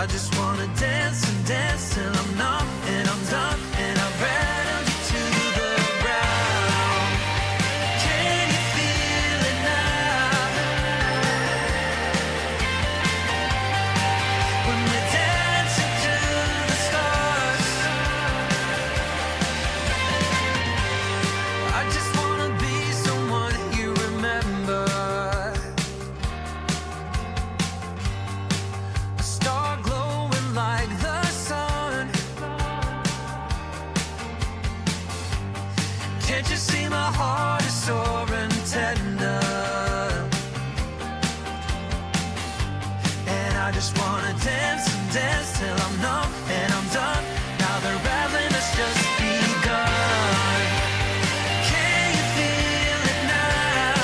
I just wanna dance and dance till I'm numb and I'm done and I've rattled you to the ground. Can you feel it now? When we're dancing to the stars, I just wanna be someone you remember. A star glowing like the sun. Can't you see my heart is sore and tender? And I just wanna dance and dance till I'm numb and I'm done. Now the rattling has just begun. Can you feel it now?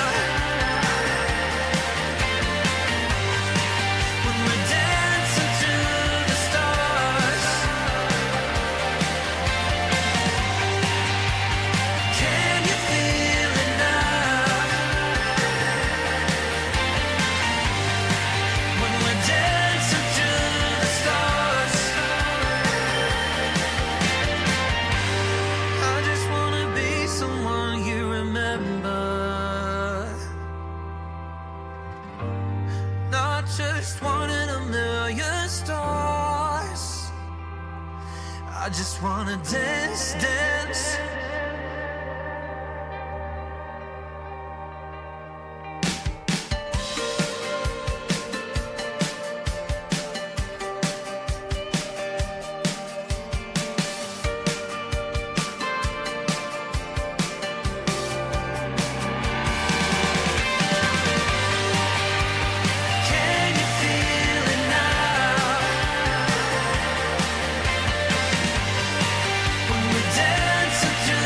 When we're dancing to the stars, can you feel it now? When we're dancing to the stars, I just wanna be someone you remember. Not just one in a million stars. I just wanna dance, dance. Can you feel it now? When we're dancing to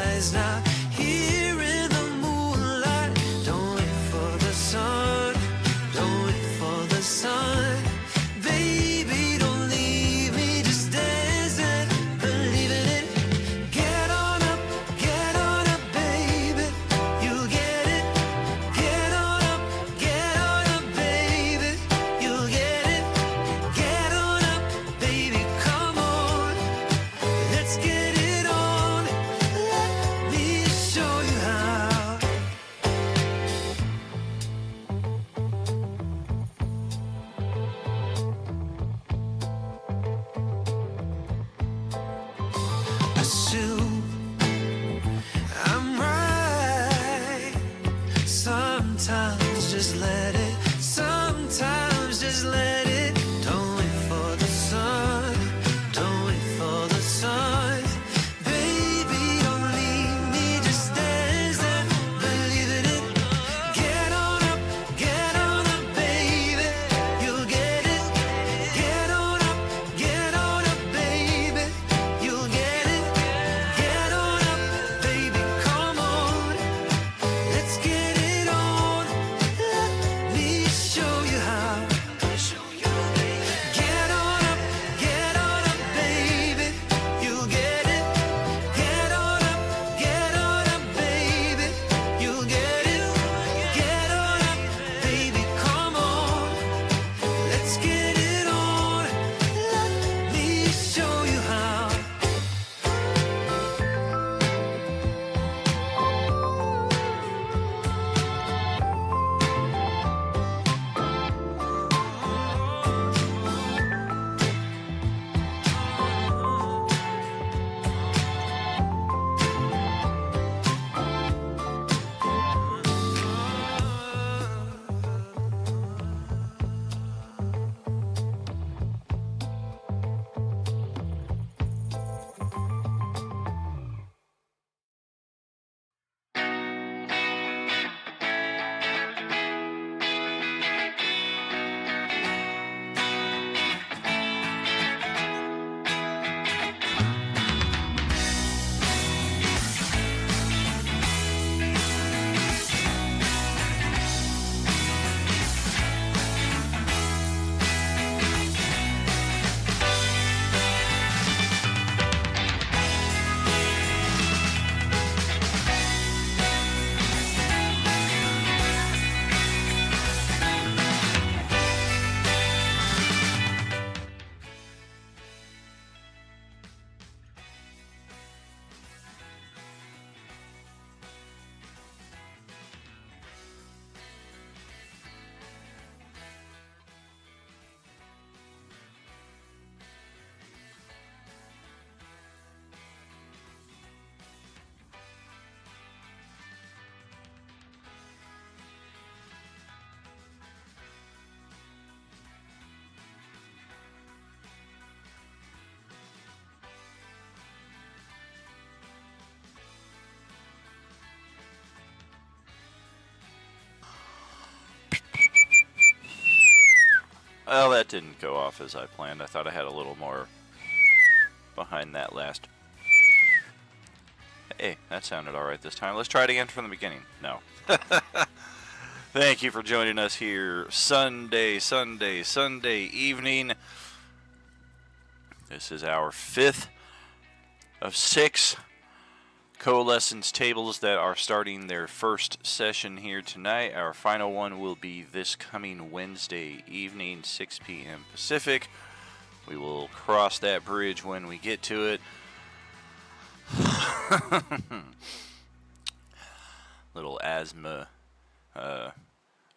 eyes now. Here in the moonlight, don't wait for the sun, don't wait for the sun. Baby, don't leave me, just dance and believe in it. Get on up, baby, you get it. Get on up, baby, you get it. Get on up, baby, come on, let's get it on. Let me show you how. Assume I'm right. Sometimes just let it. Sometimes just let it. Don't wait for the sun. Don't wait for the sun. Baby, don't leave me. Just dance and believe in it. Get on up, baby. You'll get it. Get on up, baby. You'll get it. Get on up, baby. Come on. Let's get it on. Let me show you how. Get on up, baby. You get it. Get on up, baby. You get it. Get on up, baby. Come on. Let's get it on. Let me show you how. Well, that didn't go off as I planned. I thought I had a little more behind that last. Hey, that sounded alright this time. Let's try it again from the beginning. No. Thank you for joining us here Sunday evening. This is our 5th of 6 Coalescence tables that are starting their first session here tonight. Our final one will be this coming Wednesday evening, 6 p.m. Pacific. We will cross that bridge when we get to it. Little asthma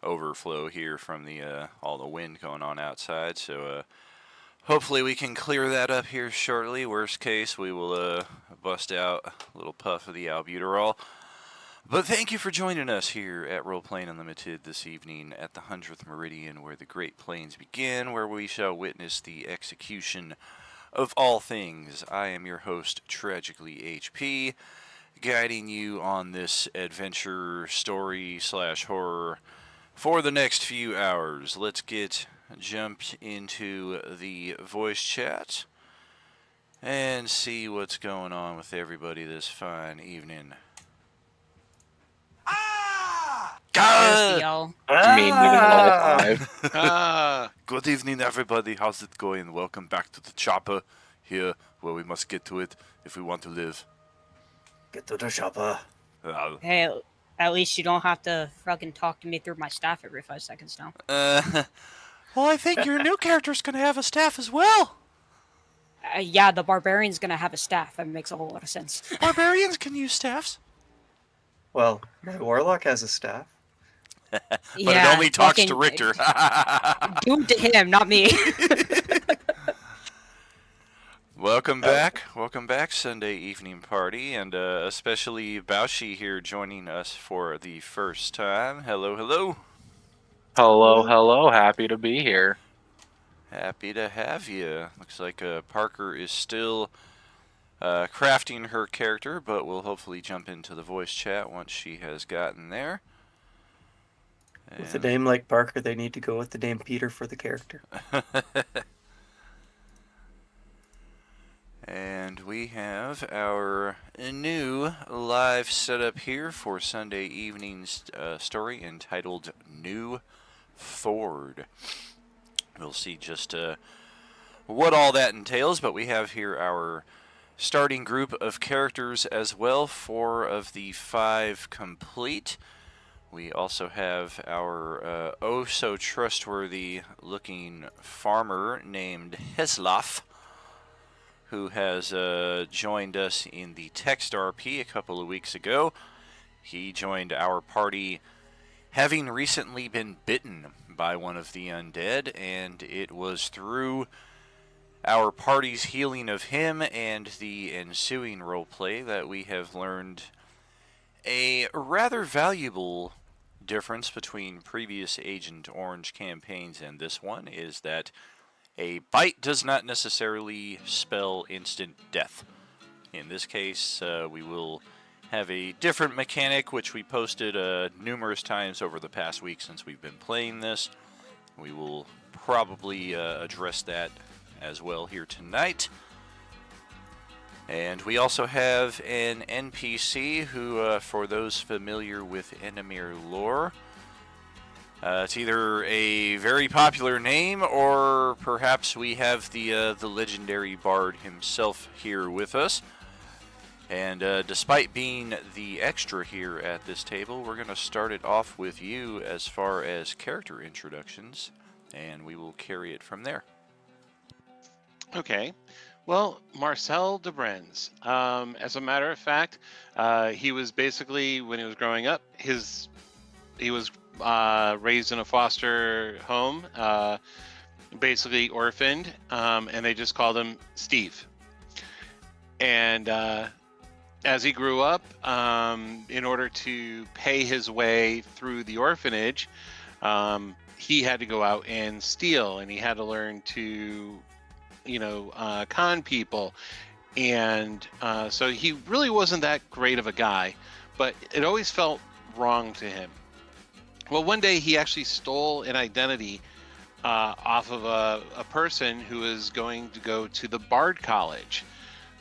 overflow here from the all the wind going on outside, so hopefully we can clear that up here shortly. Worst case, we will bust out a little puff of the albuterol. But thank you for joining us here at Role Playing Unlimited this evening at the 100th Meridian, where the Great Plains begin, where we shall witness the execution of all things. I am your host, Tragically HP, guiding you on this adventure, story / horror for the next few hours. Let's jump into the voice chat. and see what's going on with everybody this fine evening. There's the Ah! yell. You mean even all five? Good evening, everybody. How's it going? Welcome back to the chopper here, where we must get to it if we want to live. Get to the chopper. Hey, at least you don't have to fucking talk to me through my staff every 5 seconds now. Well, I think your new character's gonna have a staff as well. Yeah, the barbarian's gonna have a staff. That makes a whole lot of sense. Barbarians can use staffs. Well, my warlock has a staff. But it only talks to Richter. Do to him, not me. Welcome back, Sunday evening party, and especially Baushi here joining us for the first time. Hello. Hello. Happy to be here. Happy to have you. Looks like Parker is still crafting her character, but we'll hopefully jump into the voice chat once she has gotten there. With a name like Parker, they need to go with the name Peter for the character. And we have our new live setup here for Sunday evening's story entitled New Ford. We'll see just what all that entails, but we have here our starting group of characters as well, 4 of the 5 complete. We also have our oh-so-trustworthy looking farmer named Heslaf, who has joined us in the Text RP a couple of weeks ago. He joined our party having recently been bitten by one of the undead, and it was through our party's healing of him and the ensuing roleplay that we have learned a rather valuable difference between previous Agent Orange campaigns and this one, is that a bite does not necessarily spell instant death. In this case, we will have a different mechanic, which we posted numerous times over the past week since we've been playing this. We will probably address that as well here tonight. And we also have an NPC who, for those familiar with Enemir lore, it's either a very popular name, or perhaps we have the legendary bard himself here with us. And despite being the extra here at this table, we're going to start it off with you as far as character introductions, and we will carry it from there. Okay. Well, Marcel de Brenz. As a matter of fact, he was basically, when he was growing up, he was raised in a foster home, basically orphaned, and they just called him Steve. And as he grew up, in order to pay his way through the orphanage, he had to go out and steal, and he had to learn to con people. And so he really wasn't that great of a guy, but it always felt wrong to him. Well, one day he actually stole an identity off of a person who was going to go to the Bard College.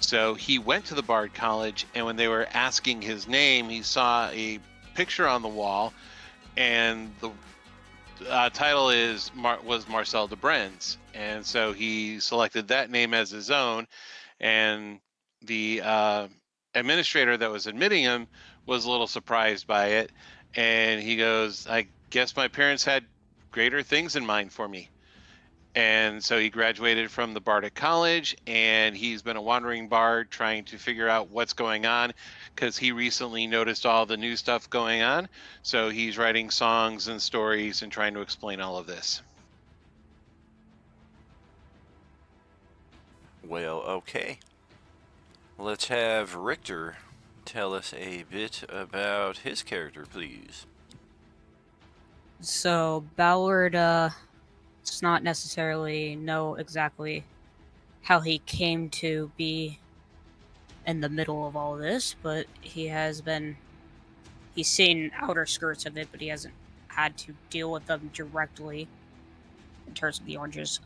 So he went to the Bard College, and when they were asking his name, he saw a picture on the wall, and the title was Marcel de Brenz. And so he selected that name as his own, and the administrator that was admitting him was a little surprised by it, and he goes, I guess my parents had greater things in mind for me. And so he graduated from the Bardic College, and he's been a wandering bard trying to figure out what's going on, because he recently noticed all the new stuff going on. So he's writing songs and stories and trying to explain all of this. Well, okay. Let's have Richter tell us a bit about his character, please. So Ballard does not necessarily know exactly how he came to be in the middle of all this, but he's seen outer skirts of it, but he hasn't had to deal with them directly in terms of the oranges.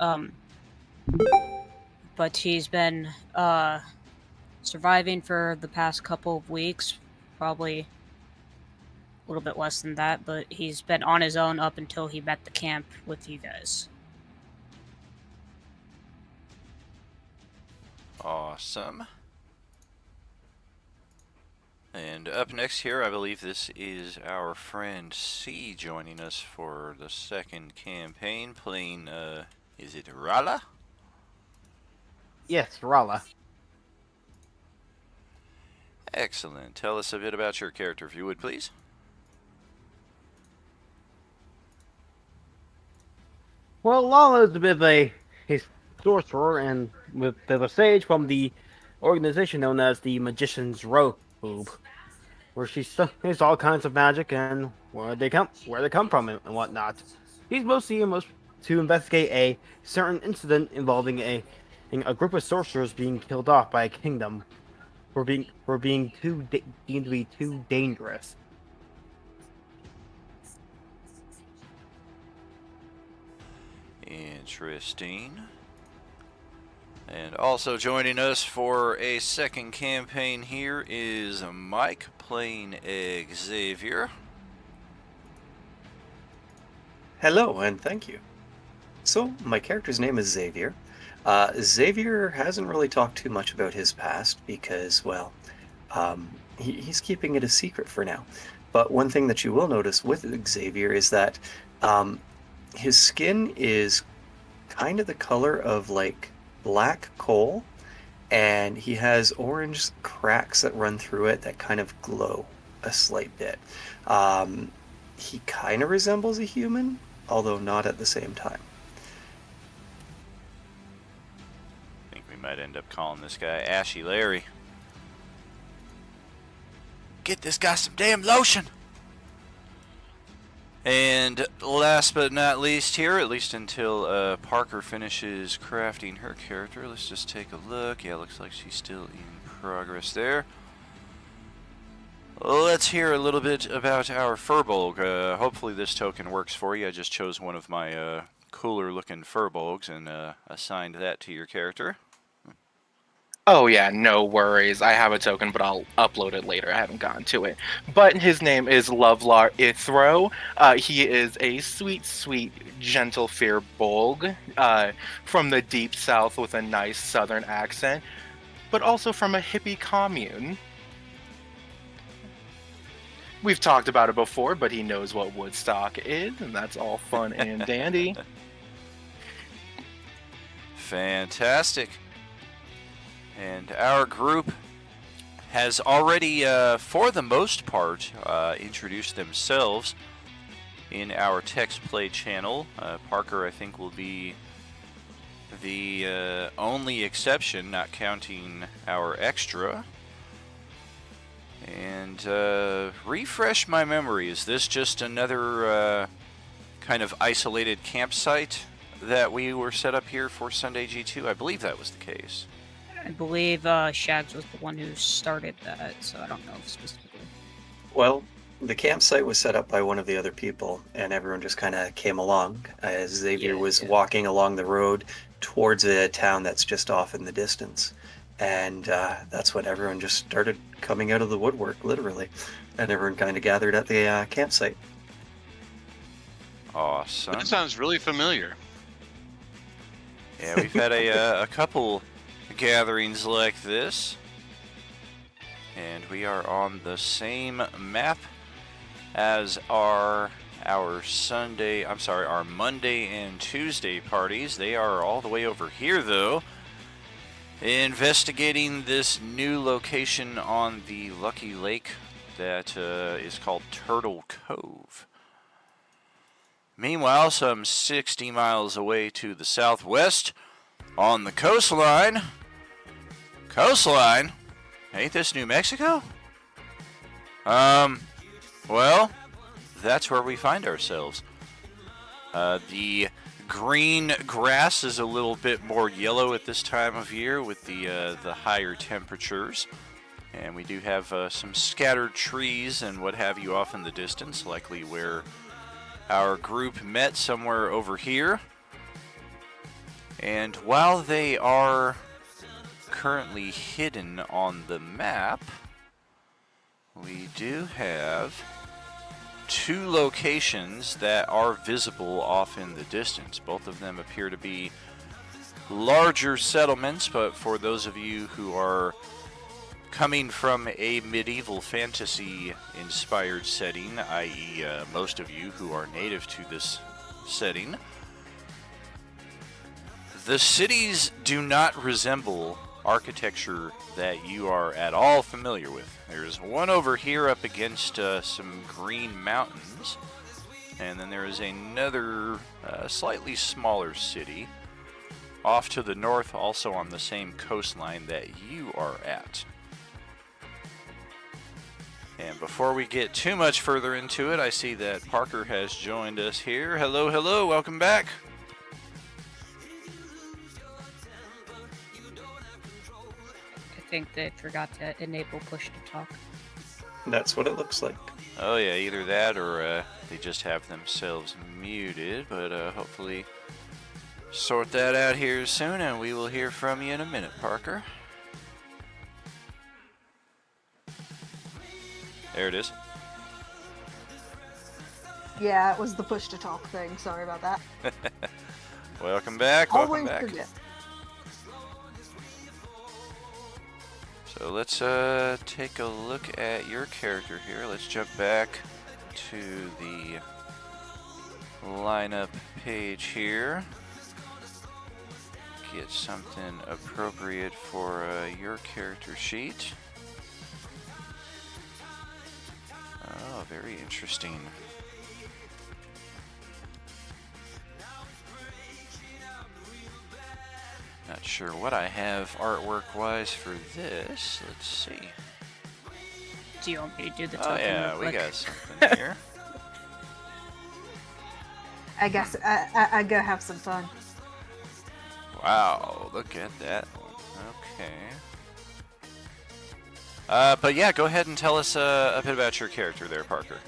but he's been surviving for the past couple of weeks, probably a little bit less than that, but he's been on his own up until he met the camp with you guys. Awesome. And up next here, I believe this is our friend C joining us for the second campaign, playing, is it Rala? Yes, Rala. Excellent. Tell us a bit about your character, if you would, please. Well, Lala is a bit of a sorcerer and with a sage from the organization known as the Magician's Robe, where she studies all kinds of magic and where they come from and whatnot. He's mostly to investigate a certain incident involving a group of sorcerers being killed off by a kingdom for being deemed to be too dangerous. Interesting. And also joining us for a second campaign here is Mike playing Xavier. Hello, and thank you. So, my character's name is Xavier. Xavier hasn't really talked too much about his past because, well, he's keeping it a secret for now. But one thing that you will notice with Xavier is that his skin is kind of the color of, like, black coal, and he has orange cracks that run through it that kind of glow a slight bit. He kind of resembles a human, although not at the same time. I think we might end up calling this guy Ashy Larry. Get this guy some damn lotion! And last but not least here, at least until Parker finishes crafting her character, let's just take a look. Yeah, looks like she's still in progress there. Let's hear a little bit about our Furbolg. Hopefully this token works for you. I just chose one of my cooler looking Furbolgs and assigned that to your character. Oh yeah, no worries. I have a token, but I'll upload it later. I haven't gotten to it. But his name is Lovelar Ithro. He is a sweet, sweet, gentle Firbolg from the deep south with a nice southern accent, but also from a hippie commune. We've talked about it before, but he knows what Woodstock is, and that's all fun and dandy. Fantastic. And our group has already, for the most part, introduced themselves in our text play channel. Parker, I think, will be the only exception, not counting our extra. And refresh my memory, is this just another kind of isolated campsite that we were set up here for Sunday G2? I believe that was the case. I believe Shags was the one who started that, so I don't know specifically. Well, the campsite was set up by one of the other people, and everyone just kind of came along as Xavier was walking along the road towards a town that's just off in the distance. And that's when everyone just started coming out of the woodwork, literally. And everyone kind of gathered at the campsite. Awesome. That sounds really familiar. Yeah, we've had a couple gatherings like this. And we are on the same map as our Monday and Tuesday parties. They are all the way over here, though, investigating this new location on the Lucky Lake that is called Turtle Cove. Meanwhile, some 60 miles away to the southwest, on the coastline. Coastline? Ain't this New Mexico? Well, that's where we find ourselves. The green grass is a little bit more yellow at this time of year with the higher temperatures. And we do have some scattered trees and what have you off in the distance, likely where our group met somewhere over here. And while they are currently hidden on the map, we do have 2 locations that are visible off in the distance. Both of them appear to be larger settlements, but for those of you who are coming from a medieval fantasy inspired setting, i.e. Most of you who are native to this setting, the cities do not resemble architecture that you are at all familiar with. There's one over here up against some green mountains, and then there is another slightly smaller city off to the north, also on the same coastline that you are at. And before we get too much further into it, I see that Parker has joined us here. Hello, hello, welcome back. I think they forgot to enable push to talk. That's what it looks like. Oh yeah, either that or they just have themselves muted, but hopefully sort that out here soon, and we will hear from you in a minute, Parker. There it is. Yeah, it was the push to talk thing. Sorry about that. Welcome back, welcome Always back. forget. So let's take a look at your character here. Let's jump back to the lineup page here. Get something appropriate for your character sheet. Oh, very interesting. Not sure what I have artwork-wise for this. Let's see. Do you want me to do the Oh token yeah, real we quick? got something here. I guess I go have some fun. Wow, look at that one. Okay. But yeah, go ahead and tell us a bit about your character there, Parker.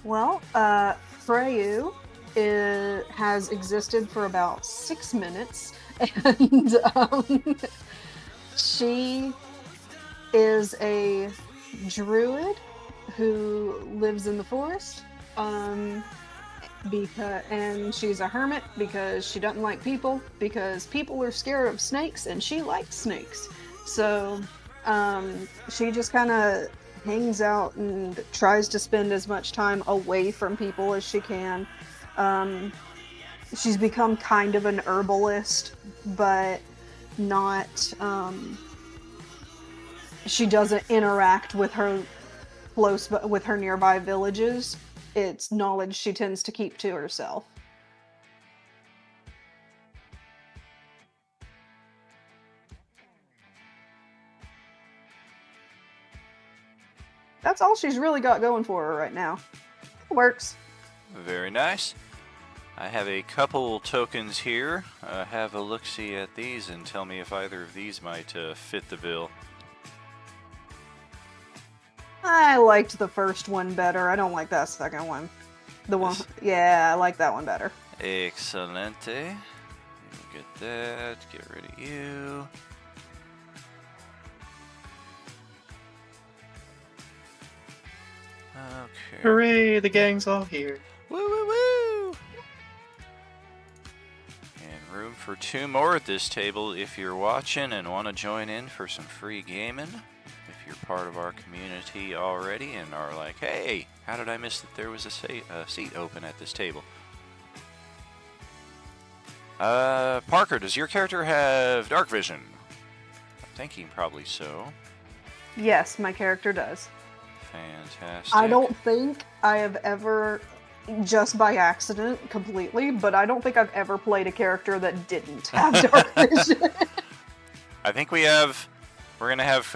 Well, Freyu has existed for about 6 minutes, and she is a druid who lives in the forest. And she's a hermit because she doesn't like people, because people are scared of snakes and she likes snakes. So she just kind of hangs out and tries to spend as much time away from people as she can. She's become kind of an herbalist, but not she doesn't interact with her with her nearby villages. It's knowledge she tends to keep to herself. That's all she's really got going for her right now. Works. Very nice. I have a couple tokens here. Have a look-see at these and tell me if either of these might fit the bill. I liked the first one better. I don't like that second one. The one, yeah, I like that one better. Excelente. We'll get that. Get rid of you. Okay. Hooray, the gang's all here. Woo woo woo! And room for 2 more at this table if you're watching and want to join in for some free gaming. If you're part of our community already and are like, hey, how did I miss that there was a seat open at this table? Parker, does your character have dark vision? I'm thinking probably so. Yes, my character does. Fantastic. I don't think I have ever, just by accident completely, but I don't think I've ever played a character that didn't have dark vision. I think we're going to have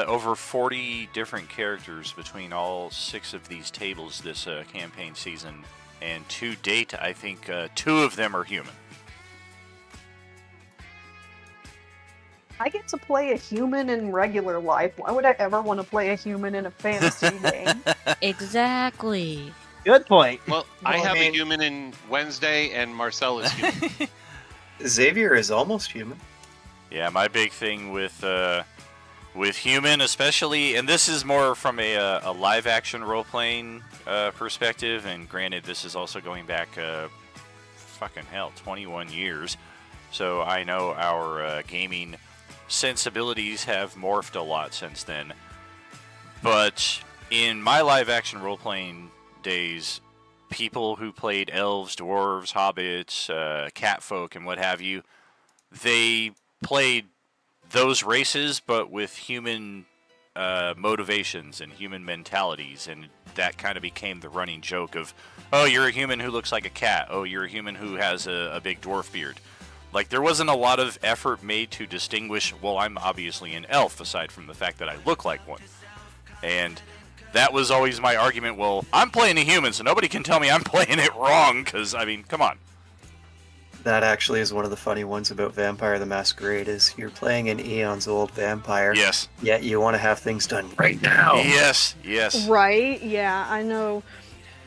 over 40 different characters between all 6 of these tables this campaign season. And to date, I think 2 of them are human. I get to play a human in regular life. Why would I ever want to play a human in a fantasy game? Exactly. Good point. Well, I Well, I have mean- a human in Wednesday, and Marcel is human. Xavier is almost human. Yeah, my big thing with human, especially, and this is more from a live action role playing perspective. And granted, this is also going back, fucking hell, 21 years. So I know our gaming sensibilities have morphed a lot since then. But in my live action role playing days, people who played elves, dwarves, hobbits, catfolk, and what have you, they played those races, but with human motivations and human mentalities, and that kind of became the running joke of, oh, you're a human who looks like a cat. Oh, you're a human who has a big dwarf beard. Like, there wasn't a lot of effort made to distinguish, well, I'm obviously an elf, aside from the fact that I look like one. And that was always my argument. Well, I'm playing a human, so nobody can tell me I'm playing it wrong, because, I mean, come on. That actually is one of the funny ones about Vampire the Masquerade is you're playing an eons old vampire. Yes. Yet you want to have things done right now. Yes, yes. Right? Yeah, I know.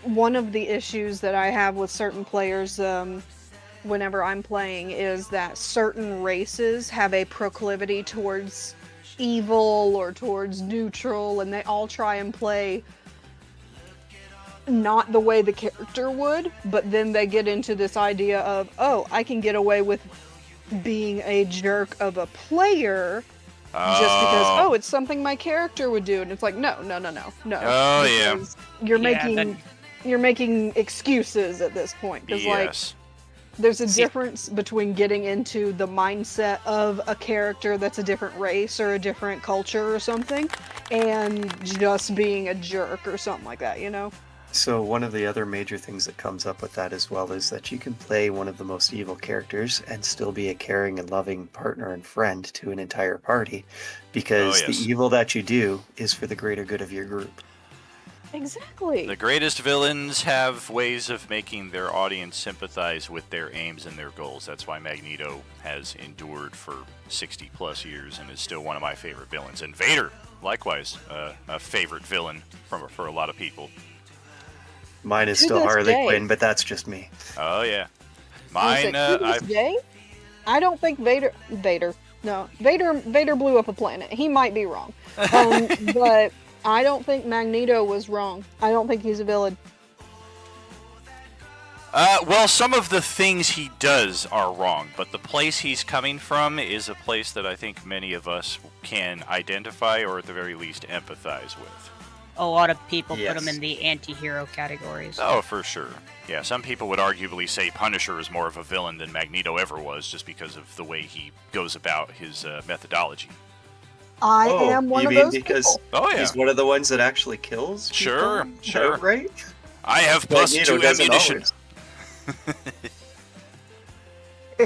One of the issues that I have with certain players, whenever I'm playing, is that certain races have a proclivity towards evil or towards neutral, and they all try and play not the way the character would, but then they get into this idea of, oh, I can get away with being a jerk of a player just because, oh, it's something my character would do. And it's like, no. Oh, yeah. Because You're Yeah, making then- you're making excuses at this point. Because Yes. there's a difference between getting into the mindset of a character that's a different race or a different culture or something, and just being a jerk or something like that, you know? So one of the other major things that comes up with that as well is that you can play one of the most evil characters and still be a caring and loving partner and friend to an entire party, because Oh, yes. the evil that you do is for the greater good of your group. Exactly. The greatest villains have ways of making their audience sympathize with their aims and their goals. That's why Magneto has endured for 60 plus years and is still one of my favorite villains. And Vader, likewise, a favorite villain for a lot of people. Mine is To still this Harley day. Quinn, but that's just me. Oh yeah, I was mine. like, to this day, I don't think Vader blew up a planet. He might be wrong. But I don't think Magneto was wrong. I don't think he's a villain. Well, some of the things he does are wrong, but the place he's coming from is a place that I think many of us can identify, or at the very least empathize with. A lot of people put Yes. him in the anti-hero categories. Oh, for sure. Yeah, some people would arguably say Punisher is more of a villain than Magneto ever was, just because of the way he goes about his methodology. I am one you of mean those because people. Oh yeah, he's one of the ones that actually kills people? Sure, sure. Right? I have plus Magneto 2 doesn't ammunition. always.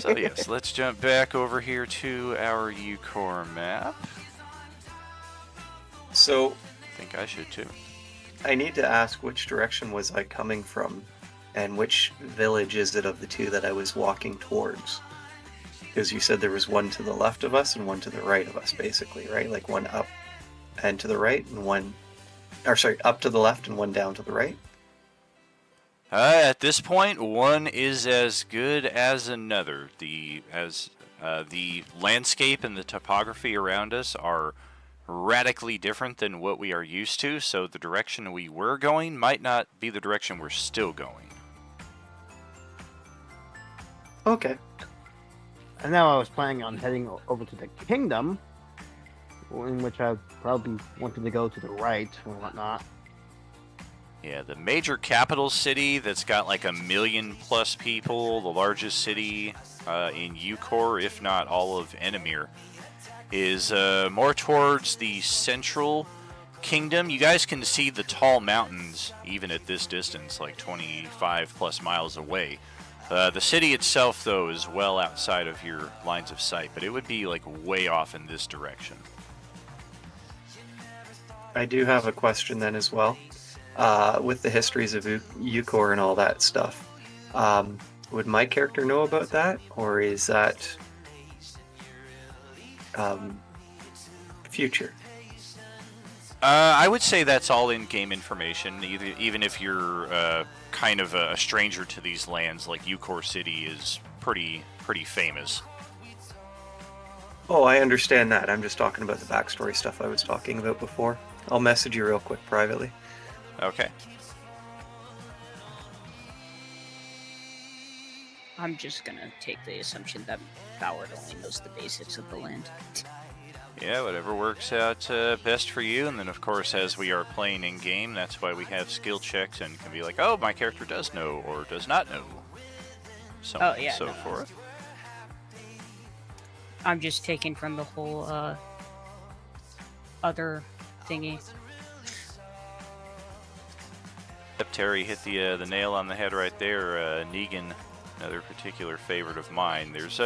So yes, let's jump back over here to our UCore map. So I think I should too. I need to ask, which direction was I coming from, and which village is it of the two that I was walking towards? Because you said there was one to the left of us and one to the right of us, basically, right? Like one up and to the right, and one, or sorry, up to the left and one down to the right. At this point, one is as good as another. The landscape and the topography around us are radically different than what we are used to, so the direction we were going might not be the direction we're still going. Okay. And now I was planning on heading over to the kingdom, in which I probably wanted to go to the right or whatnot. Yeah, the major capital city that's got like 1 million plus people, the largest city in UCore, if not all of Enemir, is more towards the central kingdom. You guys can see the tall mountains even at this distance, like 25 plus miles away. The city itself, though, is well outside of your lines of sight, but it would be like way off in this direction. I do have a question then as well. With the histories of UCore and all that stuff, would my character know about that, or is that future? I would say that's all in-game information. Even if you're kind of a stranger to these lands, like Eucor City is pretty famous. Oh, I understand that. I'm just talking about the backstory stuff I was talking about before. I'll message you real quick privately. Okay. I'm just gonna take the assumption that Ballard only knows the basics of the land. Yeah, whatever works out best for you. And then, of course, as we are playing in-game, that's why we have skill checks and can be like, oh, my character does know or does not know. So on and so forth. I'm just taking from the whole other thingy. Yep, Terry hit the nail on the head right there. Negan, another particular favorite of mine. There's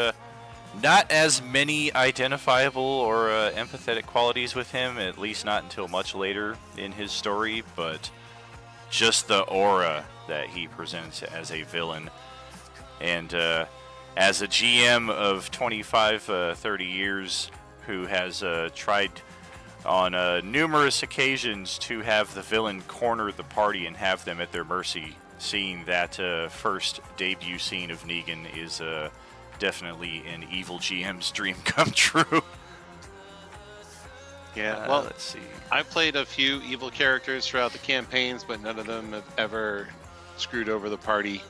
not as many identifiable or empathetic qualities with him, at least not until much later in his story, but just the aura that he presents as a villain. And as a GM of 25, 30 years who has tried on numerous occasions to have the villain corner the party and have them at their mercy, seeing that first debut scene of Negan is definitely an evil GM's dream come true. Yeah, well, let's see. I've played a few evil characters throughout the campaigns, but none of them have ever screwed over the party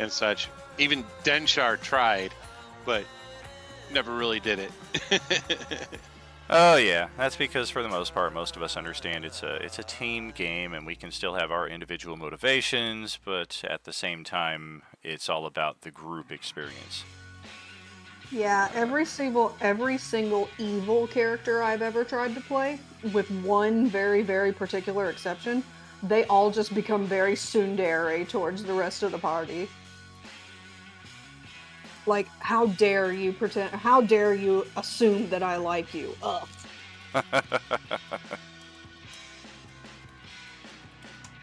and such. Even Denshar tried, but never really did it. Oh yeah, that's because for the most part, most of us understand it's a team game, and we can still have our individual motivations, but at the same time, it's all about the group experience. Yeah, every single evil character I've ever tried to play, with one very, very particular exception, they all just become very tsundere towards the rest of the party. Like, how dare you assume that I like you? Ugh.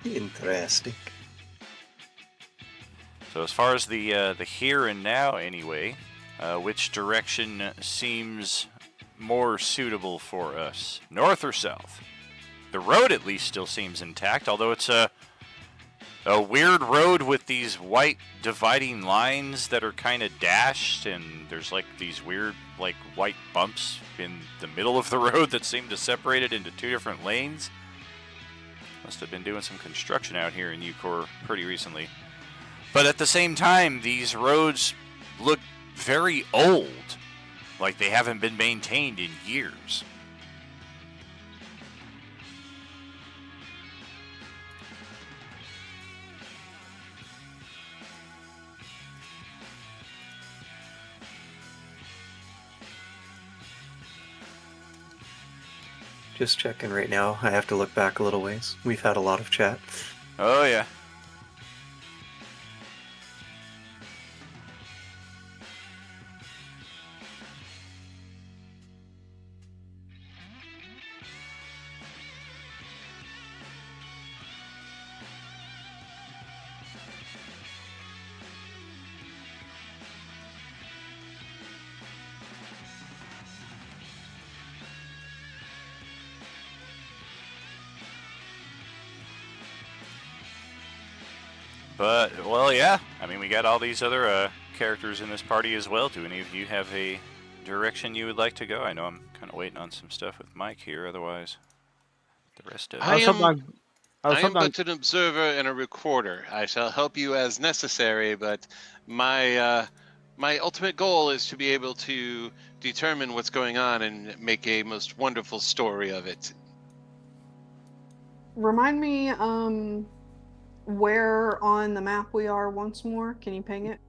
Interesting. So as far as the here and now, anyway, which direction seems more suitable for us, north or south? The road at least still seems intact, although it's a weird road with these white dividing lines that are kind of dashed, and there's like these weird like white bumps in the middle of the road that seem to separate it into two different lanes. Must have been doing some construction out here in Eucor pretty recently. But at the same time, these roads look very old, like they haven't been maintained in years. Just checking right now. I have to look back a little ways. We've had a lot of chat. Oh yeah. But, well, yeah. I mean, we got all these other characters in this party as well. Do any of you have a direction you would like to go? I know I'm kind of waiting on some stuff with Mike here. Otherwise, the rest of I am sometimes- but an observer and a recorder. I shall help you as necessary, but my ultimate goal is to be able to determine what's going on and make a most wonderful story of it. Remind me, where on the map we are once more. Can you ping it?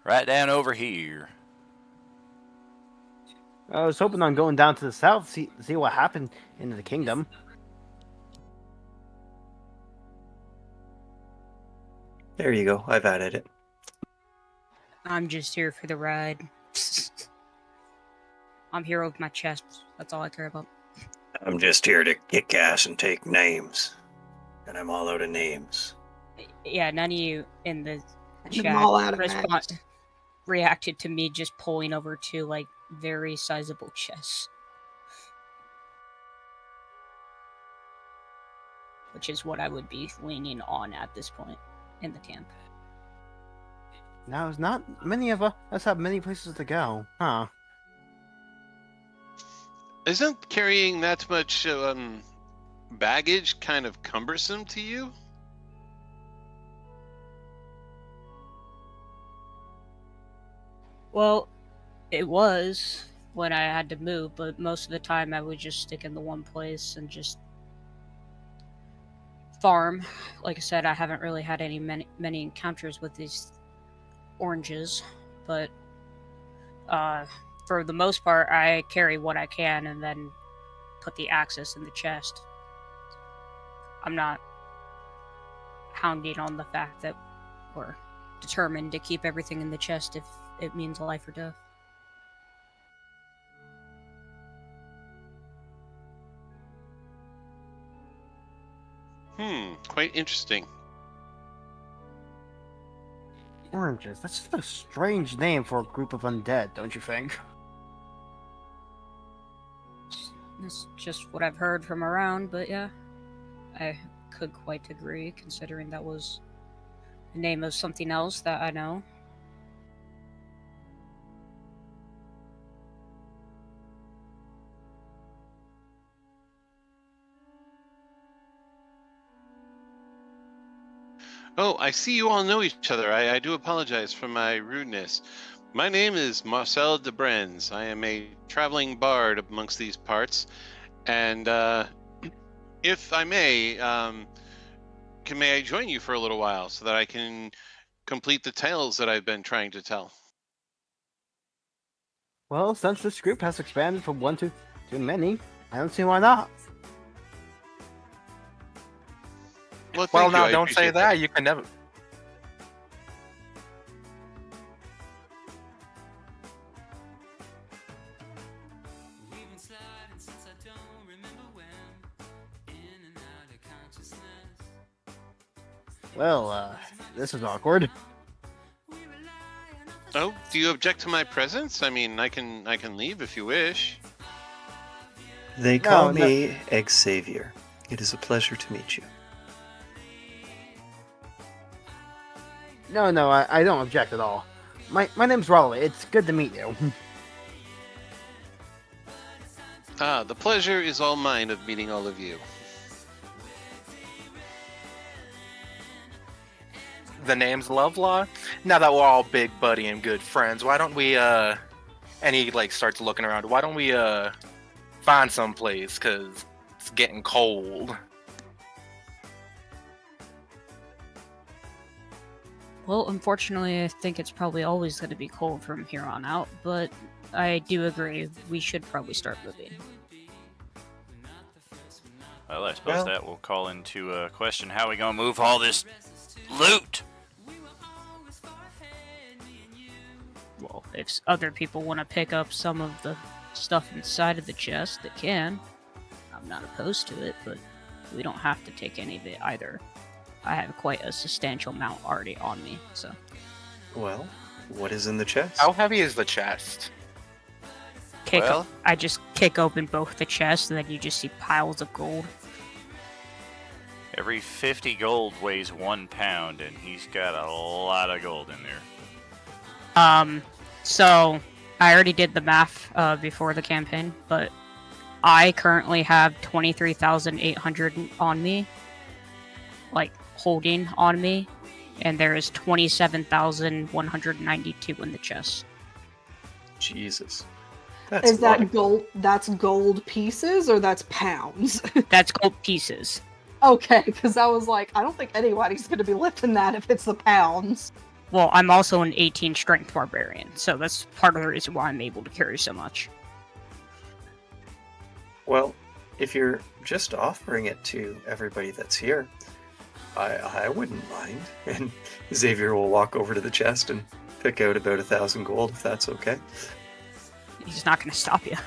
right down over here. I was hoping on going down to the south, see what happened in the kingdom. There you go. I've added it. I'm just here for the ride. I'm here with my chest. That's all I care about. I'm just here to kick ass and take names. And I'm all out of names. Yeah, none of you in the I'm chat all out of names. reacted to me just pulling over two like very sizable chests. which is what I would be leaning on at this point in the camp. Now, it's not many of us have many places to go, huh? Isn't carrying that much baggage kind of cumbersome to you? Well, it was when I had to move, but most of the time I would just stick in the one place and just farm. Like I said, I haven't really had many encounters with these oranges, but for the most part, I carry what I can and then put the access in the chest. I'm not hounding on the fact that we're determined to keep everything in the chest if it means life or death. Quite interesting. Oranges. That's just a strange name for a group of undead, don't you think? That's just what I've heard from around, but yeah, I could quite agree, considering that was the name of something else that I know. Oh, I see you all know each other. I do apologize for my rudeness. My name is Marcel de Brenz. I am a traveling bard amongst these parts. And if I may I join you for a little while so that I can complete the tales that I've been trying to tell? Well, since this group has expanded from one to many, I don't see why not. Well, Well, thank you. now I don't say appreciate that. You can never. We've been sliding since I don't remember when, in and out of consciousness. Well, this is awkward. Oh, do you object to my presence? I mean, I can leave if you wish. They call No. me Xavier. It is a pleasure to meet you. No, I don't object at all. My name's Raleigh. It's good to meet you. Ah, the pleasure is all mine of meeting all of you. The name's Lovelock. Now that we're all big buddy and good friends, why don't we and he like starts looking around. Why don't we find some place, cause it's getting cold. Well, unfortunately, I think it's probably always going to be cold from here on out, but I do agree we should probably start moving. Well, I suppose Well- that will call into question how we gonna move all this loot. Well, if other people want to pick up some of the stuff inside of the chest, they can. I'm not opposed to it, but we don't have to take any of it either. I have quite a substantial amount already on me, so. Well, what is in the chest? How heavy is the chest? Well- I just kick open both the chests, and then you just see piles of gold. Every 50 gold weighs 1 pound, and he's got a lot of gold in there. So I already did the math before the campaign, but I currently have 23,800 on me, like holding on me, and there is 27,192 in the chest. Jesus. That's Is a lot that of- gold? That's gold pieces or that's pounds? That's gold pieces. Okay, because I was like, I don't think anybody's going to be lifting that if it's the pounds. Well, I'm also an 18 strength barbarian, so that's part of the reason why I'm able to carry so much. Well, if you're just offering it to everybody that's here, I wouldn't mind. And Xavier will walk over to the chest and pick out about 1,000 gold, if that's okay. He's not going to stop you.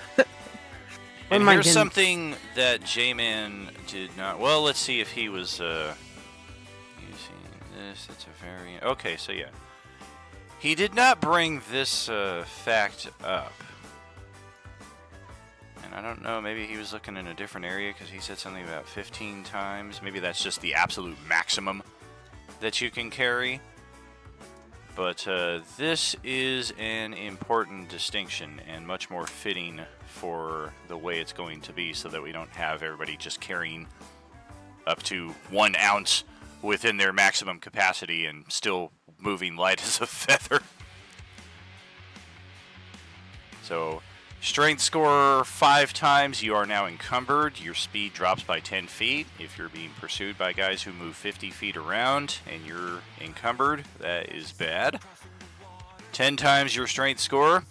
And mind here's him- something that J-Man did not... Well, let's see if he was, using this. That's a variant. Okay, so yeah. He did not bring this, fact up. And I don't don't know. Maybe he was looking in a different area because he said something about 15 times. Maybe that's just the absolute maximum that you can carry. But this is an important distinction and much more fitting for the way it's going to be, so that we don't have everybody just carrying up to 1 ounce within their maximum capacity and still moving light as a feather. So, strength score 5 times, you are now encumbered. Your speed drops by 10 feet. If you're being pursued by guys who move 50 feet around and you're encumbered, that is bad. 10 times your strength score,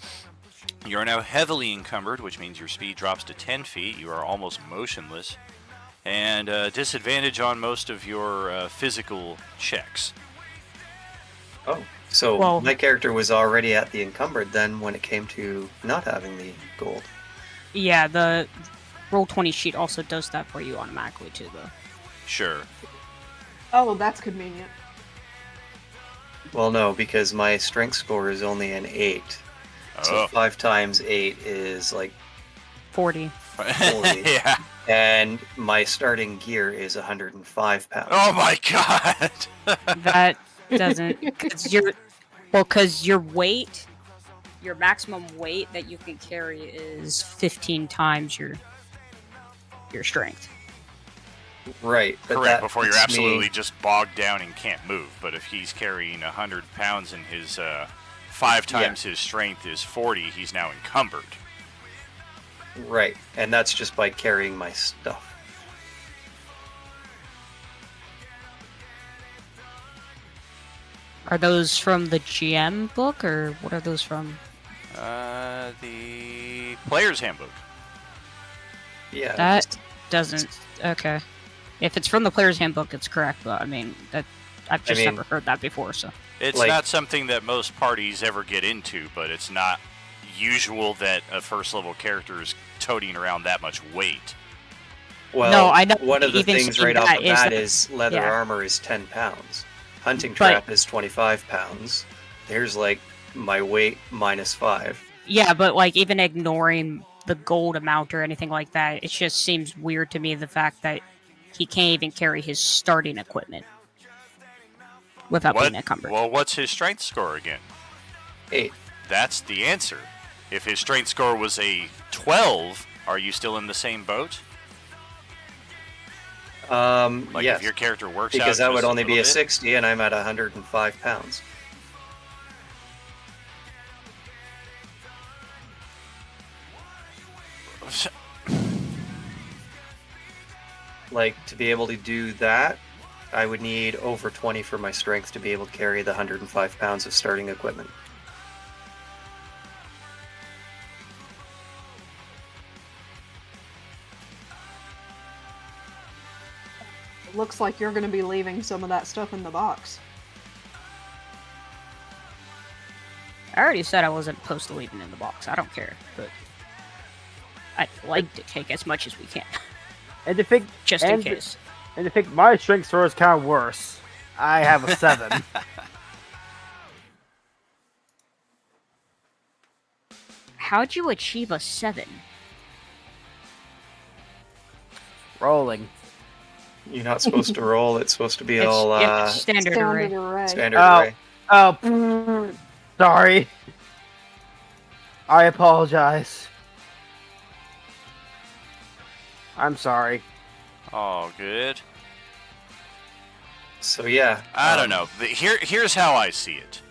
you are now heavily encumbered, which means your speed drops to 10 feet. You are almost motionless. And disadvantage on most of your physical checks. Oh, so Well- my character was already at the encumbered then when it came to not having the gold. Yeah, the Roll20 sheet also does that for you automatically too, though. Sure. Oh, that's convenient. Well, no, because my strength score is only an 8. So Oh. 5 times 8 is like 40. 40. Yeah. And my starting gear is 105 pounds. Oh my god. That doesn't. Because your weight, your maximum weight that you can carry is 15 times your strength. Right, but Correct, that before you're puts absolutely me, just bogged down and can't move. But if he's carrying 100 pounds and his 5 times his strength is 40, he's now encumbered. right, and that's just by carrying my stuff. Are those from the GM book, or what are those from? The player's handbook. Yeah, That just- doesn't. Okay. If it's from the player's handbook, it's correct. But I mean, that I've just mean- never heard that before. So It's Like- not something that most parties ever get into, but it's not usual that a first level character is toting around that much weight. well, No, I know, one of the even things saying right off that the is bat that- is leather yeah. armor is 10 pounds. Hunting But- trap is 25 pounds. There's like my weight minus 5. yeah, but like even ignoring the gold amount or anything like that, it just seems weird to me the fact that he can't even carry his starting equipment without being encumbered. Well, what's his strength score again? 8. That's the answer. If his strength score was a 12, are you still in the same boat? Like Yes, if your character works because out that would just only be a little bit? 60 and I'm at 105 pounds. Like, to be able to do that, I would need over 20 for my strength to be able to carry the 105 pounds of starting equipment. Looks like you're going to be leaving some of that stuff in the box. I already said I wasn't supposed to leave it in the box. I don't care, but I'd like to take as much as we can, And to think, just in and, case. and to think, my strength score is kind of worse. I have a 7. How'd you achieve a 7? Rolling. You're not supposed to roll, it's supposed to be It's, all it's standard array. Standard array. standard Oh. array. Oh, sorry. I apologize. I'm sorry. Oh, good. So yeah. I don't know. Here's how I see it.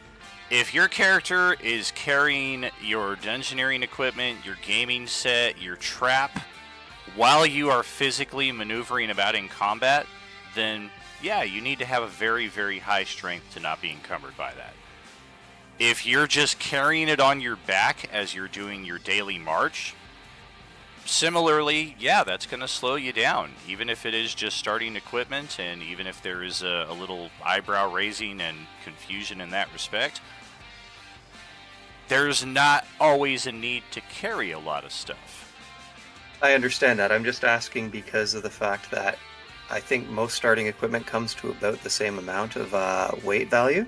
If your character is carrying your dungeoneering equipment, your gaming set, your trap, while you are physically maneuvering about in combat, then yeah, you need to have a very, very high strength to not be encumbered by that. If you're just carrying it on your back as you're doing your daily march, similarly, yeah, that's going to slow you down, even if it is just starting equipment, and even if there is a little eyebrow raising and confusion in that respect. There's not always a need to carry a lot of stuff. I understand that. I'm just asking because of the fact that I think most starting equipment comes to about the same amount of weight value.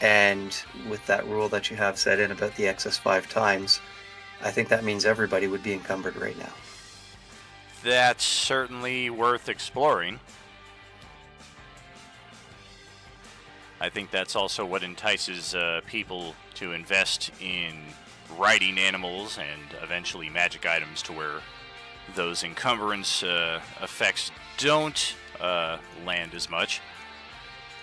And with that rule that you have set in about the excess 5 times, I think that means everybody would be encumbered right now. That's certainly worth exploring. I think that's also what entices people to invest in riding animals and eventually magic items to where those encumbrance effects don't land as much.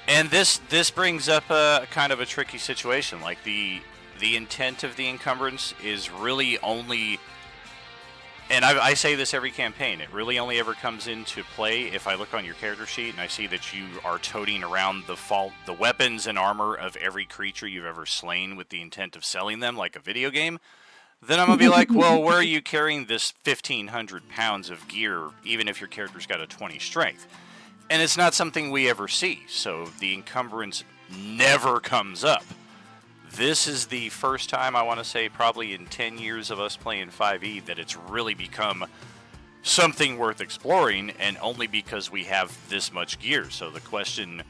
And this brings up a kind of a tricky situation. Like the intent of the encumbrance is really only, and I say this every campaign, it really only ever comes into play if I look on your character sheet and I see that you are toting around the weapons and armor of every creature you've ever slain with the intent of selling them like a video game. Then I'm going to be like, well, where are you carrying this 1,500 pounds of gear, even if your character's got a 20 strength? And it's not something we ever see, so the encumbrance never comes up. This is the first time, I want to say, probably in 10 years of us playing 5e, that it's really become something worth exploring, and only because we have this much gear. So the question,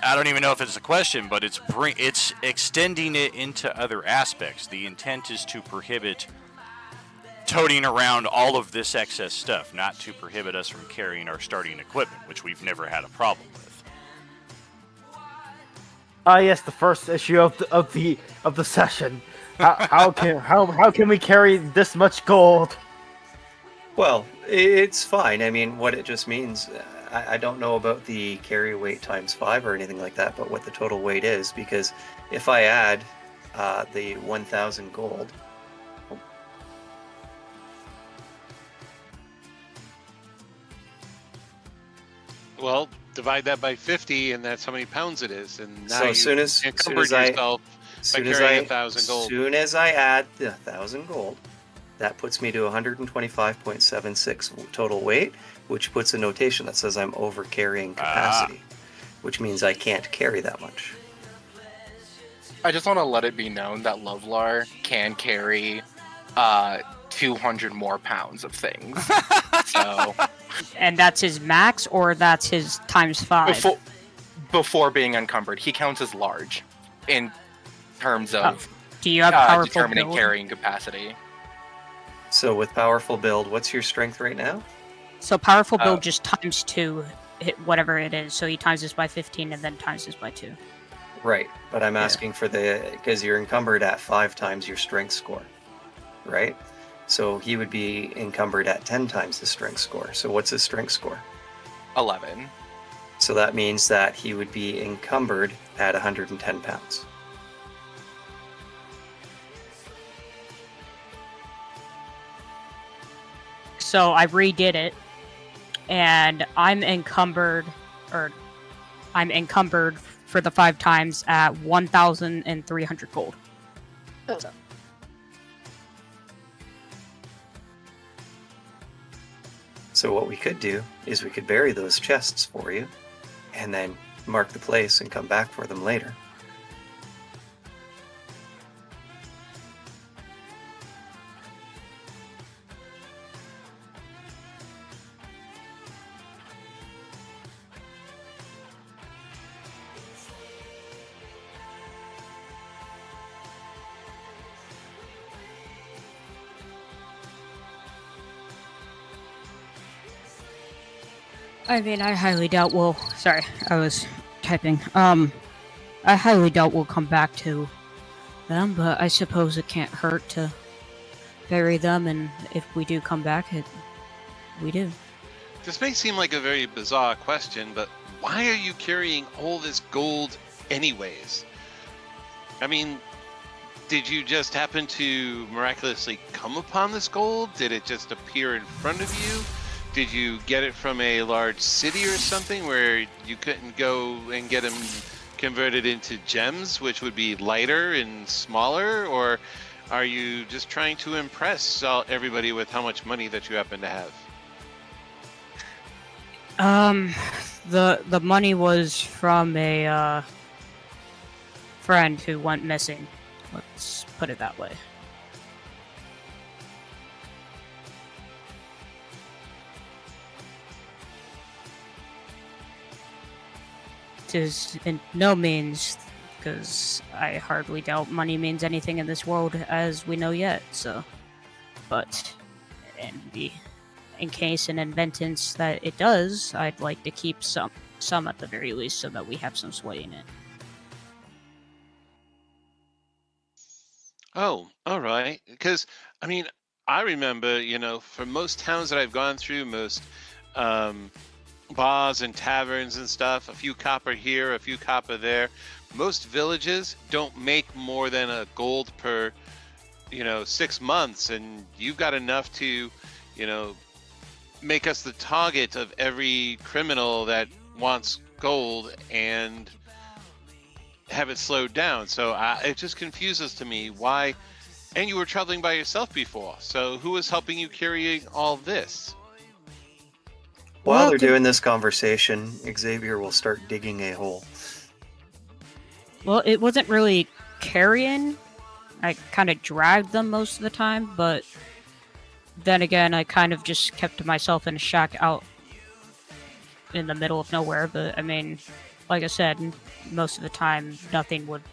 I don't even know if it's a question, but it's extending it into other aspects. The intent is to prohibit toting around all of this excess stuff, not to prohibit us from carrying our starting equipment, which we've never had a problem with. Yes, the first issue of the session. How can we carry this much gold? Well, it's fine. I mean, what it just means, I don't know about the carry weight times 5 or anything like that, but what the total weight is, because if I add the 1,000 gold, Well, divide that by 50, and that's how many pounds it is. And now so you as soon as encumbered yourself by carrying 1,000 gold. As soon as I add the 1,000 gold, that puts me to 125.76 total weight, which puts a notation that says I'm over carrying capacity, which means I can't carry that much. I just want to let it be known that Lovelar can carry 200 more pounds of things. So And that's his max, or that's his times 5? before being encumbered, he counts as large in terms of Do you have powerful determining build? carrying capacity. So with powerful build, what's your strength right now? So powerful build just times 2, whatever it is. So he times this by 15 and then times this by 2. Right, but I'm asking for because you're encumbered at 5 times your strength score, right? So he would be encumbered at 10 times the strength score. So what's his strength score? 11. So that means that he would be encumbered at 110 pounds. So I redid it, and I'm encumbered for the 5 times at 1,300 gold. Oh. So what we could do is we could bury those chests for you, and then mark the place and come back for them later. I mean, I highly doubt we'll... Sorry, I was typing. I highly doubt we'll come back to them, but I suppose it can't hurt to bury them, and if we do come back, we do. This may seem like a very bizarre question, but why are you carrying all this gold anyways? I mean, did you just happen to miraculously come upon this gold? Did it just appear in front of you? Did you get it from a large city or something where you couldn't go and get them converted into gems, which would be lighter and smaller? Or are you just trying to impress everybody with how much money that you happen to have? The money was from a friend who went missing. Let's put it that way. It is in no means because I hardly doubt money means anything in this world as we know yet. So, but in case and inventance that it does, I'd like to keep some at the very least, so that we have some sway in it. Oh, all right. Because I mean, I remember, for most towns that I've gone through, most bars and taverns and stuff, a few copper here, a few copper there. Most villages don't make more than a gold per, 6 months, and you've got enough to, make us the target of every criminal that wants gold and have it slowed down. So it just confuses to me why. And you were traveling by yourself before, so who was helping you carry all this? While Well, they're to- doing this conversation, Xavier will start digging a hole. Well, it wasn't really carrying. I kind of dragged them most of the time, but then again, I kind of just kept to myself in a shack out in the middle of nowhere. But I mean, like I said, most of the time, nothing would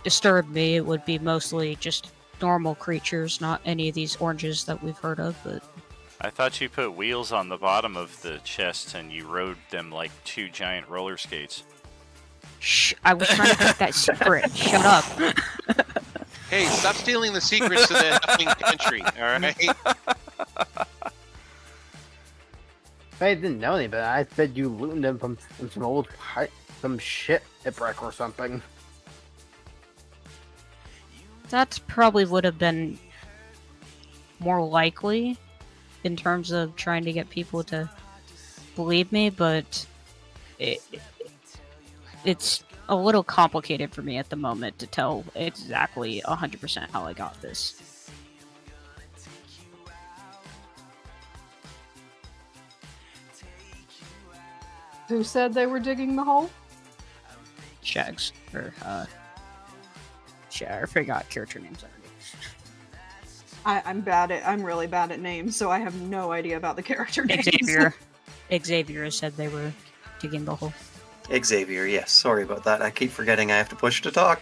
disturb me. It would be mostly just normal creatures, not any of these oranges that we've heard of. But I thought you put wheels on the bottom of the chests and you rode them like 2 giant roller skates. shh, I was trying to keep that secret. Shut up. Hey, stop stealing the secrets to the helping country, all right? I didn't know any, but I bet you looting them from some old some shit shipwreck or something. That probably would have been more likely in terms of trying to get people to believe me, but it's a little complicated for me at the moment to tell exactly 100% how I got this. Who said they were digging the hole? Shags, or, I forgot character names already. I'm really bad at names, so I have no idea about the character names. Xavier said they were digging the hole. Xavier, yes. Sorry about that. I keep forgetting I have to push to talk.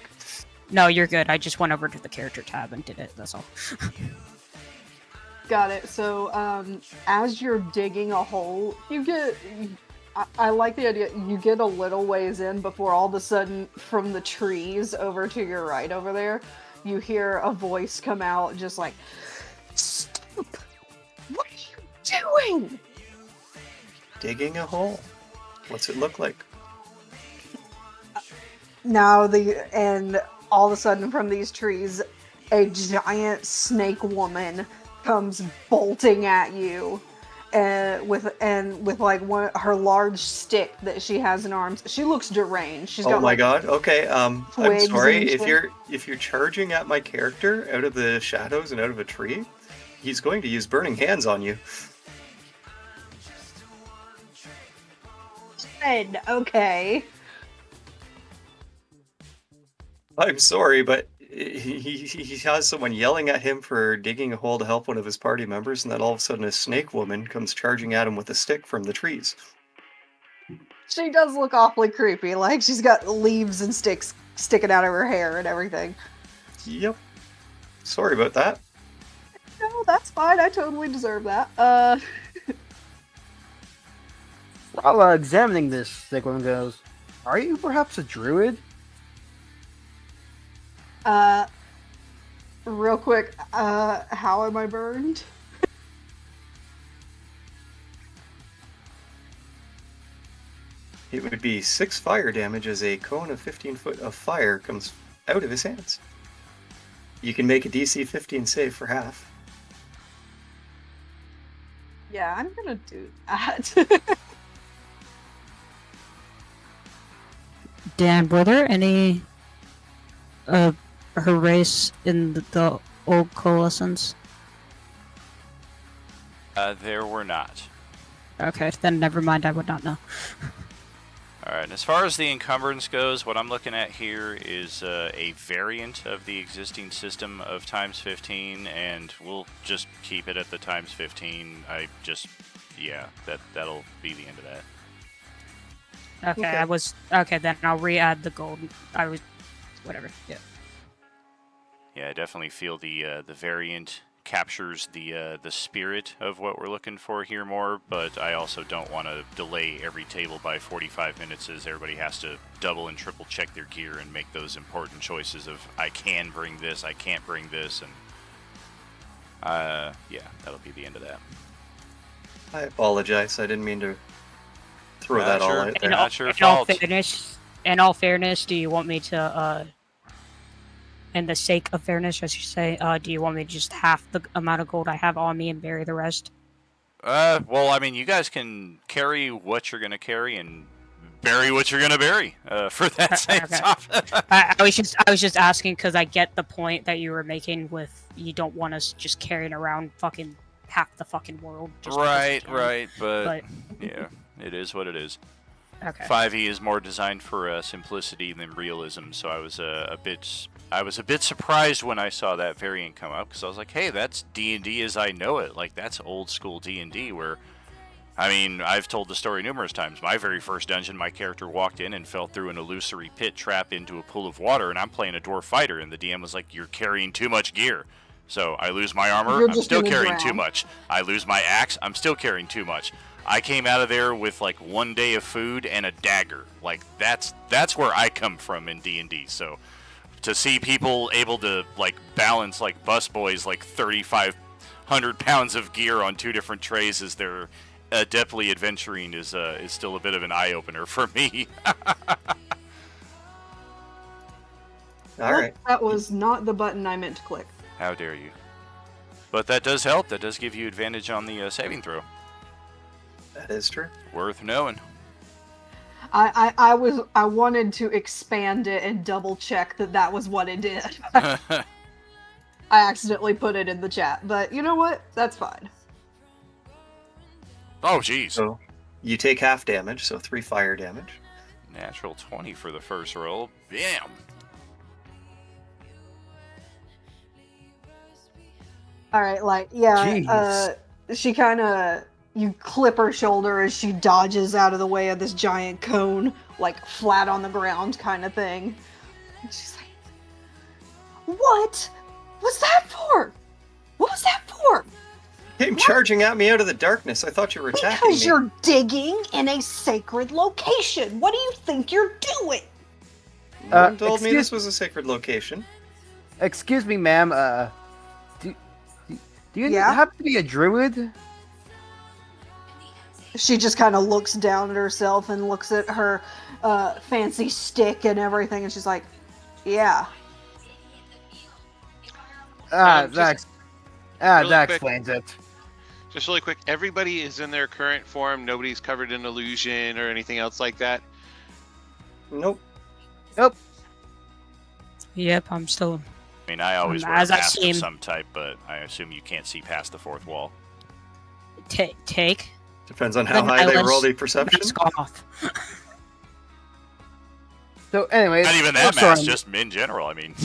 No, you're good. I just went over to the character tab and did it, that's all. Got it. So, as you're digging a hole, you get. I like the idea. You get a little ways in before all of a sudden, from the trees over to your right over there, you hear a voice come out, just like, "Stop! What are you doing?" Digging a hole. What's it look like? Now and all of a sudden from these trees, a giant snake woman comes bolting at you, and with like her large stick that she has in arms. She looks deranged. She's Oh got my like, god. Okay. I'm twigs sorry and if you're charging at my character out of the shadows and out of a tree, he's going to use burning hands on you. Okay. I'm sorry, but he has someone yelling at him for digging a hole to help one of his party members, and then all of a sudden a snake woman comes charging at him with a stick from the trees. She does look awfully creepy. Like she's got leaves and sticks sticking out of her hair and everything. Yep. Sorry about that. No, that's fine. I totally deserve that. While examining this, Sigwin goes, "Are you perhaps a druid?" Real quick, how am I burned? It would be 6 fire damage as a cone of 15 foot of fire comes out of his hands. You can make a DC 15 save for half. Yeah, I'm gonna do that. Dan, were there any her race in the old coalescence? There were not. Okay, then never mind, I would not know. Alright, as far as the encumbrance goes, what I'm looking at here is a variant of the existing system of times 15, and we'll just keep it at the times 15. That'll be the end of that. Okay, Okay. I was okay. Then I'll re-add the gold. I was, whatever. Yeah. Yeah, I definitely feel the variant captures the spirit of what we're looking for here more, but I also don't want to delay every table by 45 minutes as everybody has to double and triple check their gear and make those important choices of I can bring this, I can't bring this, and yeah, that'll be the end of that. I apologize. I didn't mean to throw Not that all your- out in there. Not your in all fault. fairness, do you want me to, in the sake of fairness, I should say, do you want me to just half the amount of gold I have on me and bury the rest? Well, I mean, you guys can carry what you're gonna carry and bury what you're gonna bury. For that same Okay. topic. I was just asking because I get the point that you were making with you don't want us just carrying around fucking half the fucking world. Just because we Right, can. right, but But yeah, it is what it is. okay. 5e is more designed for simplicity than realism, so I was a bit surprised when I saw that variant come up because I was like, hey, that's D&D as I know it. Like that's old school D&D where, I mean, I've told the story numerous times. My very first dungeon, my character walked in and fell through an illusory pit trap into a pool of water, and I'm playing a dwarf fighter, and the DM was like, you're carrying too much gear. So I lose my armor, You're I'm just still gonna carrying too drown. much. I lose my axe, I'm still carrying too much. I came out of there with like 1 day of food and a dagger. Like that's where I come from in D&D. So to see people able to like balance like busboys like 3,500 pounds of gear on 2 different trays as they're adeptly adventuring is still a bit of an eye opener for me. All right. That was not the button I meant to click. How dare you? But that does help. That does give you advantage on the saving throw. That is true. Worth knowing. I wanted to expand it and double check that was what it did. I accidentally put it in the chat, but you know what? That's fine. Oh, jeez. So you take half damage, so 3 fire damage. Natural 20 for the first roll. Bam. All right, like yeah. Jeez. She kind of you clip her shoulder as she dodges out of the way of this giant cone, like flat on the ground kind of thing. And she's like, "What was that for? What was that for?" Came charging at me out of the darkness. I thought you were attacking Because me. you're digging in a sacred location. What do you think you're doing? No one told me excuse- this was a sacred location. Excuse me, ma'am. Do you Yeah? happen to be a druid? She just kind of looks down at herself and looks at her fancy stick and everything, and she's like, "Yeah." Just really That quick. explains it. Just really quick, everybody is in their current form. Nobody's covered in illusion or anything else like that. Nope. Yep, I'm still. I mean, I always wear a As I mask see of him. some type, but I assume you can't see past the 4th wall. Take Depends on how Then high I they was- roll the perception. mask off. So, anyways, Not even we're that sorry. mask, just in general. I mean,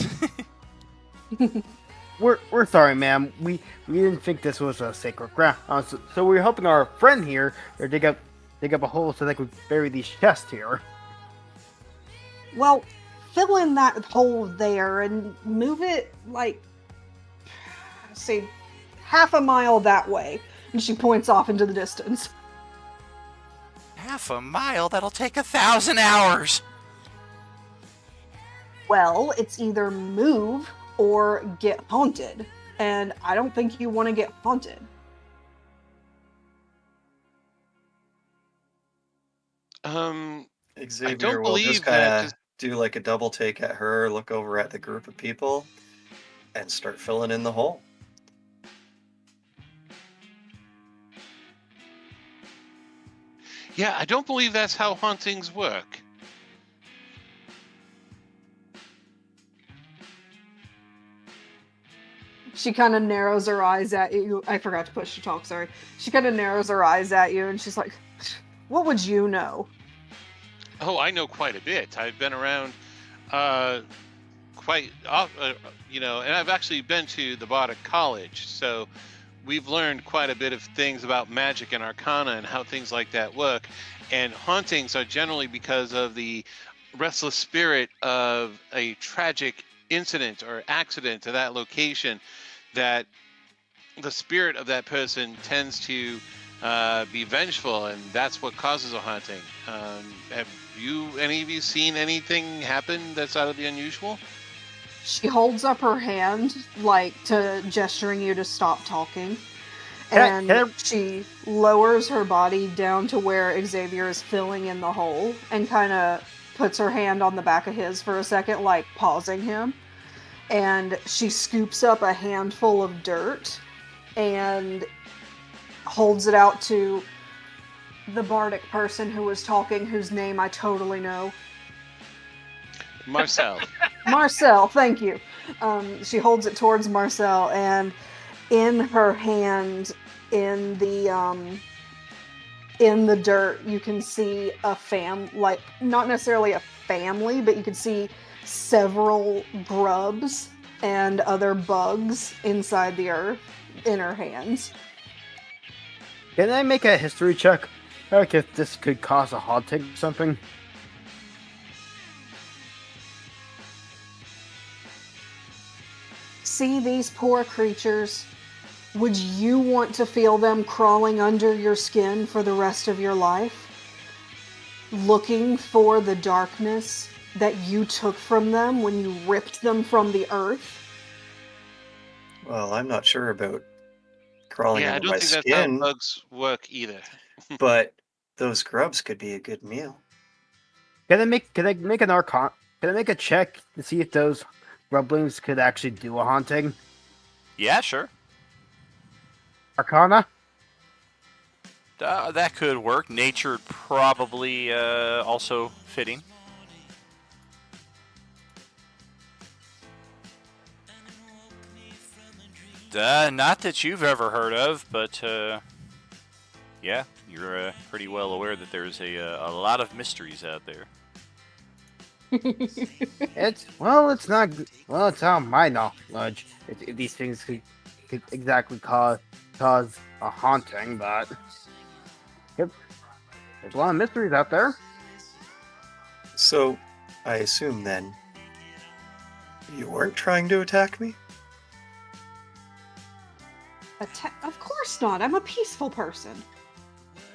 We're sorry, ma'am. We didn't think this was a sacred ground. So we were helping our friend here to dig up a hole so they could bury these chests here. Well, fill in that hole there and move it like, say, half a mile that way. And she points off into the distance. half a mile? That'll take 1,000 hours. Well, it's either move or get haunted. And I don't think you want to get haunted. Xavier will believe just that kind of just- do like a double take at her, look over at the group of people, and start filling in the hole. Yeah, I don't believe that's how hauntings work. She kind of narrows her eyes at you. I forgot to push to talk, sorry. She kind of narrows her eyes at you and she's like, "What would you know?" Oh, I know quite a bit. I've been around quite, and I've actually been to the Bardic College. So we've learned quite a bit of things about magic and arcana and how things like that work. And hauntings are generally because of the restless spirit of a tragic incident or accident to that location, that the spirit of that person tends to be vengeful, and that's what causes a haunting. Have any of you seen anything happen that's out of the unusual? She holds up her hand, like to gesturing you to stop talking, Can I- and she lowers her body down to where Xavier is filling in the hole, and kind of puts her hand on the back of his for a second, like pausing him. And she scoops up a handful of dirt and holds it out to the bardic person who was talking, whose name I totally know. Marcel. Marcel, thank you. She holds it towards Marcel, and in her hand, in the dirt, you can see like not necessarily a family, but you can see several grubs and other bugs inside the earth in her hands. Can I make a history check? Like if this could cause a haunting or something? See these poor creatures? Would you want to feel them crawling under your skin for the rest of your life? Looking for the darkness that you took from them when you ripped them from the earth? Well, I'm not sure about crawling Yeah, I under don't my think that's how skin, bugs work either. but those grubs could be a good meal. Can I make an arcana? Can I make a check to see if those rublings could actually do a haunting? Yeah, sure. Arcana? That could work. Nature probably also fitting. Not that you've ever heard of, but yeah, you're pretty well aware that there's a lot of mysteries out there. It's it's not. Well, it's out of my knowledge. These things could exactly cause a haunting, but yep, there's a lot of mysteries out there. So, I assume then you weren't trying to attack me? Of course not. I'm a peaceful person.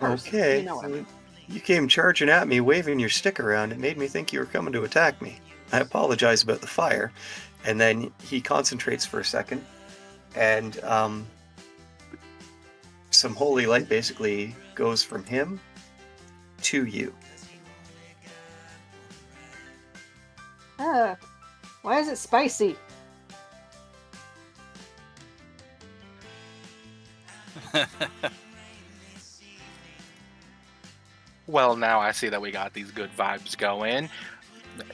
Okay. You know what I mean. You came charging at me, waving your stick around. It made me think you were coming to attack me. I apologize about the fire. And then he concentrates for a second, and some holy light basically goes from him to you. Why is it spicy? Well, now I see that we got these good vibes going.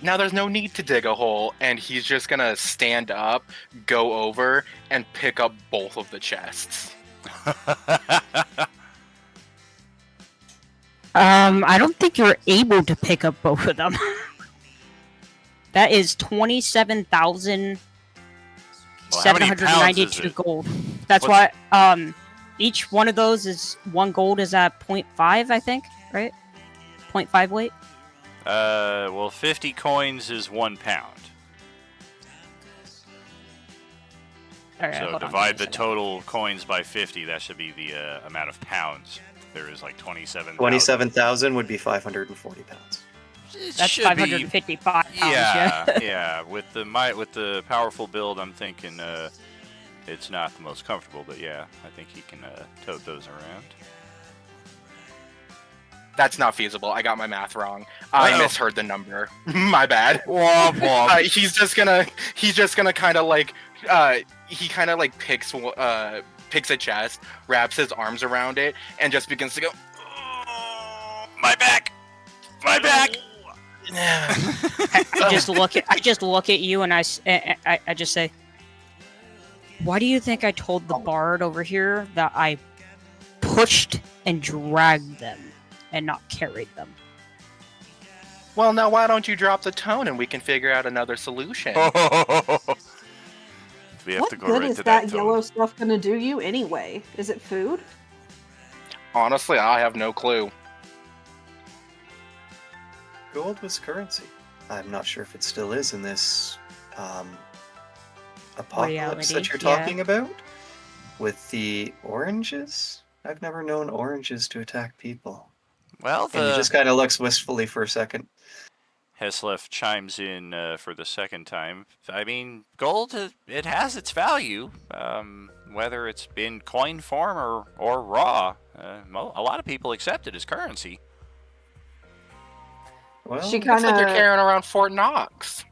Now there's no need to dig a hole, and he's just gonna stand up, go over, and pick up both of the chests. I don't think you're able to pick up both of them. That is 27,792 it? gold. That's What's- why each one of those is 1 gold is at 0.5, I think, right? 0.5 weight. Well, 50 coins is 1 pound. All right, So hold on, divide give me the a second. total coins by 50. That should be the amount of pounds. There is like 27,000. 27,000 would be 540 pounds. It That's should 555 pounds. Yeah, Yeah. yeah. With the powerful build, I'm thinking it's not the most comfortable, but yeah, I think he can tote those around. That's not feasible. I got my math wrong. I Uh-oh. misheard the number. My bad. Womp womp. He's just gonna kind of like he kind of like picks a chest, wraps his arms around it, and just begins to go. My back. My back. I just look at you and I just say, why do you think I told the bard over here that I pushed and dragged them and not carried them? Well, now why don't you drop the tone and we can figure out another solution? To We have What to go good right is to that that yellow zone. stuff gonna do you anyway? Is it food? Honestly, I have no clue. Gold was currency. I'm not sure if it still is in this apocalypse that Reality, you're yeah. talking about. With the oranges? I've never known oranges to attack people. Well, And he just kind of looks wistfully for a second. Heslef chimes in for the second time. I mean, gold, it has its value, whether it's in coin form or raw. A lot of people accept it as currency. Well, She It's like you're kind carrying around Fort Knox.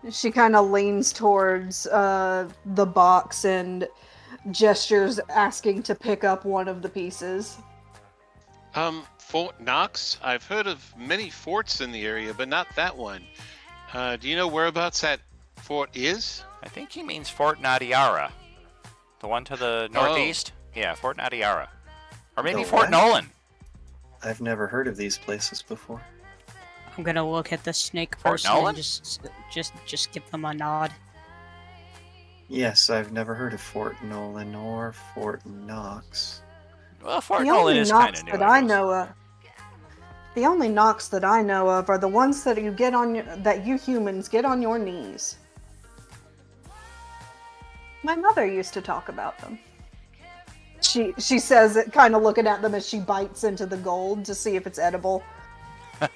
she kind of leans towards the box and gestures, asking to pick up one of the pieces. Fort Knox. I've heard of many forts in the area, but not that one. Do you know whereabouts that fort is? I think he means Fort Nadiara. The one to the northeast? Yeah, Fort Nadiara. Or maybe The Fort what? Nolan. I've never heard of these places before. I'm gonna look at the snake Fort person Nolan? and just give them a nod. Yes, I've never heard of Fort Nolan or Fort Knox. Well, Fort The Nolan only is kind knocks of new. that I guess. know of, the only knocks that I know of are the ones that you get on that you humans get on your knees. My mother used to talk about them. She says it, kind of looking at them as she bites into the gold to see if it's edible. Well,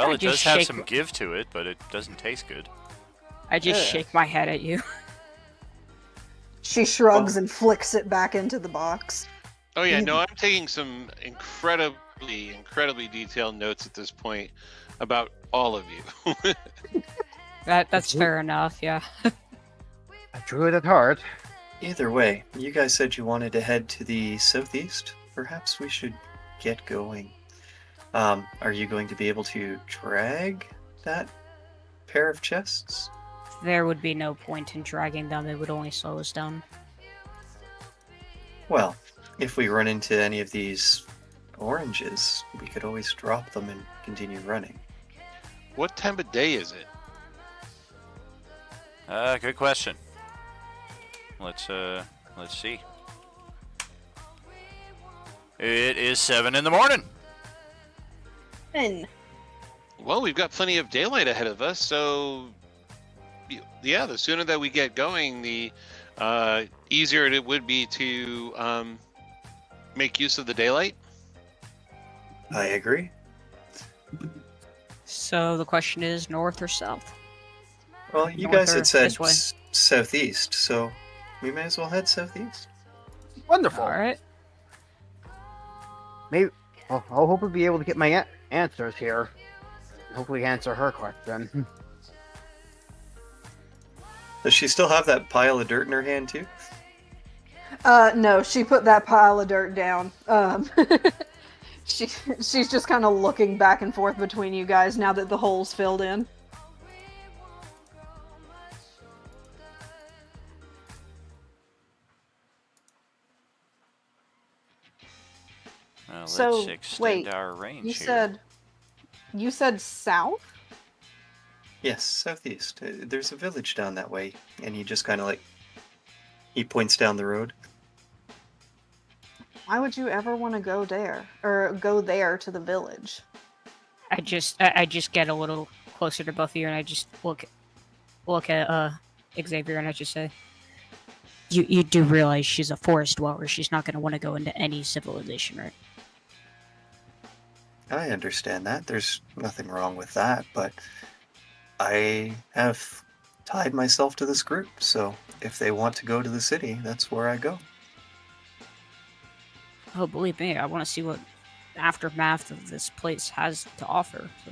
I it just does have shake, some give to it, but it doesn't taste good. I just Ugh. shake my head at you. She shrugs and flicks it back into the box. Oh yeah, no, I'm taking some incredibly detailed notes at this point about all of you. That's fair enough. Yeah. I drew it at heart. Either way, you guys said you wanted to head to the southeast. Perhaps we should get going. Are you going to be able to drag that pair of chests? There would be no point in dragging them. It would only slow us down. Well, if we run into any of these oranges, we could always drop them and continue running. What time of day is it? Good question. Let's see. It is 7 in the morning. And Well, we've got plenty of daylight ahead of us, so yeah, the sooner that we get going, the easier it would be to make use of the daylight. I agree. So the question is north or south? Well, you North guys or had said this way? southeast, so we may as well head southeast. Wonderful. All right. Maybe I'll hopefully be able to get my answers here. Hopefully answer her question. Does she still have that pile of dirt in her hand too? no, she put that pile of dirt down. She's just kind of looking back and forth between you guys now that the hole's filled in. Let's So, extend wait, our range You here. said south? Yes, southeast. There's a village down that way, and he just kind of he points down the road. Why would you ever want to go there or go there to the village? I just get a little closer to both of you, and I just look at Xavier, and I just say, "You do realize she's a forest dweller. She's not going to want to go into any civilization, right?" I understand that. There's nothing wrong with that, but I have tied myself to this group, so if they want to go to the city, that's where I go. Oh, believe me, I want to see what aftermath of this place has to offer. So.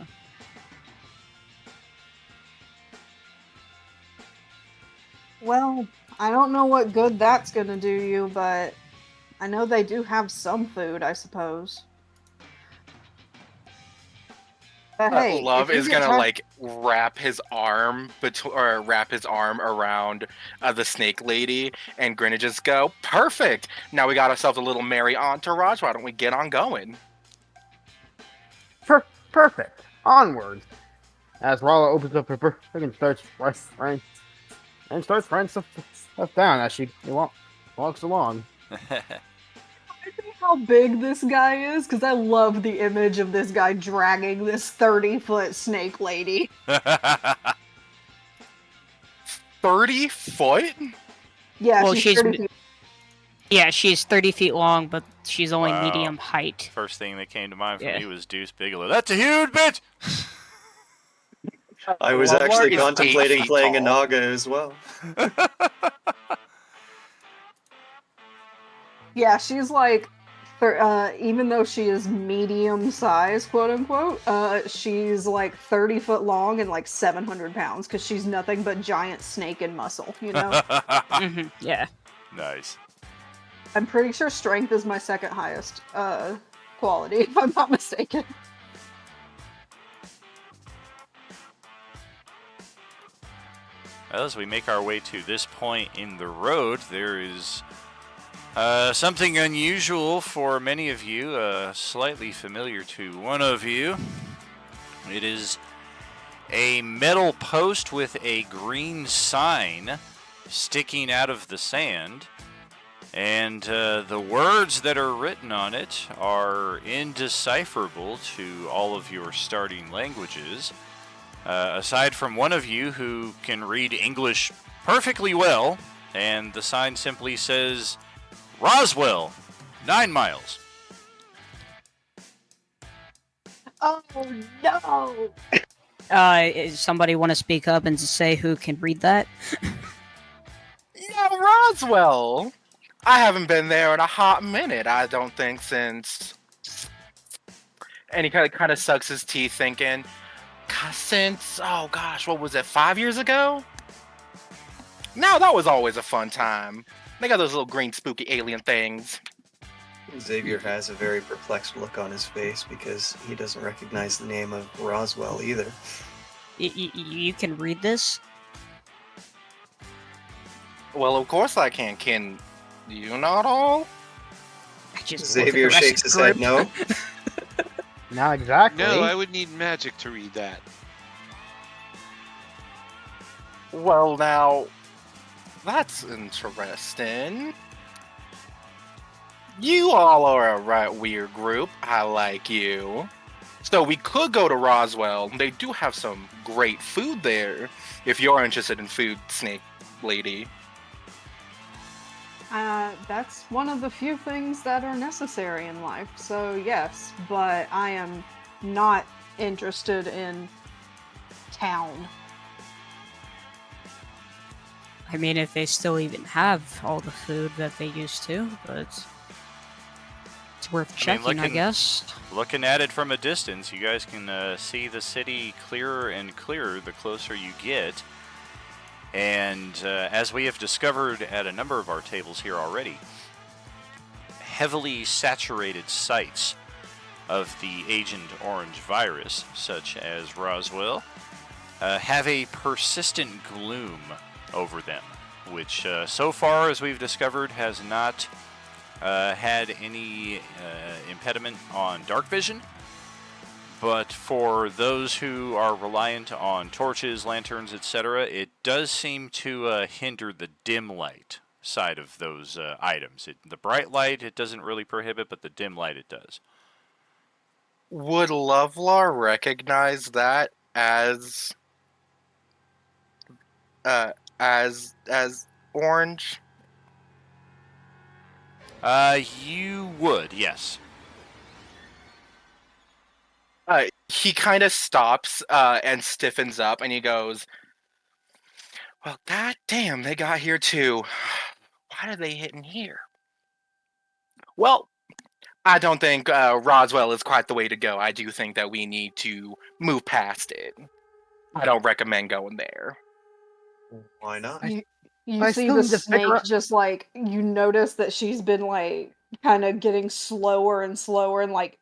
Well, I don't know what good that's going to do you, but I know they do have some food, I suppose. But hey, Love if you is get gonna tired- like wrap his arm around the snake lady and grin and just go, perfect. Now we got ourselves a little merry entourage. Why don't we get on going? Perfect. Onward. As Rala opens up her book and starts writing stuff down as she walks along. How big this guy is, because I love the image of this guy dragging this 30-foot snake lady. 30 foot? Yeah, Well, she's 30 feet. Yeah, she's 30 feet long, but she's only Wow. medium height. First thing that came to mind for Yeah. me was Deuce Bigelow. That's a huge bitch! I was Lovelar actually is 8 contemplating feet playing a tall. Naga as well. Yeah, she's like, even though she is medium size, quote unquote, she's like 30 foot long and like 700 pounds because she's nothing but giant snake and muscle, you know? Yeah. Nice. I'm pretty sure strength is my second highest quality, if I'm not mistaken. Well, as we make our way to this point in the road, there is something unusual for many of you, slightly familiar to one of you. It is a metal post with a green sign sticking out of the sand, and the words that are written on it are indecipherable to all of your starting languages. Aside from one of you who can read English perfectly well, and the sign simply says, Roswell, 9 miles. Oh no! Does somebody want to speak up and say who can read that? Yeah, Roswell. I haven't been there in a hot minute. I don't think since. And he kind of sucks his teeth, thinking, since oh gosh, what was it? 5 years ago? No, that was always a fun time. They got those little green spooky alien things. Xavier has a very perplexed look on his face because he doesn't recognize the name of Roswell either. You can read this? Well, of course I can. Can you not all? I just look at the Xavier rest of shakes the his head group. no. Not exactly. No, I would need magic to read that. Well, now, that's interesting. You all are a right weird group. I like you. So we could go to Roswell. They do have some great food there. If you're interested in food, Snake Lady. That's one of the few things that are necessary in life, so yes, but I am not interested in town. I mean, if they still even have all the food that they used to, but it's worth checking, I guess. Looking at it from a distance, you guys can see the city clearer and clearer the closer you get. And as we have discovered at a number of our tables here already, heavily saturated sites of the Agent Orange virus, such as Roswell, have a persistent gloom over them, which so far, as we've discovered, has not had any impediment on dark vision. But for those who are reliant on torches, lanterns, etc., it does seem to hinder the dim light side of those items. The bright light, it doesn't really prohibit, but the dim light, it does. Would Lovelar recognize that as orange? You would, yes. He kind of stops and stiffens up, and he goes, "Well, goddamn, they got here too. Why did they hit in here?" Well, I don't think Roswell is quite the way to go. I do think that we need to move past it. I don't recommend going there. Why not? You I see still the need to figure snake out- just like, you notice that she's been like kind of getting slower and slower and like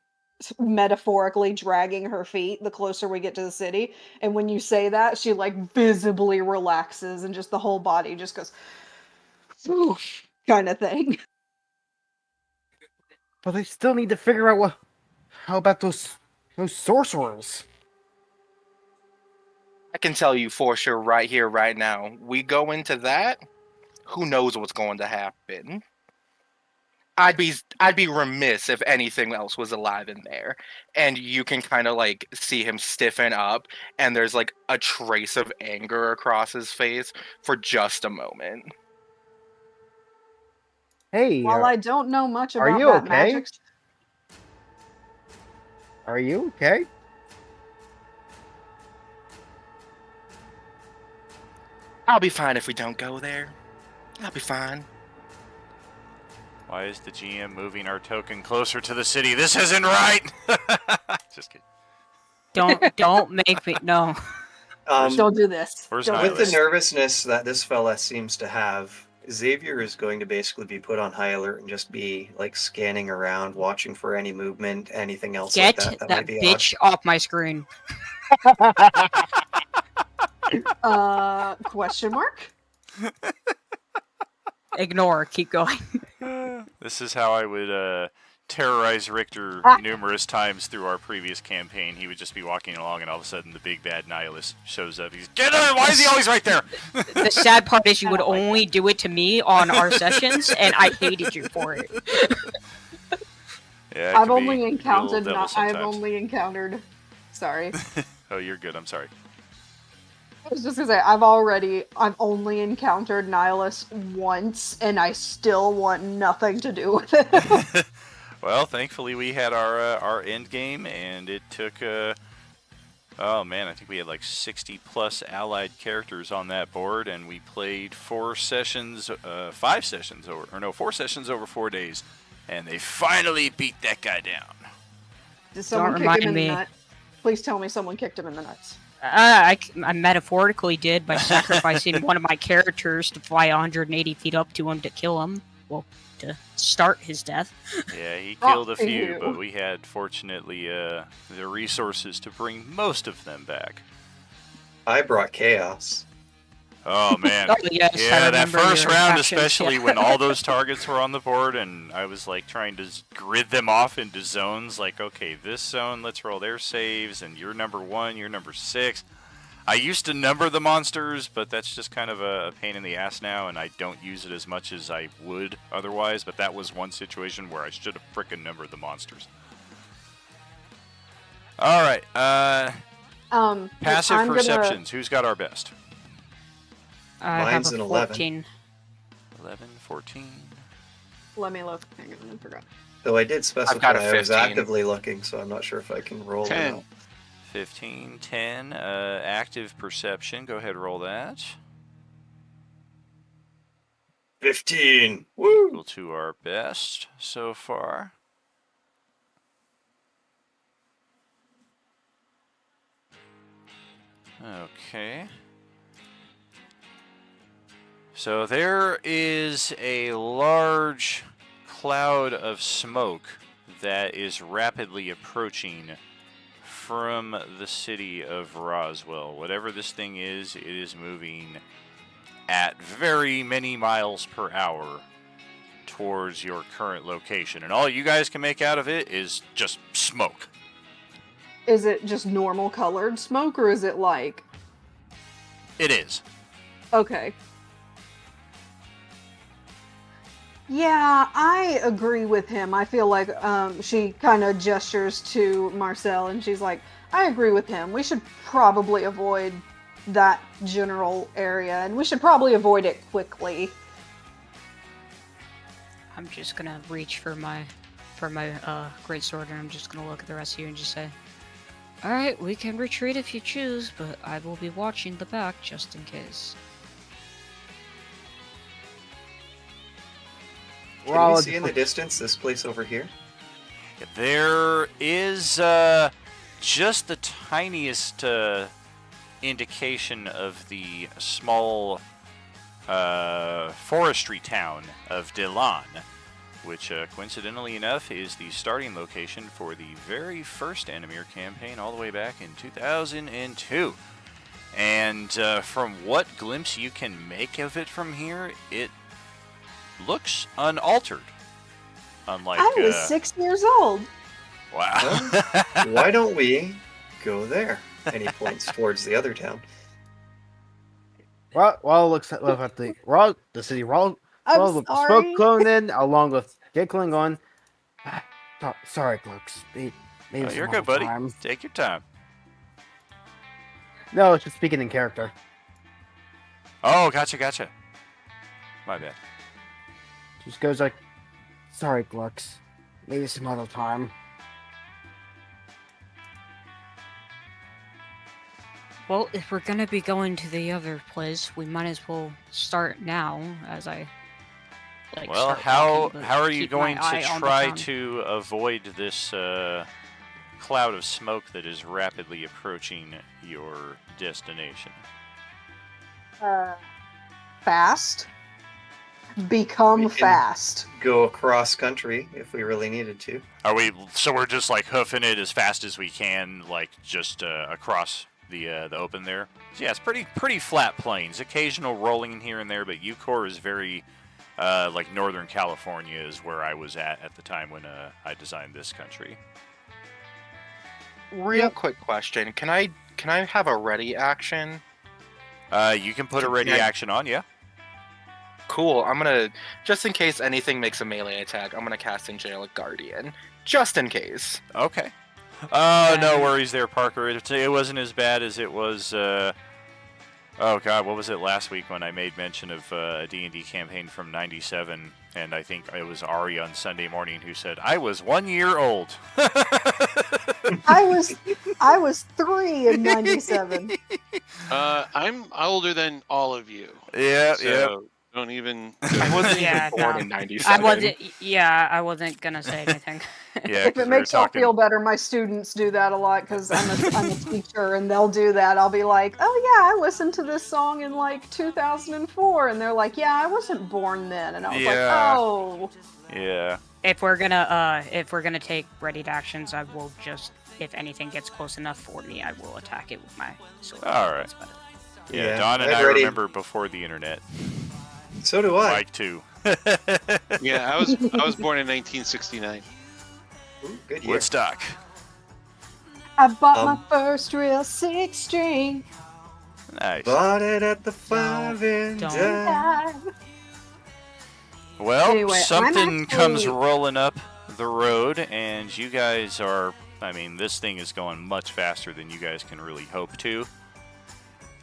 metaphorically dragging her feet the closer we get to the city. And when you say that, she like visibly relaxes and just the whole body just goes kind of thing. But they still need to figure out how about those sorcerers. I can tell you for sure right here, right now. We go into that, who knows what's going to happen. I'd be remiss if anything else was alive in there. And you can kind of like see him stiffen up, and there's like a trace of anger across his face for just a moment. Hey, While I don't know much are about you that okay? magic, are you okay? I'll be fine if we don't go there. I'll be fine. Why is the GM moving our token closer to the city? This isn't right! Just kidding. Don't make me no. don't do this. Where's Don't- Nihilus? With the nervousness that this fella seems to have, Xavier is going to basically be put on high alert and just be like scanning around, watching for any movement, anything else Get like that that might be bitch off my screen. Question mark? Ignore. Keep going. This is how I would terrorize Richter numerous times through our previous campaign. He would just be walking along, and all of a sudden the big bad Nihilus shows up. He's, get him! Why is he always right there? The sad part is you would only do it to me on our sessions, and I hated you for it. Yeah, it I've can be only real encountered. devil I've sometimes. only encountered. Sorry. Oh, you're good. I'm sorry. I was just gonna say I've only encountered Nihilus once, and I still want nothing to do with it. Well, thankfully we had our end game, and it took oh man, I think we had like 60 plus allied characters on that board, and we played 4 sessions over 4 days, and they finally beat that guy down. Did someone kick remind him in me. the nut? Please tell me someone kicked him in the nuts. I metaphorically did by sacrificing one of my characters to fly 180 feet up to him to kill him. Well, to start his death. Yeah, he Oh, killed a few, ew. but we had fortunately the resources to bring most of them back. I brought chaos. Oh man. Oh, yes, I Yeah, that remember first your round, actions, especially yeah. when all those targets were on the board, and I was like trying to grid them off into zones. Like, okay, this zone, let's roll their saves, and you're number 1, you're number 6. I used to number the monsters, but that's just kind of a pain in the ass now, and I don't use it as much as I would otherwise. But that was one situation where I should have frickin' numbered the monsters. All right, passive I'm gonna- perceptions. Who's got our best? I Mine's have an a 11. 14. 11, 14. Let me look. Hang on, I forgot. Though I did specify got a I was 15. actively looking, so I'm not sure if I can roll 10. or not. 15, 10, active perception. Go ahead, roll that. 15. Woo! Equal to our best so far. Okay. So there is a large cloud of smoke that is rapidly approaching from the city of Roswell. Whatever this thing is, it is moving at very many miles per hour towards your current location. And all you guys can make out of it is just smoke. Is it just normal colored smoke, or is it like? It is. Okay. Yeah, I agree with him. I feel like she kind of gestures to Marcel, and she's like, I agree with him. We should probably avoid that general area, and we should probably avoid it quickly. I'm just gonna reach for my great sword, and I'm just gonna look at the rest of you and just say, "All right, we can retreat if you choose, but I will be watching the back just in case." Can we see in the distance this place over here? There is just the tiniest indication of the small forestry town of Delan, which coincidentally enough is the starting location for the very first Animir campaign all the way back in 2002. And from what glimpse you can make of it from here, it looks unaltered. Unlike I was 6 years old. wow. Why don't we go there? And he points towards the other town. Raul looks at the Raul, the city. Raul with the smoke sorry. clone in, along with giggling on. Sorry, Glux. Maybe Oh, some you're other good, buddy. time." Take your time. No, it's just speaking in character. Oh, gotcha. My bad. Just goes like, "Sorry, Glux. Maybe some other time." Well, if we're gonna be going to the other place, we might as well start now. As I like. Well, start how walking, but are you keep my going eye to on the try ground. to avoid this cloud of smoke that is rapidly approaching your destination? Fast. Become We can- fast. Go across country if we really needed to. Are we? So we're just like hoofing it as fast as we can, like just across the open there. So yeah, it's pretty flat plains. Occasional rolling here and there, but Eucor is very like Northern California is where I was at the time when I designed this country. Real quick question: Can I have a ready action? You can put a ready Yeah. action on, yeah. Cool. I'm gonna, just in case anything makes a melee attack, I'm gonna cast Angelic Guardian, just in case. Okay. No worries there, Parker. It wasn't as bad as it was. Oh God, what was it last week when I made mention of a D&D campaign from '97, and I think it was Ari on Sunday morning who said I was 1 year old. I was 3 in '97. I'm older than all of you. Yeah, So don't even. I wasn't Yeah, even born no. in '97. I wasn't. Yeah, I wasn't gonna say anything. Yeah, If it makes y'all feel better, my students do that a lot because I'm a teacher, and they'll do that. I'll be like, "Oh yeah, I listened to this song in like 2004," and they're like, "Yeah, I wasn't born then," and I was like, Yeah. "Oh." Yeah. If we're gonna take readied actions, I will just, if anything gets close enough for me, I will attack it with my sword. All right. That's about it. Yeah, Don and I'm I ready. remember before the internet. So do I. Mike too. Yeah, I was born in 1969. Ooh, good year. Woodstock. I bought Um, my first real 6-string. Nice. Bought it at the 5 and don't. dime. Well, Anyway, I'm something comes actually- rolling up the road, and you guys are. I mean, this thing is going much faster than you guys can really hope to.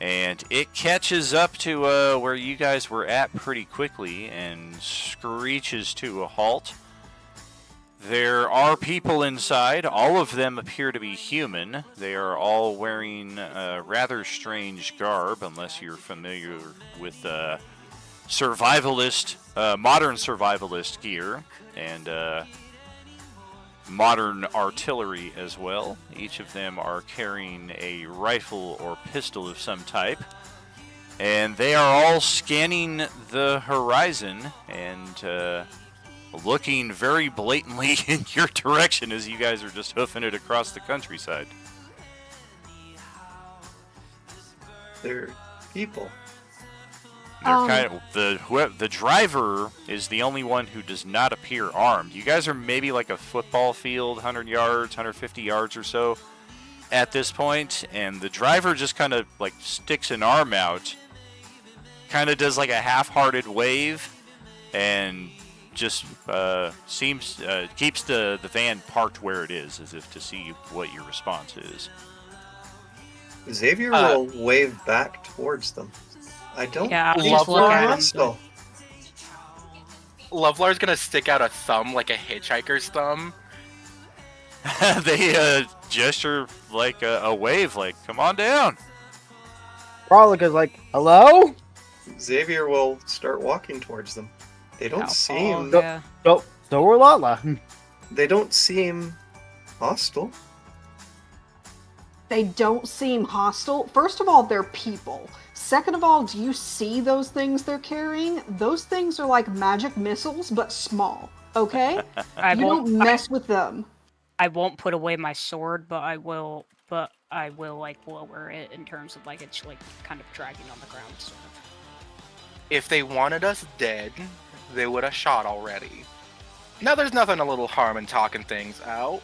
And it catches up to where you guys were at pretty quickly and screeches to a halt. There are people inside. All of them appear to be human. They are all wearing rather strange garb, unless you're familiar with survivalist, modern survivalist gear, and modern artillery as well. Each of them are carrying a rifle or pistol of some type. And they are all scanning the horizon and looking very blatantly in your direction as you guys are just hoofing it across the countryside. They're people. They're kind of, the driver is the only one who does not appear armed. You guys are maybe like a football field, 100 yards, 150 yards or so at this point, and the driver just kind of like sticks an arm out, kind of does like a half-hearted wave, and just keeps the van parked where it is, as if to see what your response is. Xavier will wave back towards them. I don't Yeah, I'll think just look we're at him. hostile. Lovelar's gonna stick out a thumb like a hitchhiker's thumb. They gesture like a wave, like, come on down. Frolic is like, "Hello?" Xavier will start walking towards them. They don't seem. Yeah. So we're Lala. They don't seem hostile. They don't seem hostile. First of all, they're people. Second of all, do you see those things they're carrying? Those things are like magic missiles, but small. Okay? I You won't. don't mess with them. I won't put away my sword, but I will. But I will like lower it in terms of like it's like kind of dragging on the ground. Sort of. If they wanted us dead, they would have shot already. Now there's nothing a little harm in talking things out.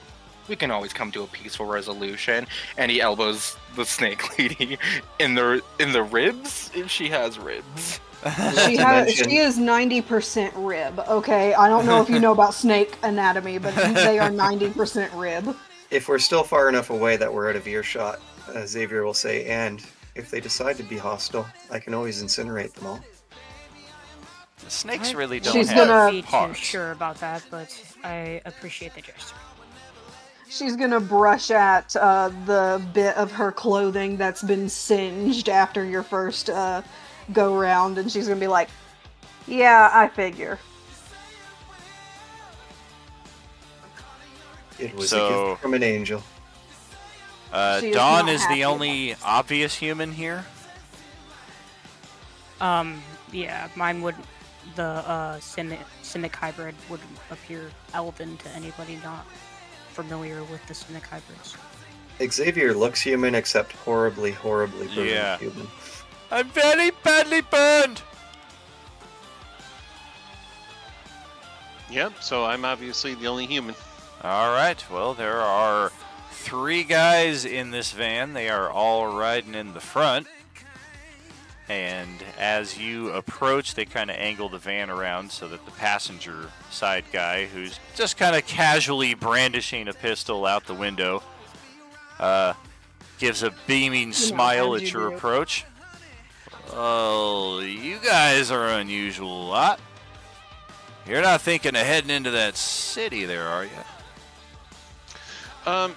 We can always come to a peaceful resolution. And he elbows the snake lady in the ribs if she has ribs. She is 90% rib. Okay, I don't know if you know about snake anatomy, but they are 90% rib. If we're still far enough away that we're out of earshot, Xavier will say, and if they decide to be hostile, I can always incinerate them all. The snakes really don't She's have gonna- Be too hearts. sure about that, but I appreciate the gesture. She's gonna brush at the bit of her clothing that's been singed after your first go round, and she's gonna be like, "Yeah, I figure." It was a So- gift from an angel. She is Dawn not is happy the only obvious human here. Yeah, mine would. The Simic hybrid would appear elven to anybody not familiar with the Simic hybrids. Xavier looks human, except horribly, horribly burned Yeah. human. I'm very badly burned. Yep. So I'm obviously the only human. All right. Well, there are 3 guys in this van. They are all riding in the front. And as you approach, they kind of angle the van around so that the passenger side guy, who's just kind of casually brandishing a pistol out the window, gives a beaming smile as at you your do. approach. Oh, you guys are unusual lot. You're not thinking of heading into that city there, are you?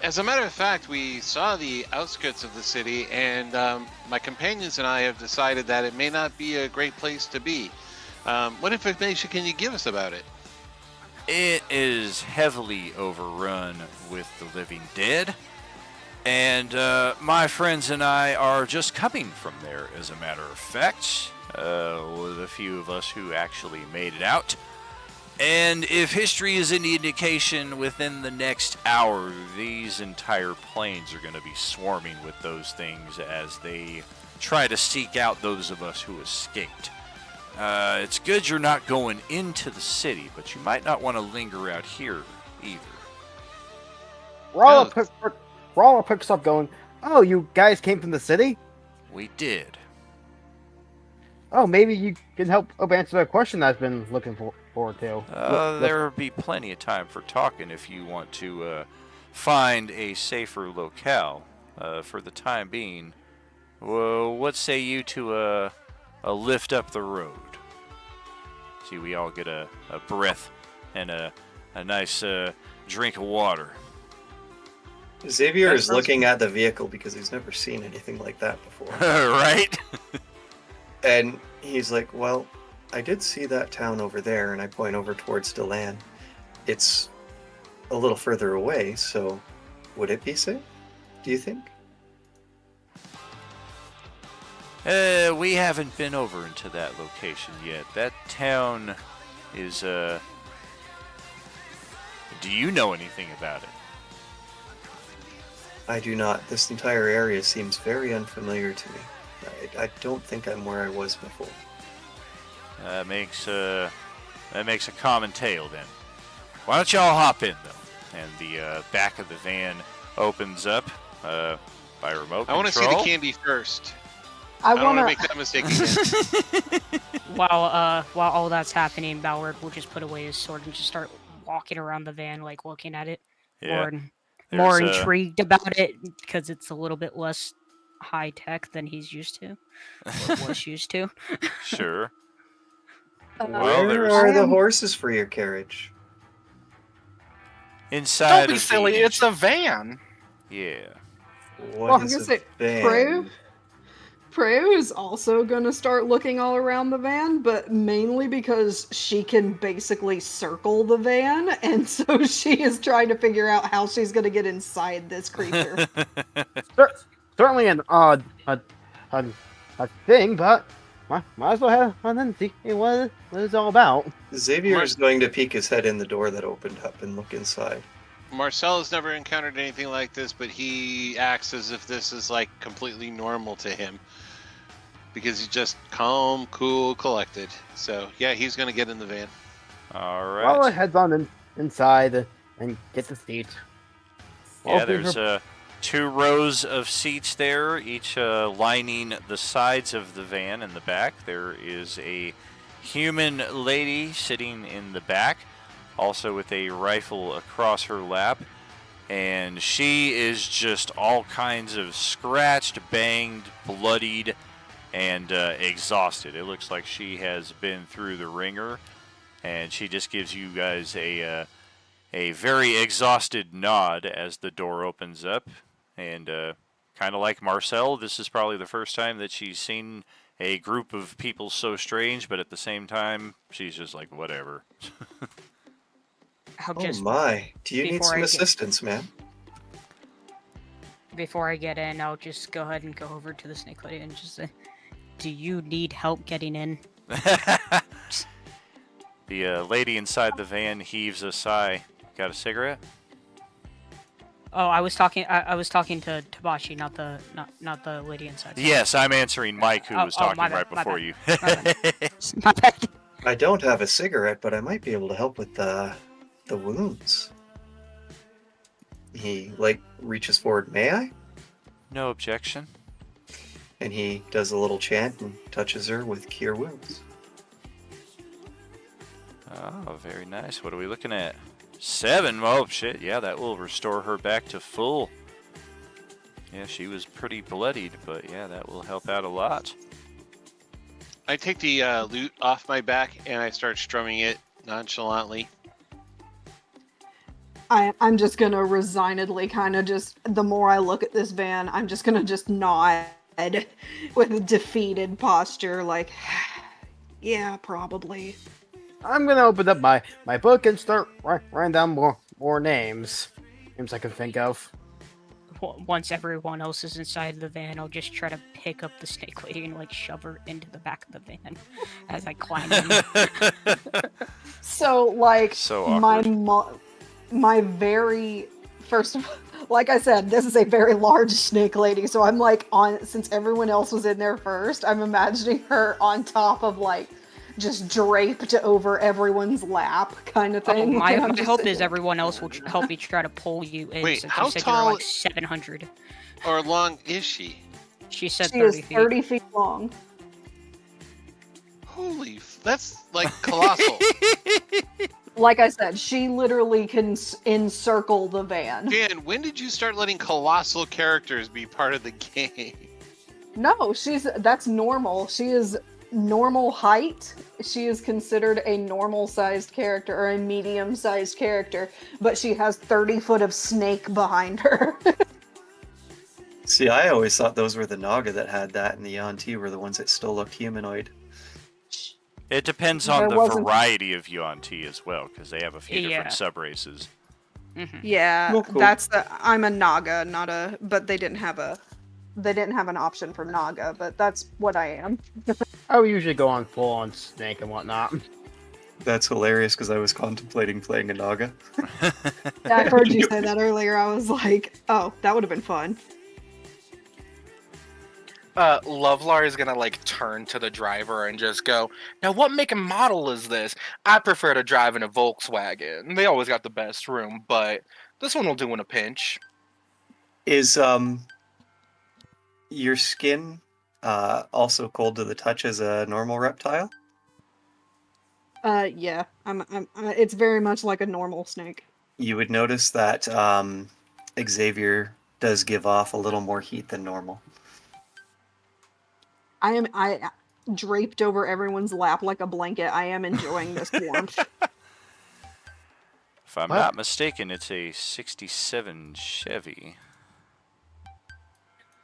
As a matter of fact, we saw the outskirts of the city, and my companions and I have decided that it may not be a great place to be. What information can you give us about it? It is heavily overrun with the living dead. And my friends and I are just coming from there, as a matter of fact, with a few of us who actually made it out. And if history is any indication, within the next hour, these entire plains are going to be swarming with those things as they try to seek out those of us who escaped. It's good you're not going into the city, but you might not want to linger out here either. Rolla picks up going, "Oh, you guys came from the city? We did. Oh, maybe you can help answer that question I've been looking forward to." There will be plenty of time for talking if you want to find a safer locale. For the time being, well, what say you to a lift up the road? See, we all get a breath and a nice drink of water. Xavier That is sounds- looking at the vehicle because he's never seen anything like that before. Right? And he's like, well, I did see that town over there, and I point over towards Delan. It's a little further away, so would it be safe, do you think? We haven't been over into that location yet. That town is, do you know anything about it? I do not. This entire area seems very unfamiliar to me. I don't think I'm where I was before. That makes a common tale then. Why don't y'all hop in though? And the back of the van opens up by remote I want to see the control. candy first. I I don't want want to make that mistake again. While all that's happening, Ballard will just put away his sword and just start walking around the van, like looking at it, Yeah, more there's, intrigued about it because it's a little bit less high tech than he's used to, or was used to. sure. Well, Where there's- are I the am- horses for your carriage? Inside Don't be of silly. the It's a van. yeah. What I'm is gonna a say, van? Prue is also gonna start looking all around the van, but mainly because she can basically circle the van, and so she is trying to figure out how she's gonna get inside this creature. Certainly an odd a thing, but might as well have fun and see what it's all about. Xavier is going to peek his head in the door that opened up and look inside. Marcel has never encountered anything like this, but he acts as if this is like completely normal to him because he's just calm, cool, collected. So yeah, he's gonna get in the van. All Rolla right. heads on inside and get the seat. Yeah, there's 2 rows of seats there, each lining the sides of the van in the back. There is a human lady sitting in the back, also with a rifle across her lap. And she is just all kinds of scratched, banged, bloodied, and exhausted. It looks like she has been through the ringer, and she just gives you guys a very exhausted nod as the door opens up. And kind of like Marcel, this is probably the first time that she's seen a group of people so strange, but at the same time, she's just like, whatever. I'll Oh just my! Do you need before some I get- assistance, man? before I get in, I'll just go ahead and go over to the snake lady and just say, "Do you need help getting in?" The lady inside the van heaves a sigh. Got a cigarette? Oh, I was talking. I was talking to Tabashi, not the lady inside. Yes, I'm answering Mike, who was talking my bad, right my before bad, you. My bad. I don't have a cigarette, but I might be able to help with the wounds. He reaches forward. May I? No objection. And he does a little chant and touches her with Cure Wounds. Oh, very nice. What are we looking at? 7. Oh, shit. Yeah, that will restore her back to full. Yeah, she was pretty bloodied, but yeah, that will help out a lot. I take the loot off my back and I start strumming it nonchalantly. I'm just gonna resignedly kind of just, the more I look at this van, I'm just gonna just nod with a defeated posture, like, yeah, probably. I'm gonna open up my book and start writing down more names I can think of. Once everyone else is inside the van, I'll just try to pick up the snake lady and shove her into the back of the van as I climb in. So like So my very first of all, like I said, this is a very large snake lady, so I'm since everyone else was in there first, I'm imagining her on top of just draped over everyone's lap kind of thing. My And I'm just hope sitting is there. everyone else will help me try to pull you in. Wait, since how you said tall- you're 700. Or long is she? She said She 30 is feet. 30 feet long. Holy, that's like colossal. Like I said, she literally can encircle the van. Dan, when did you start letting colossal characters be part of the game? No, that's normal. She is normal height. She is considered a normal sized character or a medium sized character, but she has 30 foot of snake behind her. See, I always thought those were the Naga that had that, and the Yuan-Ti were the ones that still looked humanoid. It depends on There the wasn't- variety of Yuan-Ti as well, because they have a few Yeah. different sub-races. Yeah, Well, cool. that's I'm a Naga, not a, but they didn't have an option for Naga, but that's what I am. I would usually go on full on snake and whatnot. That's hilarious because I was contemplating playing a Naga. Yeah, I heard you say that earlier. I was like, oh, that would have been fun. Lovelar is gonna turn to the driver and just go, "Now, what make and model is this? I prefer to drive in a Volkswagen. They always got the best room, but this one will do in a pinch." Is your skin also cold to the touch as a normal reptile? Yeah, I'm it's very much like a normal snake. You would notice that Xavier does give off a little more heat than normal. I draped over everyone's lap like a blanket. I am enjoying this warmth. If I'm What? not mistaken, it's a 67 Chevy.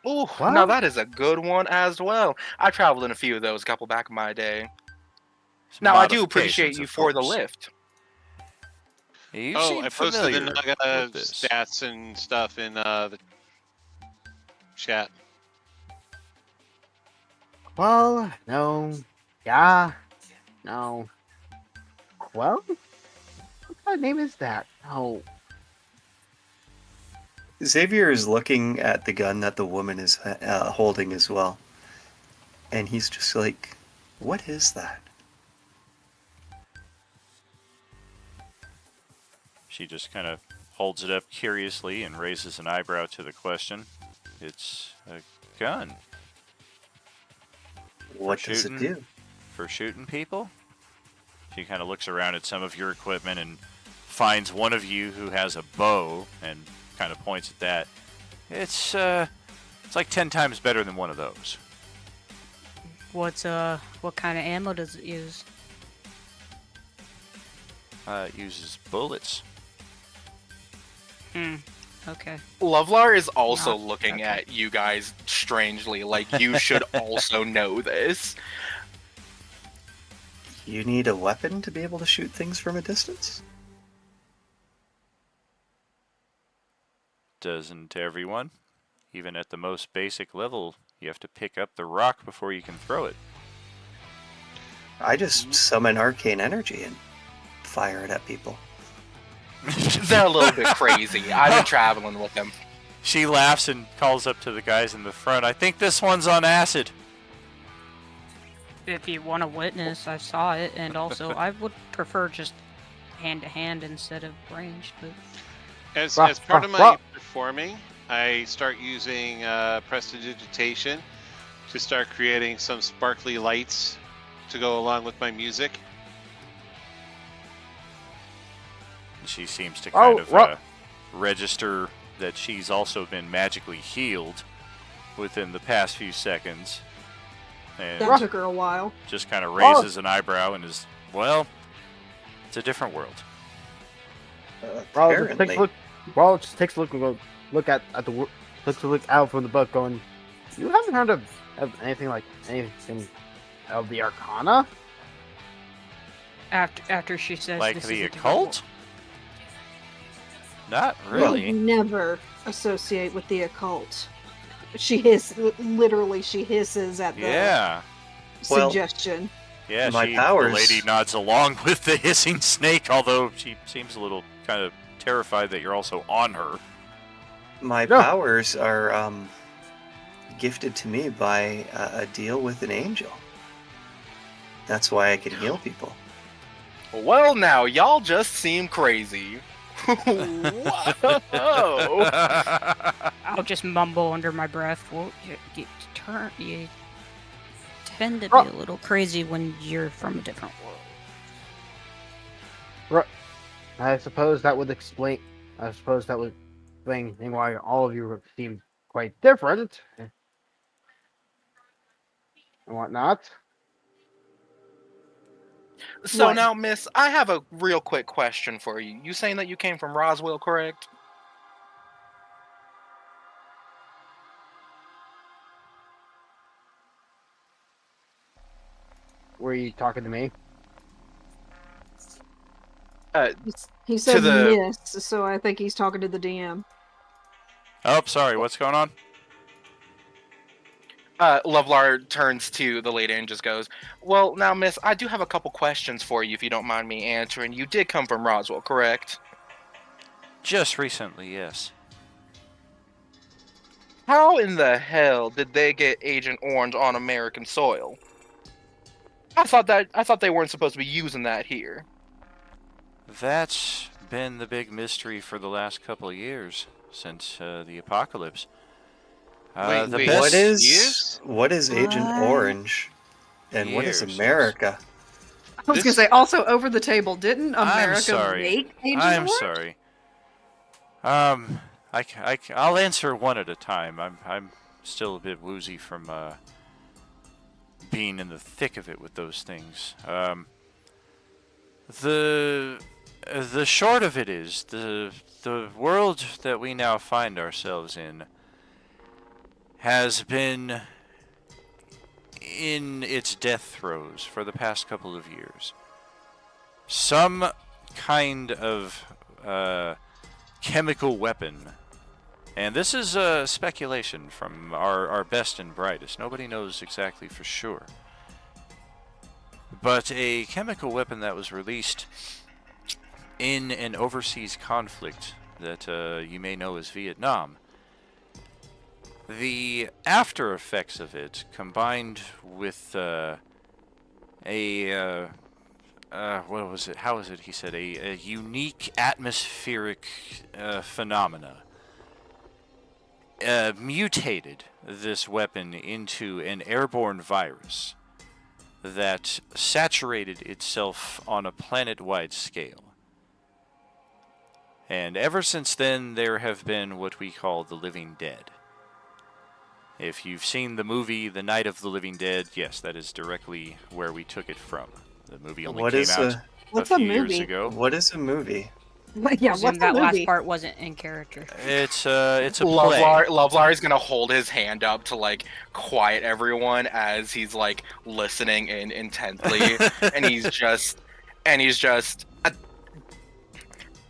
Ooh, What? now that is a good one as well. I traveled in a few of those a couple back in my day. Some Now, I do appreciate modifications, you of for the course. lift. You Oh, seem I posted the familiar Naga with this. stats and stuff in the chat. Well, no. Yeah. No. Well? What kind of name is that? No. Xavier is looking at the gun that the woman is holding as well. And he's just like, what is that? She just kind of holds it up curiously and raises an eyebrow to the question. It's a gun. What does it shooting? do? For shooting people? She kind of looks around at some of your equipment and finds one of you who has a bow and kind of points at that. It's like 10 times better than one of those. What kind of ammo does it use? It uses bullets. Okay. Lovelar is also Not- looking okay. at you guys strangely, like you should also know this. You need a weapon to be able to shoot things from a distance? Doesn't everyone? Even at the most basic level, you have to pick up the rock before you can throw it. I just summon arcane energy and fire it at people. They're a little bit crazy. I've been traveling with them. She laughs and calls up to the guys in the front. I think this one's on acid. If you want to witness, I saw it, and also I would prefer just hand to hand instead of ranged. But As part of my performing, I start using prestidigitation to start creating some sparkly lights to go along with my music. She seems to Oh, kind of register that she's also been magically healed within the past few seconds. And That took her a while. just kind of raises an eyebrow and is, well, it's a different world. Well, it just takes Apparently. a look. Well, it just takes a look and go look at the look out from the book, going. You haven't heard of anything like anything of the Arcana? after she says Like this the is a different occult? Not They really. never associate with the occult. She literally she hisses at the Yeah. Well, suggestion. Yeah, My the powers- lady nods along with the hissing snake, although she seems a little kind of terrified that you're also on her. My No. powers are gifted to me by a deal with an angel. That's why I can heal people. Well, now y'all just seem crazy. Whoa! I'll just mumble under my breath. Well, you tend to be a little crazy when you're from a different world. I suppose that would explain. I suppose that would explain why all of you seem quite different and whatnot. So What? now, Miss, I have a real quick question for you. You saying that you came from Roswell, correct? Were you talking to me? He said the- miss, so I think he's talking to the DM. Oh, sorry, what's going on? Lovelar turns to the lady and just goes, well, now, Miss, I do have a couple questions for you if you don't mind me answering. You did come from Roswell, correct? Just recently, yes. How in the hell did they get Agent Orange on American soil? I thought they weren't supposed to be using that here. That's been the big mystery for the last couple of years, since the apocalypse. Wait, The wait, best- What is Agent What? Orange? And what is Years. America? I was gonna say also over the table. Didn't I'm America sorry. make Agent I'm Orange? sorry. I'll answer one at a time. I'm still a bit woozy from being in the thick of it with those things. The short of it is the world that we now find ourselves in has been in its death throes for the past couple of years. Some kind of chemical weapon, and this is speculation from our best and brightest. Nobody knows exactly for sure. But a chemical weapon that was released in an overseas conflict that you may know as Vietnam. The after effects of it, combined with a what was it? How was it? He said a unique atmospheric phenomena mutated this weapon into an airborne virus that saturated itself on a planet-wide scale. And ever since then, there have been what we call the living dead. If you've seen the movie The Night of the Living Dead, yes, that is directly where we took it from. The movie only What came is out a What's a few years movie? ago. What is a movie? Yeah, Assume what's that a last movie? part wasn't in character. It's a play. Lovelar is gonna hold his hand up to like quiet everyone as he's like listening in intently, and he's just,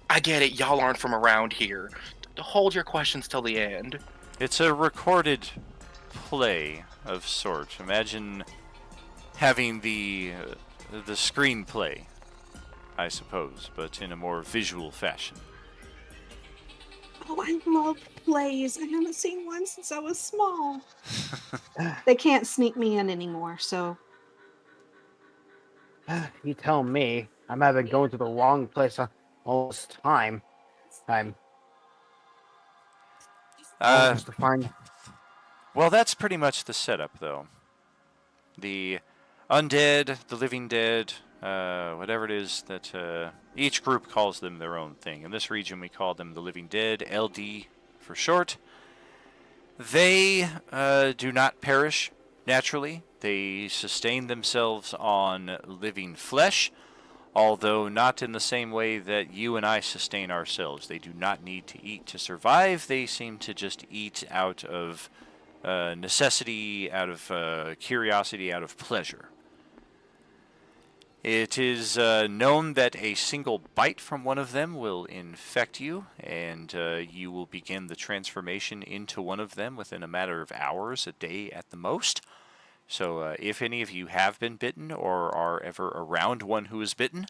I get it. Y'all aren't from around here. Hold your questions till the end. It's a recorded play of sort. Imagine having the screenplay, I suppose, but in a more visual fashion. Oh, I love plays. I haven't seen one since I was small. They can't sneak me in anymore, so You tell me. I might have been going to the wrong place all this time. I'm just to find. Well, that's pretty much the setup, though. The undead, the living dead, whatever it is that each group calls them their own thing. In this region, we call them the living dead, LD for short. They do not perish naturally. They sustain themselves on living flesh, although not in the same way that you and I sustain ourselves. They do not need to eat to survive. They seem to just eat out of necessity, out of curiosity, out of pleasure. It is known that a single bite from one of them will infect you, and you will begin the transformation into one of them within a matter of hours, a day at the most. So if any of you have been bitten or are ever around one who is bitten,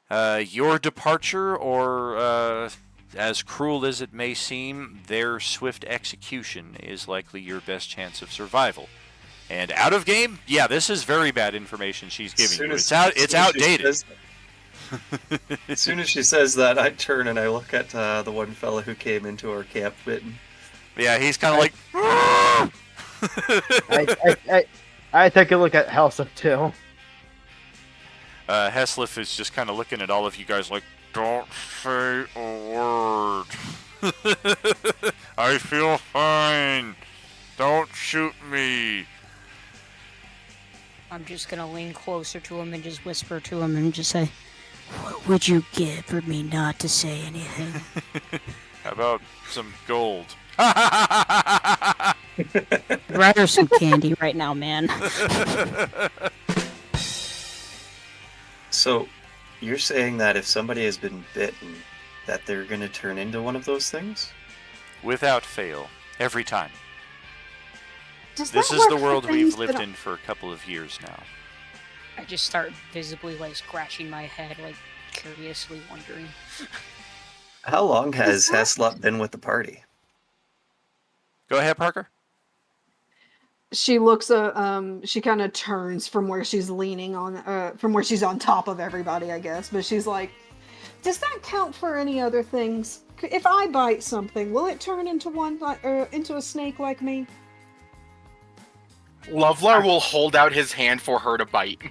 your departure, or as cruel as it may seem, their swift execution is likely your best chance of survival. And out of game, yeah, this is very bad information she's giving you. It's outdated. As soon as she says that, I turn and I look at the one fella who came into our camp bitten. Yeah, he's kind of like. I take a look at Helseth too. Heslif is just kind of looking at all of you guys like, don't say a word. I feel fine. Don't shoot me. I'm just gonna lean closer to him and just whisper to him and just say, "What would you give for me not to say anything?" How about some gold? I'd rather some candy right now, man. So, you're saying that if somebody has been bitten, that they're going to turn into one of those things? Without fail. Every time. does This that is work the for world things we've that lived are- in for a couple of years now. I just start visibly like scratching my head, like curiously wondering. How long has Heslop been with the party? Go ahead, Parker. She looks she kind of turns from where she's leaning on from where she's on top of everybody, I guess, but she's like, does that count for any other things? If I bite something, will it turn into one into a snake like me? Lovelar will hold out his hand for her to bite.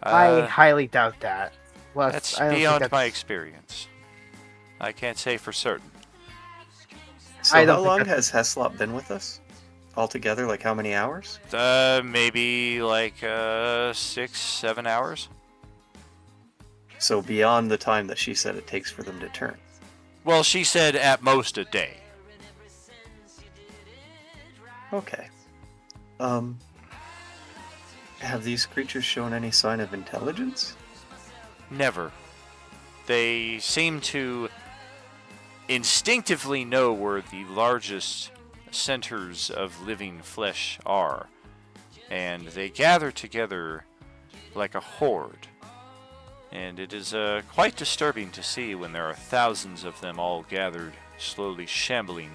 I highly doubt that. Plus, That's I don't think beyond that's- my experience. I can't say for certain. So I don't how think long that- has Heslop been with us? Altogether, like how many hours? Maybe like 6, 7 hours. So beyond the time that she said it takes for them to turn. Well, she said at most a day. Okay. Have these creatures shown any sign of intelligence? Never. They seem to instinctively know where the largest centers of living flesh are, and they gather together like a horde. And it is quite disturbing to see when there are thousands of them all gathered, slowly shambling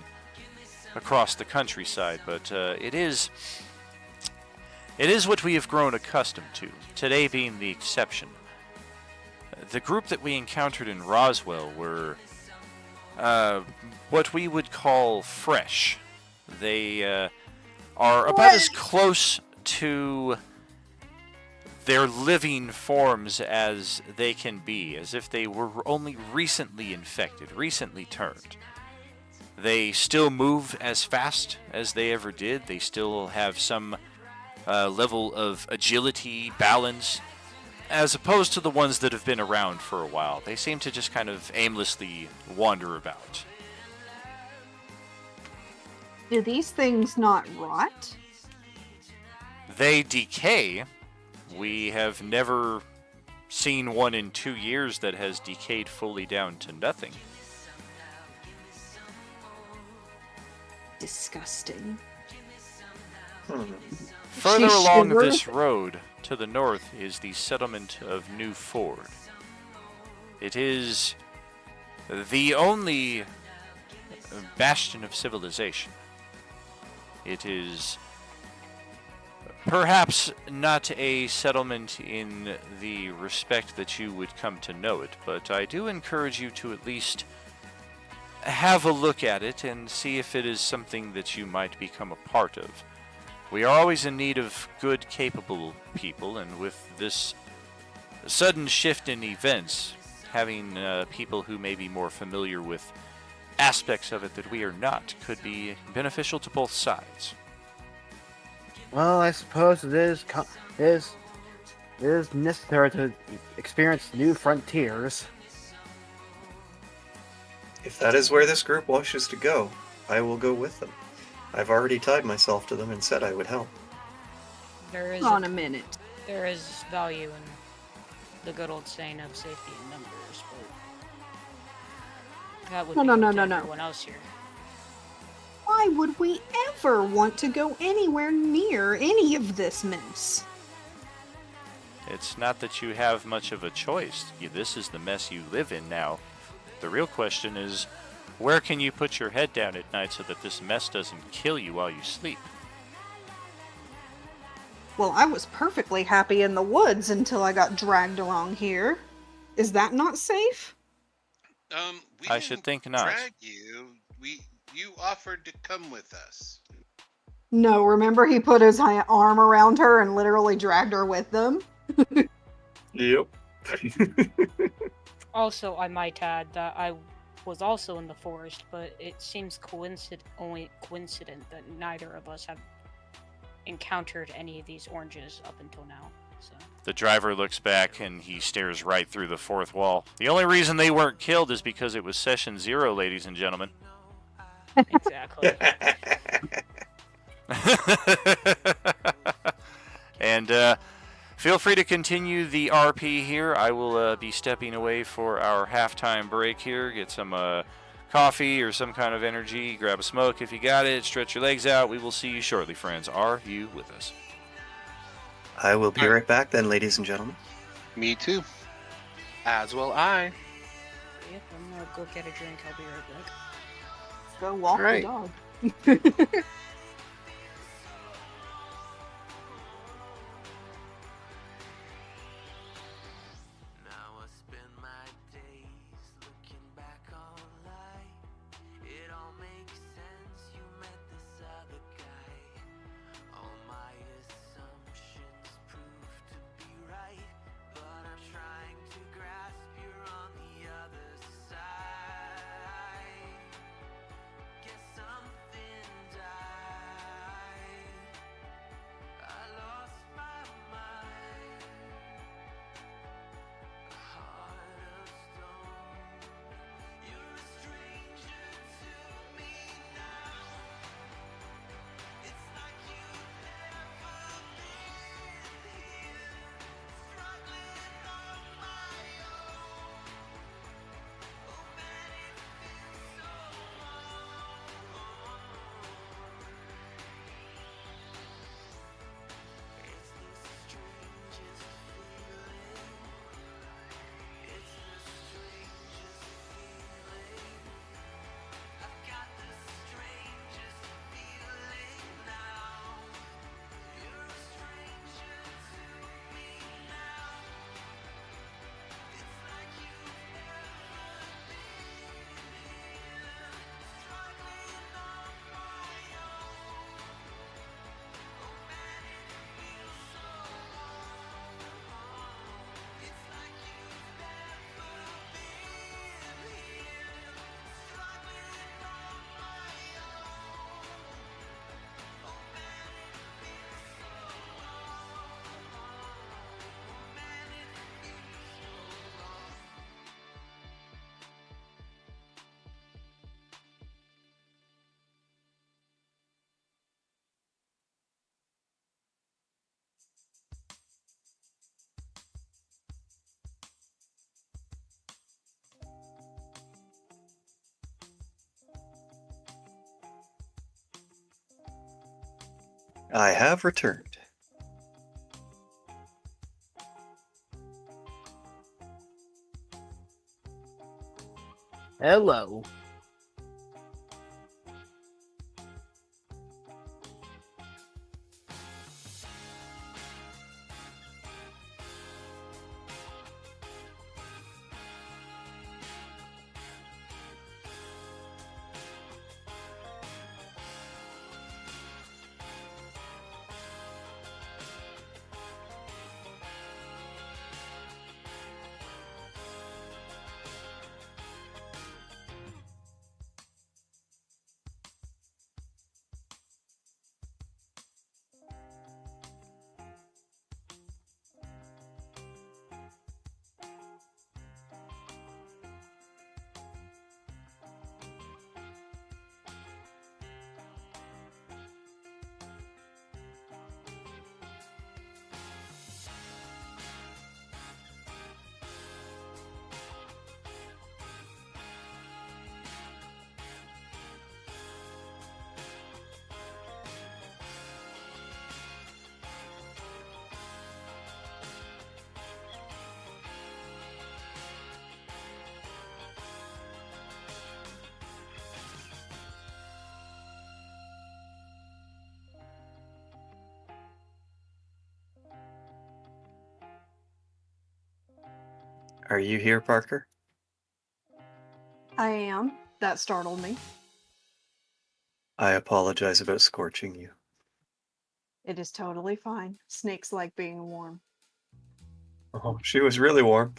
across the countryside. But it is It is what we have grown accustomed to, today being the exception. The group that we encountered in Roswell were what we would call fresh. They are about as close to their living forms as they can be, as if they were only recently infected, recently turned. They still move as fast as they ever did. They still have some level of agility, balance, as opposed to the ones that have been around for a while. They seem to just kind of aimlessly wander about. Do these things not rot? They decay. We have never seen one in 2 years that has decayed fully down to nothing. Disgusting. Further She along shivered. this road to the north is the settlement of New Ford. It is the only bastion of civilization. It is perhaps not a settlement in the respect that you would come to know it, but I do encourage you to at least have a look at it and see if it is something that you might become a part of. We are always in need of good, capable people, and with this sudden shift in events, having people who may be more familiar with aspects of it that we are not could be beneficial to both sides. Well, I suppose it is necessary to experience new frontiers. If that is where this group wishes to go, I will go with them. I've already tied myself to them and said I would help. There is Hold on a minute. there is value in the good old saying of safety in numbers, but that would No, be no, up no, to no, no. everyone else here. Why would we ever want to go anywhere near any of this mess? It's not that you have much of a choice. This is the mess you live in now. The real question is, where can you put your head down at night so that this mess doesn't kill you while you sleep? Well, I was perfectly happy in the woods until I got dragged along here. Is that not safe? We I should didn't think not. drag you. You offered to come with us. No, remember he put his arm around her and literally dragged her with them? Yep. Also, I might add that I was also in the forest, but it seems only coincident that neither of us have encountered any of these oranges up until now. So The driver looks back and he stares right through the fourth wall. The only reason they weren't killed is because it was session 0, ladies and gentlemen. exactly. And feel free to continue the RP here. I will be stepping away for our halftime break here. Get some coffee or some kind of energy. Grab a smoke if you got it. Stretch your legs out. We will see you shortly, friends. Are you with us? I will be right back then, ladies and gentlemen. Me too. As will I. Yep, I'm gonna go get a drink. I'll be right back. Go walk Right. the dog. Now I spend my days looking back on life. It all makes sense. You met this other guy. All my assumptions prove to be right, but I'm trying to grasp you're on the other side. Guess something died. I have returned. Hello. Are you here, Parker? I am. That startled me. I apologize about scorching you. It is totally fine. Snakes like being warm. Oh, she was really warm.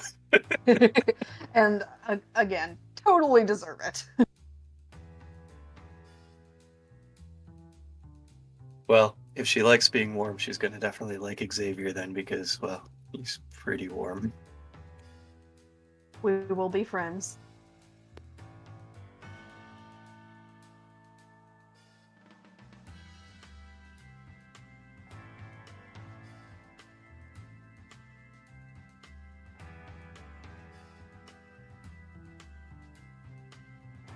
And again, totally deserve it. Well, if she likes being warm, she's gonna definitely like Xavier then because, well, he's pretty warm. We will be friends.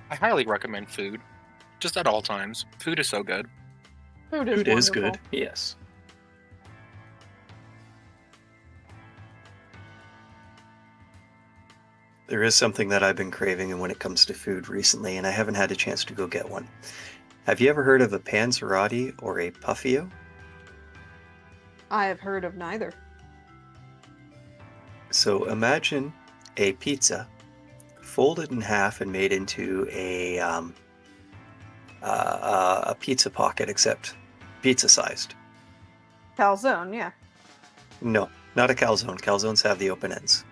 I highly recommend food, just at all times. Food is so good. Food is Food is wonderful. good, yes. There is something that I've been craving and when it comes to food recently, and I haven't had a chance to go get one. Have you ever heard of a panzerotti or a puffio? I have heard of neither. So imagine a pizza folded in half and made into a pizza pocket, except pizza-sized. Calzone, yeah. No, not a calzone. Calzones have the open ends.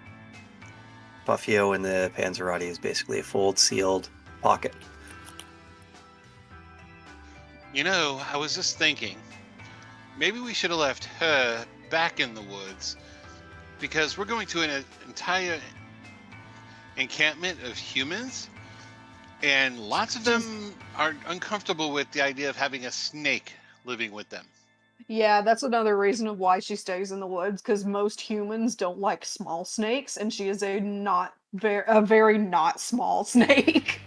Puffio and the panzerotti is basically a fold-sealed pocket. You know, I was just thinking, maybe we should have left her back in the woods, because we're going to an entire encampment of humans, and lots of them are uncomfortable with the idea of having a snake living with them. Yeah, that's another reason of why she stays in the woods, because most humans don't like small snakes, and she is a very not small snake.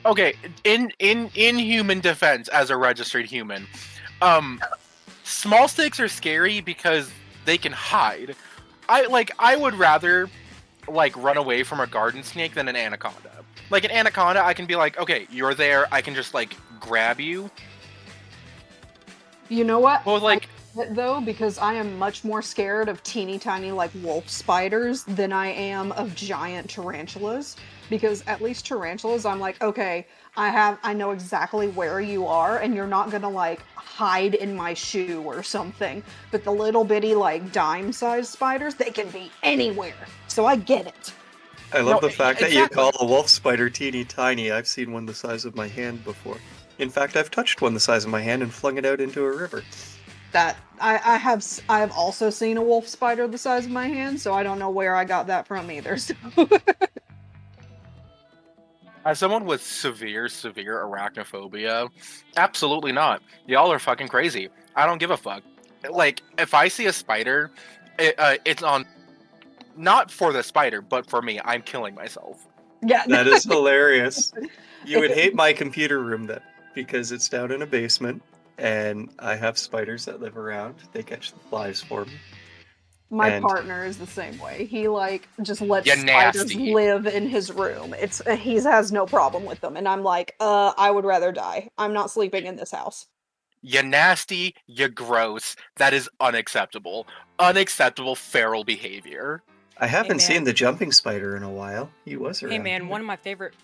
Okay, in human defense, as a registered human, small snakes are scary because they can hide. I would rather run away from a garden snake than an anaconda. Like an anaconda, I can be like, okay, you're there, I can just grab you. You know what? Well, Though, because I am much more scared of teeny tiny wolf spiders than I am of giant tarantulas. Because at least tarantulas, I'm like, okay, I know exactly where you are, and you're not gonna hide in my shoe or something. But the little bitty dime-sized spiders, they can be anywhere. So I get it. I love No, the fact that you exactly. call a wolf spider teeny tiny. I've seen one the size of my hand before. In fact, I've touched one the size of my hand and flung it out into a river. That I have also seen a wolf spider the size of my hand, so I don't know where I got that from either. So. As someone with severe arachnophobia, absolutely not. Y'all are fucking crazy. I don't give a fuck. If I see a spider, it's on not for the spider, but for me. I'm killing myself. Yeah, That is hilarious. You would hate my computer room then, because it's down in a basement. and I have spiders that live around. They catch the flies for me. My And- partner is the same way. He like just lets Ya spiders nasty. live in his room. He has no problem with them, and I'm like, I would rather die. I'm not sleeping in this house. You nasty, you gross. That is unacceptable. Unacceptable feral behavior. I haven't seen man. the jumping spider in a while. He was around. Hey man, here. one of my favorite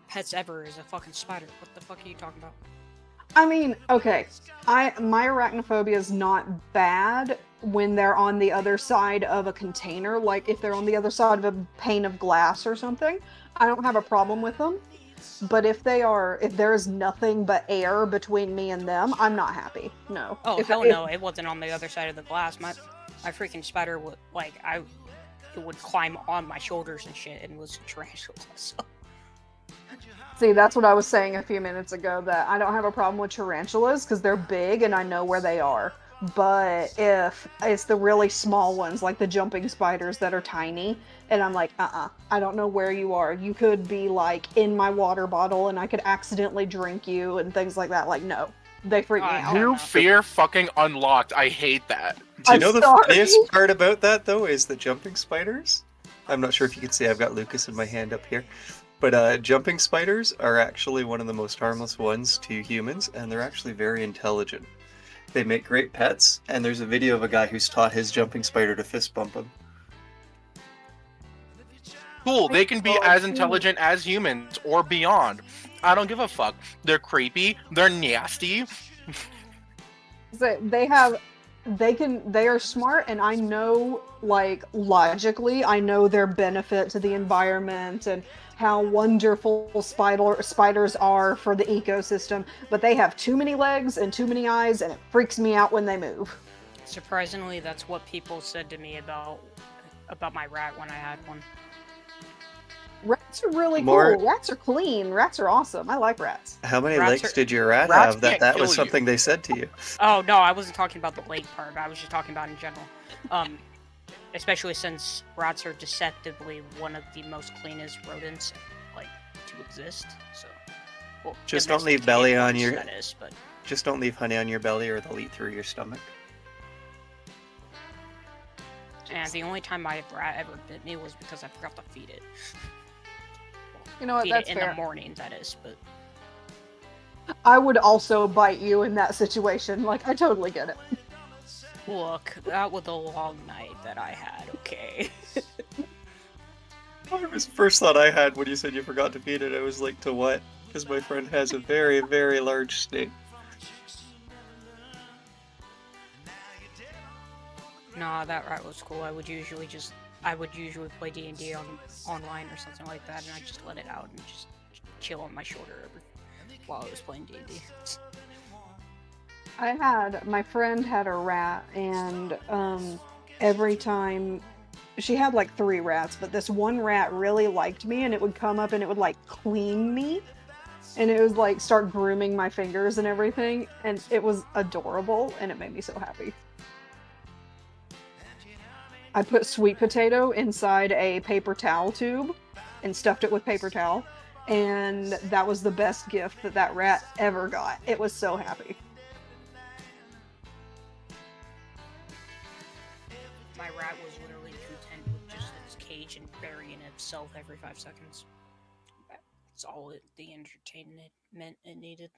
pets ever is a fucking spider. What the fuck are you talking about? I mean, okay, my arachnophobia is not bad when they're on the other side of a container. Like if they're on the other side of a pane of glass or something, I don't have a problem with them. But if there is nothing but air between me and them, I'm not happy. No. Oh If- hell if- no! It wasn't on the other side of the glass. My freaking spider would it would climb on my shoulders and shit, and was a tarantula. So. See, that's what I was saying a few minutes ago, that I don't have a problem with tarantulas because they're big and I know where they are. But if it's the really small ones, like the jumping spiders that are tiny, and I'm like, I don't know where you are. You could be like in my water bottle and I could accidentally drink you and things like that. Like, no, they freak me out. New fear fucking unlocked. I hate that. Do you I'm know the sorry. funniest part about that though is the jumping spiders? I'm not sure if you can see. I've got Lucas in my hand up here. But jumping spiders are actually one of the most harmless ones to humans, and they're actually very intelligent. They make great pets, and there's a video of a guy who's taught his jumping spider to fist bump him. Cool, they can be as intelligent as humans or beyond. I don't give a fuck. They're creepy, they're nasty. They are smart, and I know, like, logically, I know their benefit to the environment and how wonderful spiders are for the ecosystem, but they have too many legs and too many eyes, and it freaks me out when they move. Surprisingly, that's what people said to me about my rat when I had one. Rats are really More- cool. Rats are clean. Rats are awesome. I like rats. How many Rats legs are- did your rat Rats have that can't that kill was you. something they said to you? Oh no, I wasn't talking about the leg part. I was just talking about in general. Especially since rats are deceptively one of the most cleanest rodents like to exist. So, well, Just don't leave belly domesticated on ones, your- That is, but Just don't leave honey on your belly or they'll eat through your stomach. and the only time my rat ever bit me was because I forgot to feed it. You know what? Feed That's it in fair. the morning, that is. But I would also bite you in that situation. Like, I totally get it. look, that was a long night that I had. Okay. It was the first thought I had when you said you forgot to feed it. I was like, to what? Because my friend has a very, very large snake. Nah, that rat was cool. I would usually play D&D online or something like that, and I just let it out and just chill on my shoulder while I was playing D&D. My friend had a rat, and every time she had like 3 rats, but this one rat really liked me, and it would come up and it would like clean me, and it was like start grooming my fingers and everything, and it was adorable, and it made me so happy. I put sweet potato inside a paper towel tube and stuffed it with paper towel, and that was the best gift that rat ever got. It was so happy. My rat was literally content with just its cage and burying itself every 5 seconds. That's all the entertainment it needed.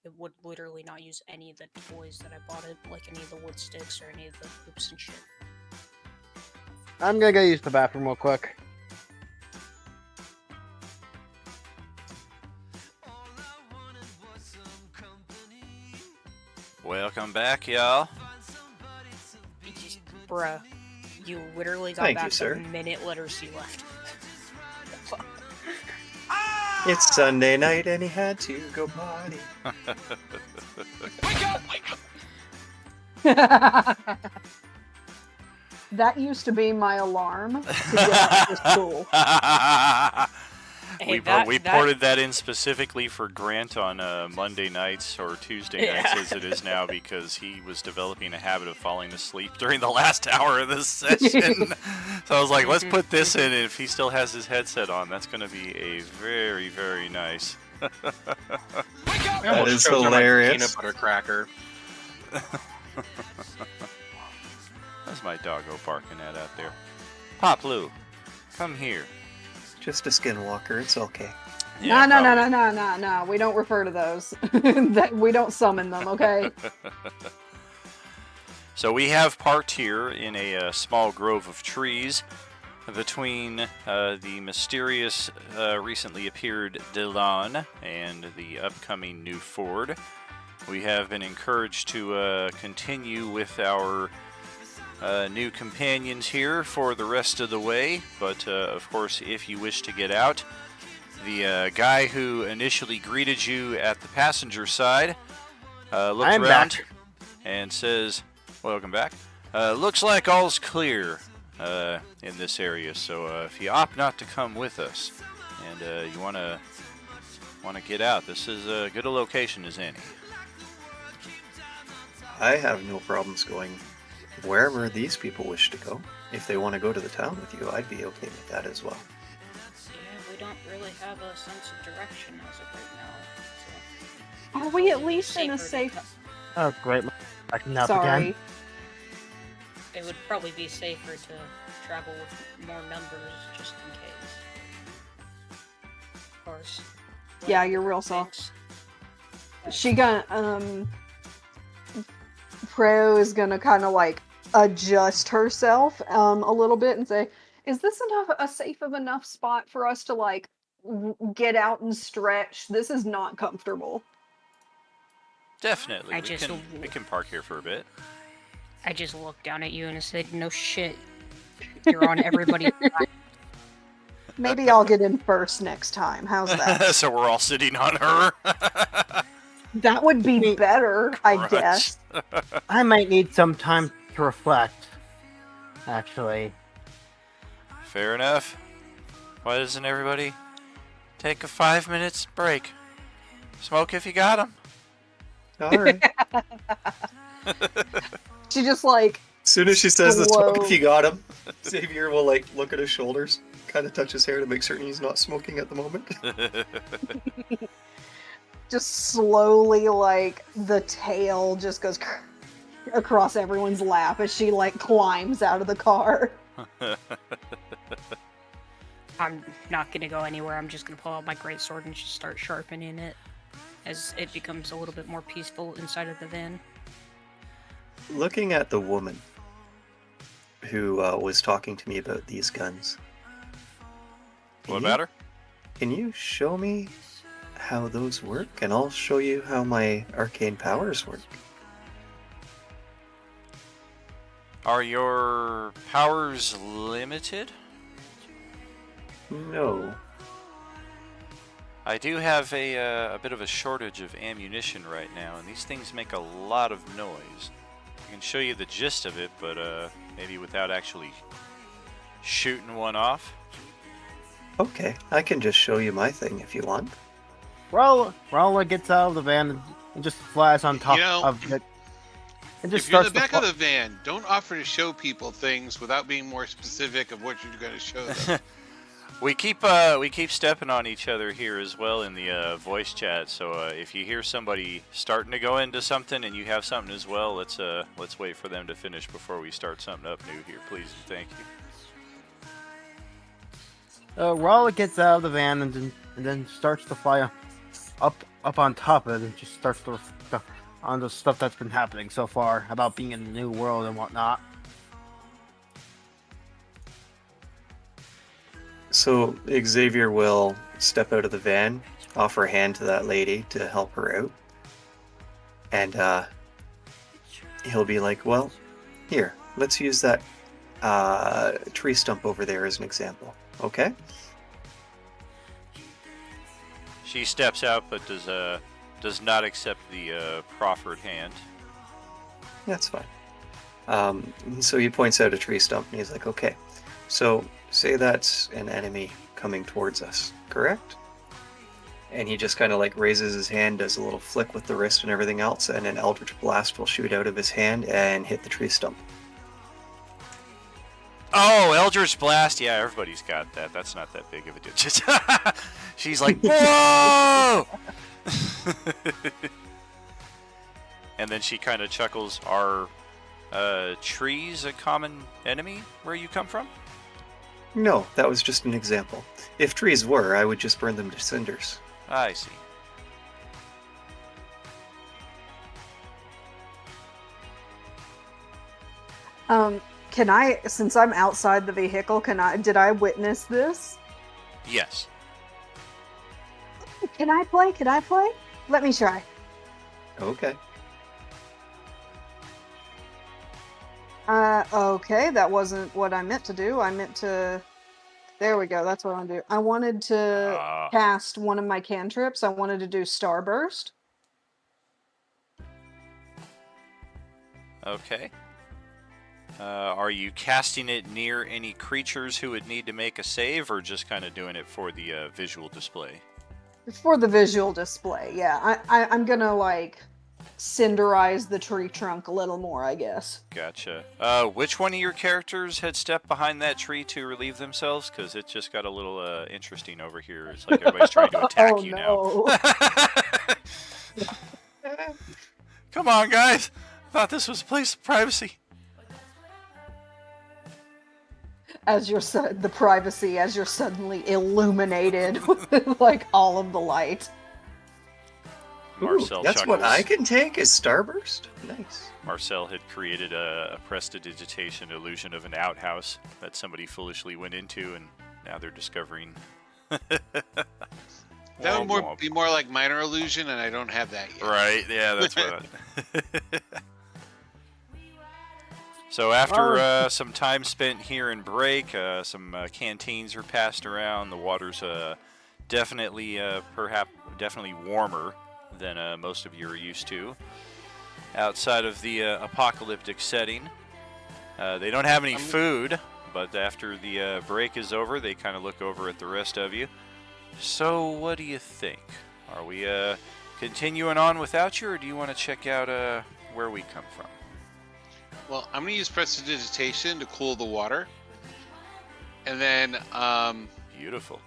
It would literally not use any of the toys that I bought it, like any of the wood sticks or any of the hoops and shit. I'm gonna go use the bathroom real quick. Welcome back, y'all. Bruh, you literally got Thank you, back sir. the minute letter C left. It's Sunday night and he had to go potty. That used to be my alarm to get up to school. Hey, we ported that in specifically for Grant on Monday nights or Tuesday nights Yeah. as it is now because he was developing a habit of falling asleep during the last hour of this session. So I was like, let's put this in. If he still has his headset on, that's going to be a very, very nice I almost is choked on my hilarious. peanut butter cracker. That's my doggo barking at out there. Pop Lou, come here. Just a skinwalker. It's okay. No, no, no, probably. no, no, no, no. We don't refer to those. We don't summon them, okay? So we have parked here in a small grove of trees between the mysterious recently appeared Delon and the upcoming new Ford. We have been encouraged to continue with our new companions here for the rest of the way, but of course, if you wish to get out, the guy who initially greeted you at the passenger side looks I'm around back. and says, "Welcome back. Looks like all's clear in this area, so if you opt not to come with us and you want to get out, this is as good a location as any." I have no problems going wherever these people wish to go. If they want to go to the town with you, I'd be okay with that as well. Yeah, we don't really have a sense of direction as of right now. Are we at least in a Safer to safe... Oh, great. Backing up Sorry. again. It would probably be safer to travel with more members just in case. Of course. Yeah, you're real soft. Thanks. She gonna, Pro is gonna kind of like adjust herself a little bit and say, is this a safe of enough spot for us to like get out and stretch? This is not comfortable. Definitely, I we just- can park here for a bit. I just looked down at you and said, no shit. You're on everybody's side. Maybe I'll get in first next time. How's that? So we're all sitting on her. That would be better, I Crunch. guess. I might need some time to reflect. Actually, Fair enough. Why doesn't everybody take a 5 minutes break? Smoke if you got 'em. All right. She just like, As soon as she says the smoke, Whoa. if you got him, Xavier will like look at his shoulders, kind of touch his hair to make certain he's not smoking at the moment. just slowly like the tail just goes across everyone's lap as she like climbs out of the car. I'm not gonna go anywhere. I'm just gonna pull out my greatsword and just start sharpening it as it becomes a little bit more peaceful inside of the van. Looking at the woman who was talking to me about these guns. What can about her? Can you show me how those work? And I'll show you how my arcane powers work. Are your powers limited? No. I do have a bit of a shortage of ammunition right now, and these things make a lot of noise. I can show you the gist of it, but maybe without actually shooting one off. Okay, I can just show you my thing if you want. Rolla gets out of the van and just flies on top You know, of it. And just If you're in starts the back to of the van, don't offer to show people things without being more specific of what you're going to show them. We keep stepping on each other here as well in the voice chat. So if you hear somebody starting to go into something and you have something as well, let's wait for them to finish before we start something up new here, please and thank you. Rolla gets out of the van and then starts to fly up on top of it and just starts to reflect on the stuff that's been happening so far about being in a new world and whatnot. So Xavier will step out of the van, offer a hand to that lady to help her out. And he'll be like, well, here, let's use that tree stump over there as an example. Okay? She steps out, but does not accept the proffered hand. That's fine. So he points out a tree stump and he's like, okay, so say that's an enemy coming towards us, correct? And he just kind of like raises his hand, does a little flick with the wrist and everything else, and an eldritch blast will shoot out of his hand and hit the tree stump. Oh, Eldritch Blast. Yeah, everybody's got that. That's not that big of a deal. She's like, whoa! And then she kind of chuckles. Are trees a common enemy where you come from? No, that was just an example. If trees were, I would just burn them to cinders. I see. Can I, since I'm outside the vehicle, did I witness this? Yes. Can I play? Can I play? Let me try. Okay. Okay, that wasn't what I meant to do. I meant to... There we go, that's what I want to do. I wanted to cast one of my cantrips. I wanted to do Starburst. Okay. Are you casting it near any creatures who would need to make a save, or just kind of doing it for the visual display? For the visual display, yeah. I'm gonna, like, cinderize the tree trunk a little more, I guess. Gotcha. Which one of your characters had stepped behind that tree to relieve themselves? Because it just got a little interesting over here. It's like everybody's trying to attack you now. Come on, guys. I thought this was a place of privacy. As the privacy, as you're suddenly illuminated with, like, all of the light. Marcel that's chuckles. what I can take is Starburst? Nice. Marcel had created a prestidigitation illusion of an outhouse that somebody foolishly went into, and now they're discovering. That would be more like minor illusion, and I don't have that yet. Right, yeah, that's what So after some time spent here in break, some canteens are passed around. The water's definitely warmer than most of you are used to. Outside of the apocalyptic setting, they don't have any food, but after the break is over, they kind of look over at the rest of you. So what do you think? Are we continuing on without you, or do you want to check out where we come from? Well, I'm going to use prestidigitation to cool the water. And then... Beautiful.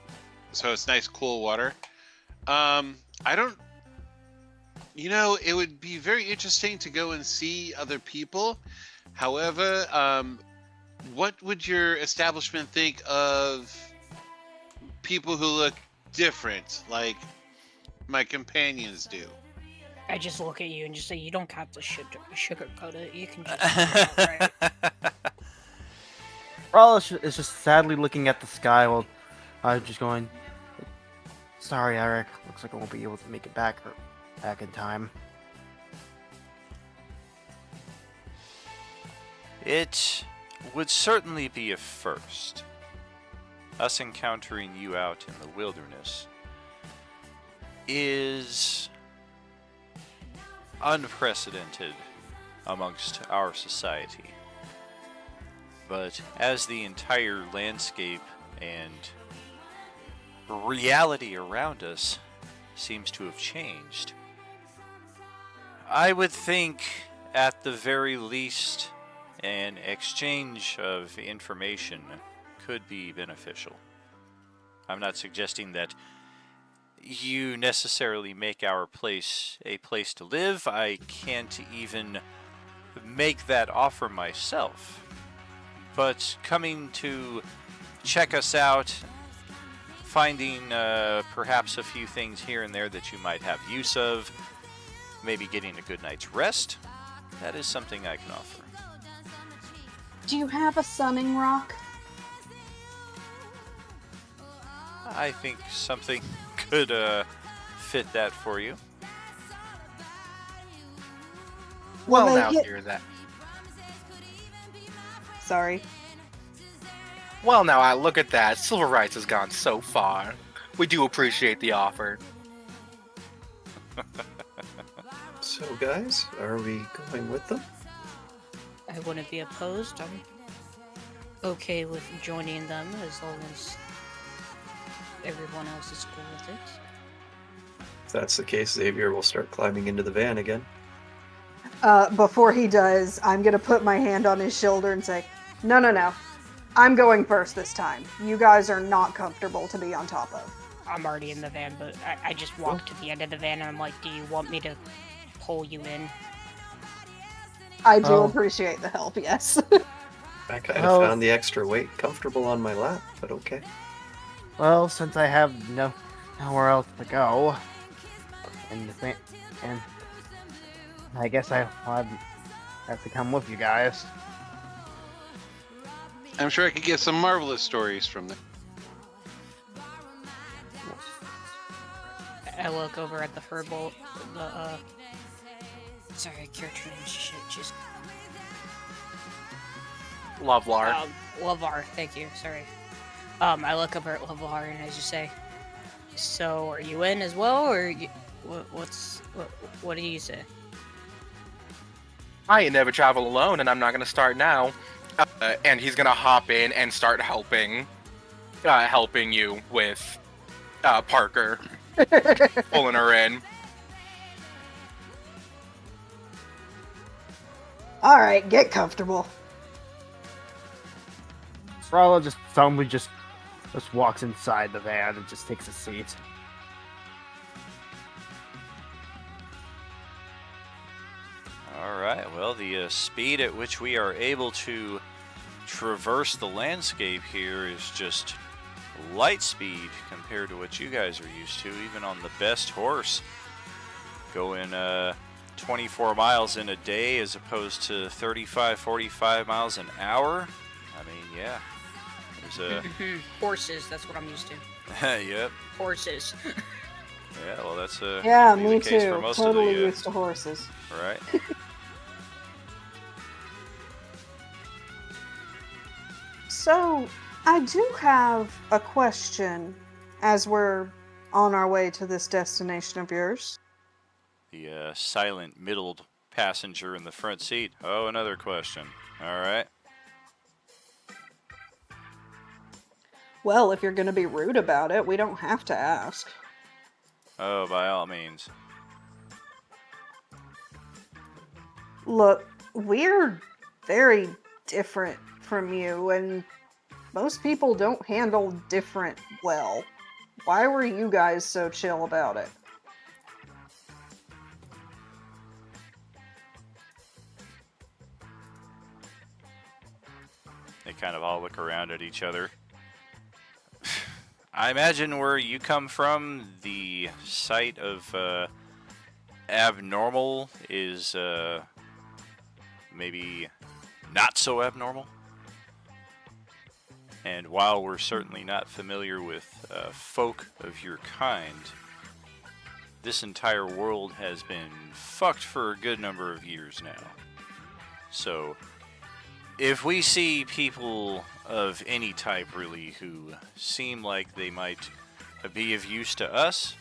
So it's nice, cool water. I don't... You know, it would be very interesting to go and see other people. However, what would your establishment think of people who look different, like my companions do? I just look at you and just say, you don't have to sugarcoat it. You can just... right. Rallis is just sadly looking at the sky while just going, sorry, Eric. Looks like I won't be able to make it back in time. It would certainly be a first. Us encountering you out in the wilderness is unprecedented amongst our society. But as the entire landscape and reality around us seems to have changed, I would think at the very least an exchange of information could be beneficial. I'm not suggesting that you necessarily make our place a place to live. I can't even make that offer myself. But coming to check us out, finding perhaps a few things here and there that you might have use of, maybe getting a good night's rest, that is something I can offer. Do you have a sunning rock? I think something could fit that for you. Well, they now hit- hear that. Sorry. Well, now I look at that. Civil rights has gone so far. We do appreciate the offer. So, guys, are we going with them? I wouldn't be opposed. I'm okay with joining them as long as everyone else is cool with it. If that's the case, Xavier will start climbing into the van again. Before he does, I'm gonna put my hand on his shoulder and say, no. I'm going first this time. You guys are not comfortable to be on top of. I'm already in the van, but I just walked to the end of the van and I'm like, do you want me to pull you in? I do Oh. appreciate the help, yes. I kind of Well- found the extra weight comfortable on my lap, but okay. Well, since I have nowhere else to go, and I guess I have to come with you guys. I'm sure I could get some marvelous stories from them. I look over at the furball, sorry, character name, shit, just, Lovelar. Lavar, thank you, sorry. I look over at Lavar and I just say, so are you in as well, or what do you say? I never travel alone, and I'm not gonna start now. And he's gonna hop in and start helping you with Parker, pulling her in. Alright, get comfortable. Frala just suddenly just walks inside the van and just takes a seat. All right. Well, the speed at which we are able to traverse the landscape here is just light speed compared to what you guys are used to, even on the best horse. Going 24 miles in a day as opposed to 35, 45 miles an hour. I mean, yeah. There's Horses, that's what I'm used to. yep. Horses. Yeah, well, that's Yeah, gonna be me the case for too. most Totally of the, used to horses. right. So, I do have a question as we're on our way to this destination of yours. The silent middled passenger in the front seat. Oh, another question. All right. Well, if you're going to be rude about it, we don't have to ask. Oh, by all means. Look, we're very different from you, and most people don't handle different well. Why were you guys so chill about it? They kind of all look around at each other. I imagine where you come from, the site of abnormal is maybe not so abnormal. And while we're certainly not familiar with folk of your kind, this entire world has been fucked for a good number of years now. So, if we see people of any type, really, who seem like they might be of use to us,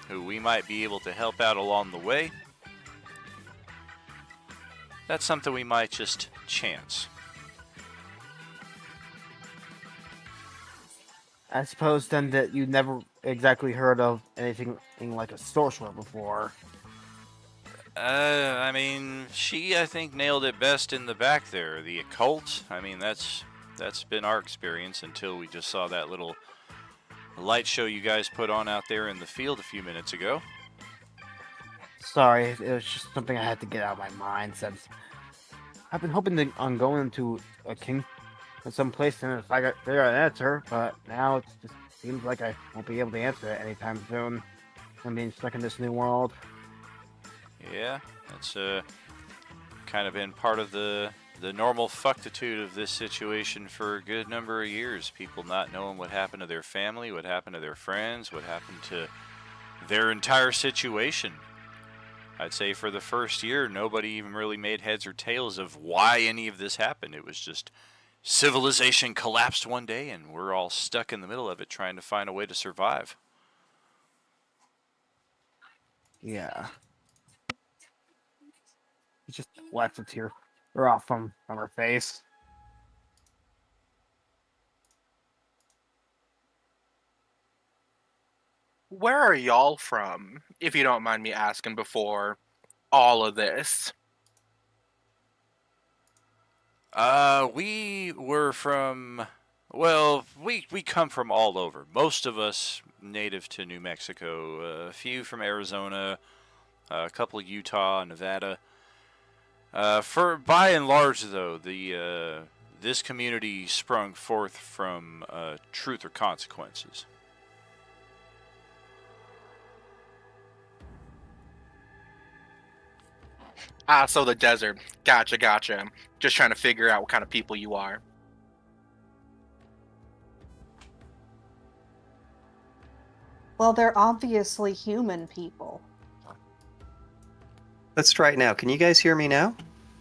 who we might be able to help out along the way, that's something we might just chance. I suppose then that you never exactly heard of anything like a sorcerer before. I mean, I think, nailed it best in the back there. The occult, I mean, that's been our experience until we just saw that little light show you guys put on out there in the field a few minutes ago. Sorry, it was just something I had to get out of my mind since I've been hoping on going to a king or someplace and if I got figure out an answer, but now it just seems like I won't be able to answer it anytime soon. I'm being stuck in this new world. Yeah, that's kind of been part of the normal fucktitude of this situation for a good number of years. People not knowing what happened to their family, what happened to their friends, what happened to their entire situation. I'd say for the first year, nobody even really made heads or tails of why any of this happened. It was just civilization collapsed one day and we're all stuck in the middle of it trying to find a way to survive. Yeah. He just wipes a tear off from her face. Where are y'all from, if you don't mind me asking before all of this? We were from Well, we come from all over. Most of us native to New Mexico. A few from Arizona. A couple Utah, Nevada. For by and large, though, the this community sprung forth from truth or consequences. Ah, so the desert. Gotcha. Just trying to figure out what kind of people you are. Well, they're obviously human people. Let's try it now. Can you guys hear me now?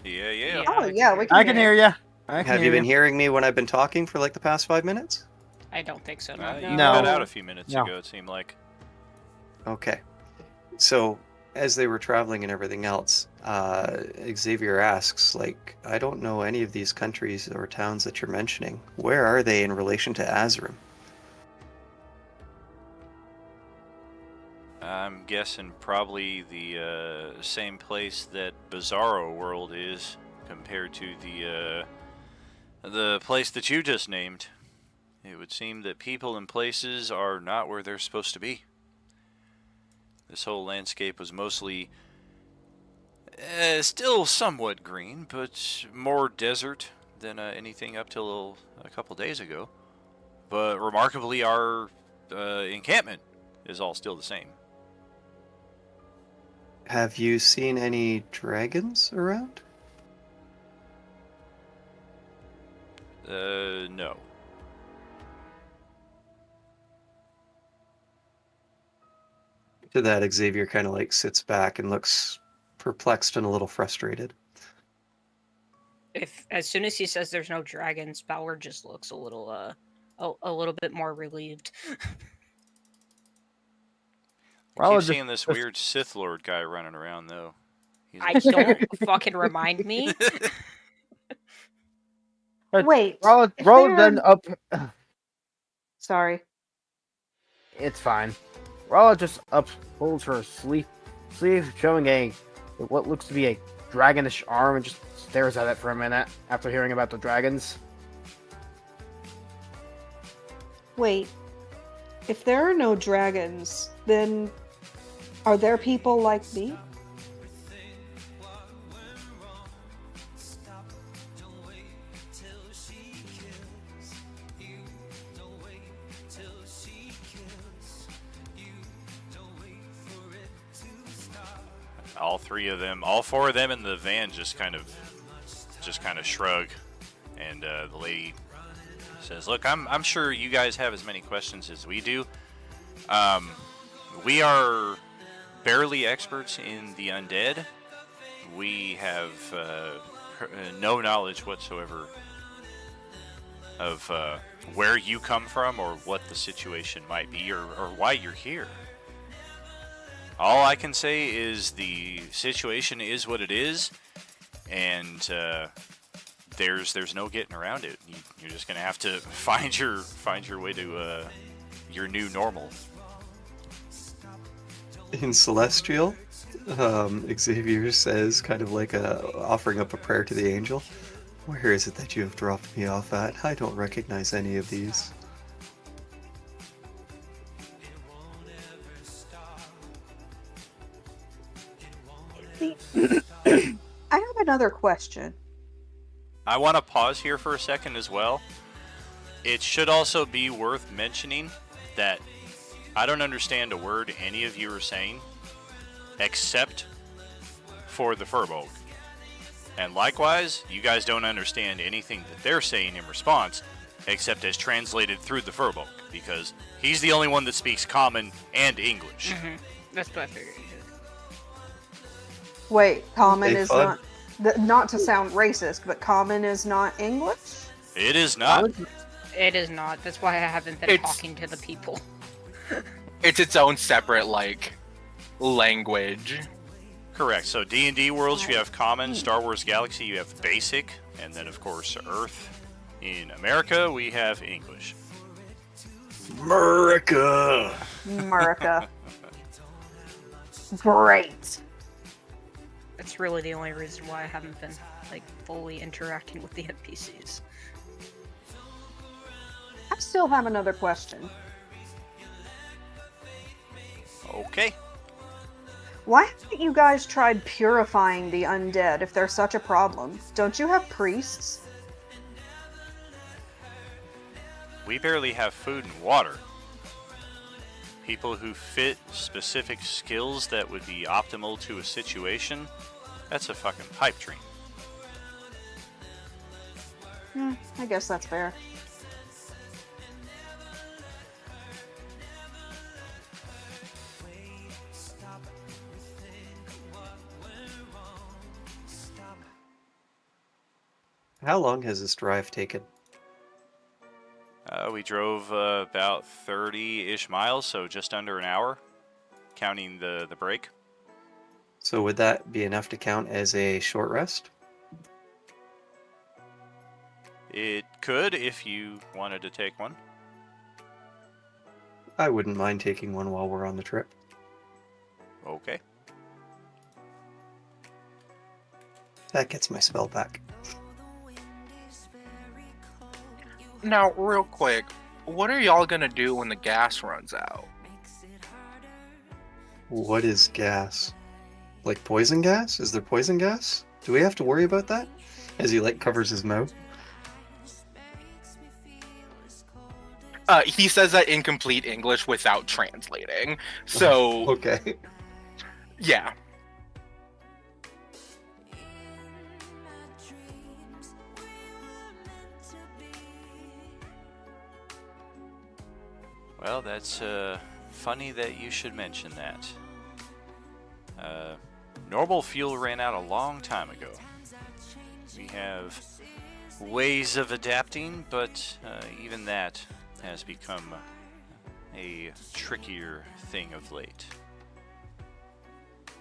Yeah. Yeah. Oh, yeah, we can I can hear you. Have you been hearing me when I've been talking for like the past 5 minutes? I don't think so. You No. got out a few minutes No. ago, it seemed like. Okay. So, as they were traveling and everything else, Xavier asks, like, I don't know any of these countries or towns that you're mentioning. Where are they in relation to Azrim? I'm guessing probably the same place that Bizarro World is compared to the place that you just named. It would seem that people and places are not where they're supposed to be. This whole landscape was mostly still somewhat green, but more desert than anything up till a couple days ago. But remarkably, our encampment is all still the same. Have you seen any dragons around? No. To that, Xavier kind of like sits back and looks perplexed and a little frustrated. If as soon as he says there's no dragons, Ballard just looks a little bit more relieved. I Well, keep just- seeing this weird Sith Lord guy running around, though. He's I don't fucking remind me. Wait. Roll if then they're- up. Sorry. It's fine. Rolla just upholds her sleeve, showing what looks to be a dragonish arm, and just stares at it for a minute after hearing about the dragons. Wait. If there are no dragons, then are there people like me? all four of them in the van just kind of shrug, and the lady says, "Look, I'm sure you guys have as many questions as we do. We are barely experts in the undead. We have no knowledge whatsoever of where you come from or what the situation might be or why you're here. All I can say is the situation is what it is, and there's no getting around it. You're just gonna have to find your way to your new normal." In Celestial, Xavier says, kind of like offering up a prayer to the angel, "Where is it that you have dropped me off at? I don't recognize any of these." I have another question. I want to pause here for a second as well. It should also be worth mentioning that I don't understand a word any of you are saying, except for the Furbolg. And likewise, you guys don't understand anything that they're saying in response, except as translated through the Furbolg, because he's the only one that speaks Common and English. That's what I figured. Wait, common Hey, is fun. not to sound racist, but common is not English? It is not. It is not. That's why I haven't been It's- talking to the people. It's its own separate language. Correct. So D&D worlds, you have Common. Star Wars Galaxy, you have Basic. And then, of course, Earth. In America, we have English. America! America. Great. That's really the only reason why I haven't been fully interacting with the NPCs. I still have another question. Okay. Why haven't you guys tried purifying the undead if they're such a problem? Don't you have priests? We barely have food and water. People who fit specific skills that would be optimal to a situation, that's a fucking pipe dream. I guess that's fair. How long has this drive taken? We drove about 30-ish miles, so just under an hour, counting the break. So would that be enough to count as a short rest? It could if you wanted to take one. I wouldn't mind taking one while we're on the trip. Okay. That gets my spell back. Now, real quick, what are y'all gonna do when the gas runs out? What is gas? Like poison gas? Is there poison gas? Do we have to worry about that? As he like covers his mouth. He says that in complete English without translating. So, Okay. yeah. Well, that's funny that you should mention that. Normal fuel ran out a long time ago. We have ways of adapting, but even that has become a trickier thing of late.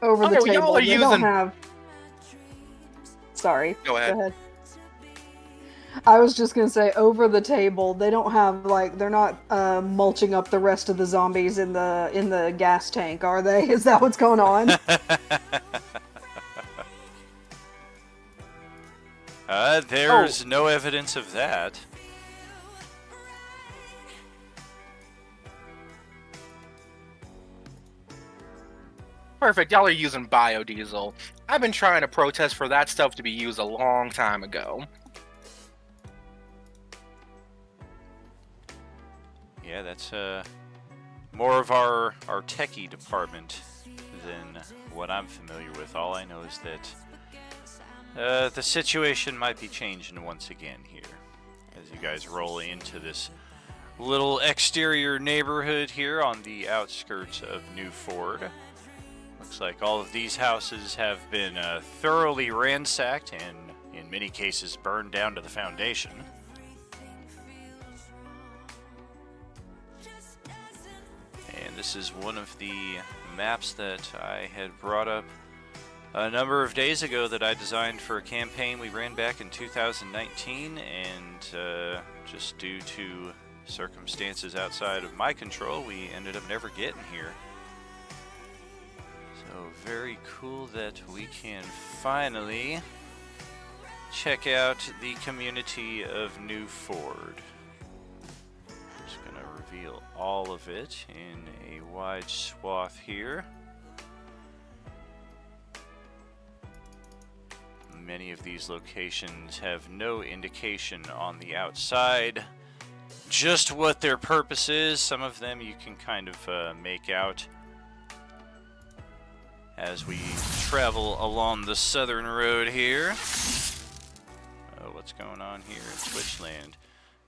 Over the Okay, well, table, y'all are they don't using- have... Sorry. Go ahead. I was just gonna say, over the table, they don't have, like, they're not mulching up the rest of the zombies in the gas tank, are they? Is that what's going on? There's no evidence of that. Perfect, y'all are using biodiesel. I've been trying to protest for that stuff to be used a long time ago. Yeah, that's more of our techie department than what I'm familiar with. All I know is that the situation might be changing once again here as you guys roll into this little exterior neighborhood here on the outskirts of New Ford. Looks like all of these houses have been thoroughly ransacked and in many cases burned down to the foundation. And this is one of the maps that I had brought up a number of days ago that I designed for a campaign we ran back in 2019, and just due to circumstances outside of my control, we ended up never getting here. So very cool that we can finally check out the community of New Ford. Just gonna reveal all of it in a wide swath here. Many of these locations have no indication on the outside just what their purpose is. Some of them you can kind of make out as we travel along the southern road here. Oh, what's going on here in Twitchland?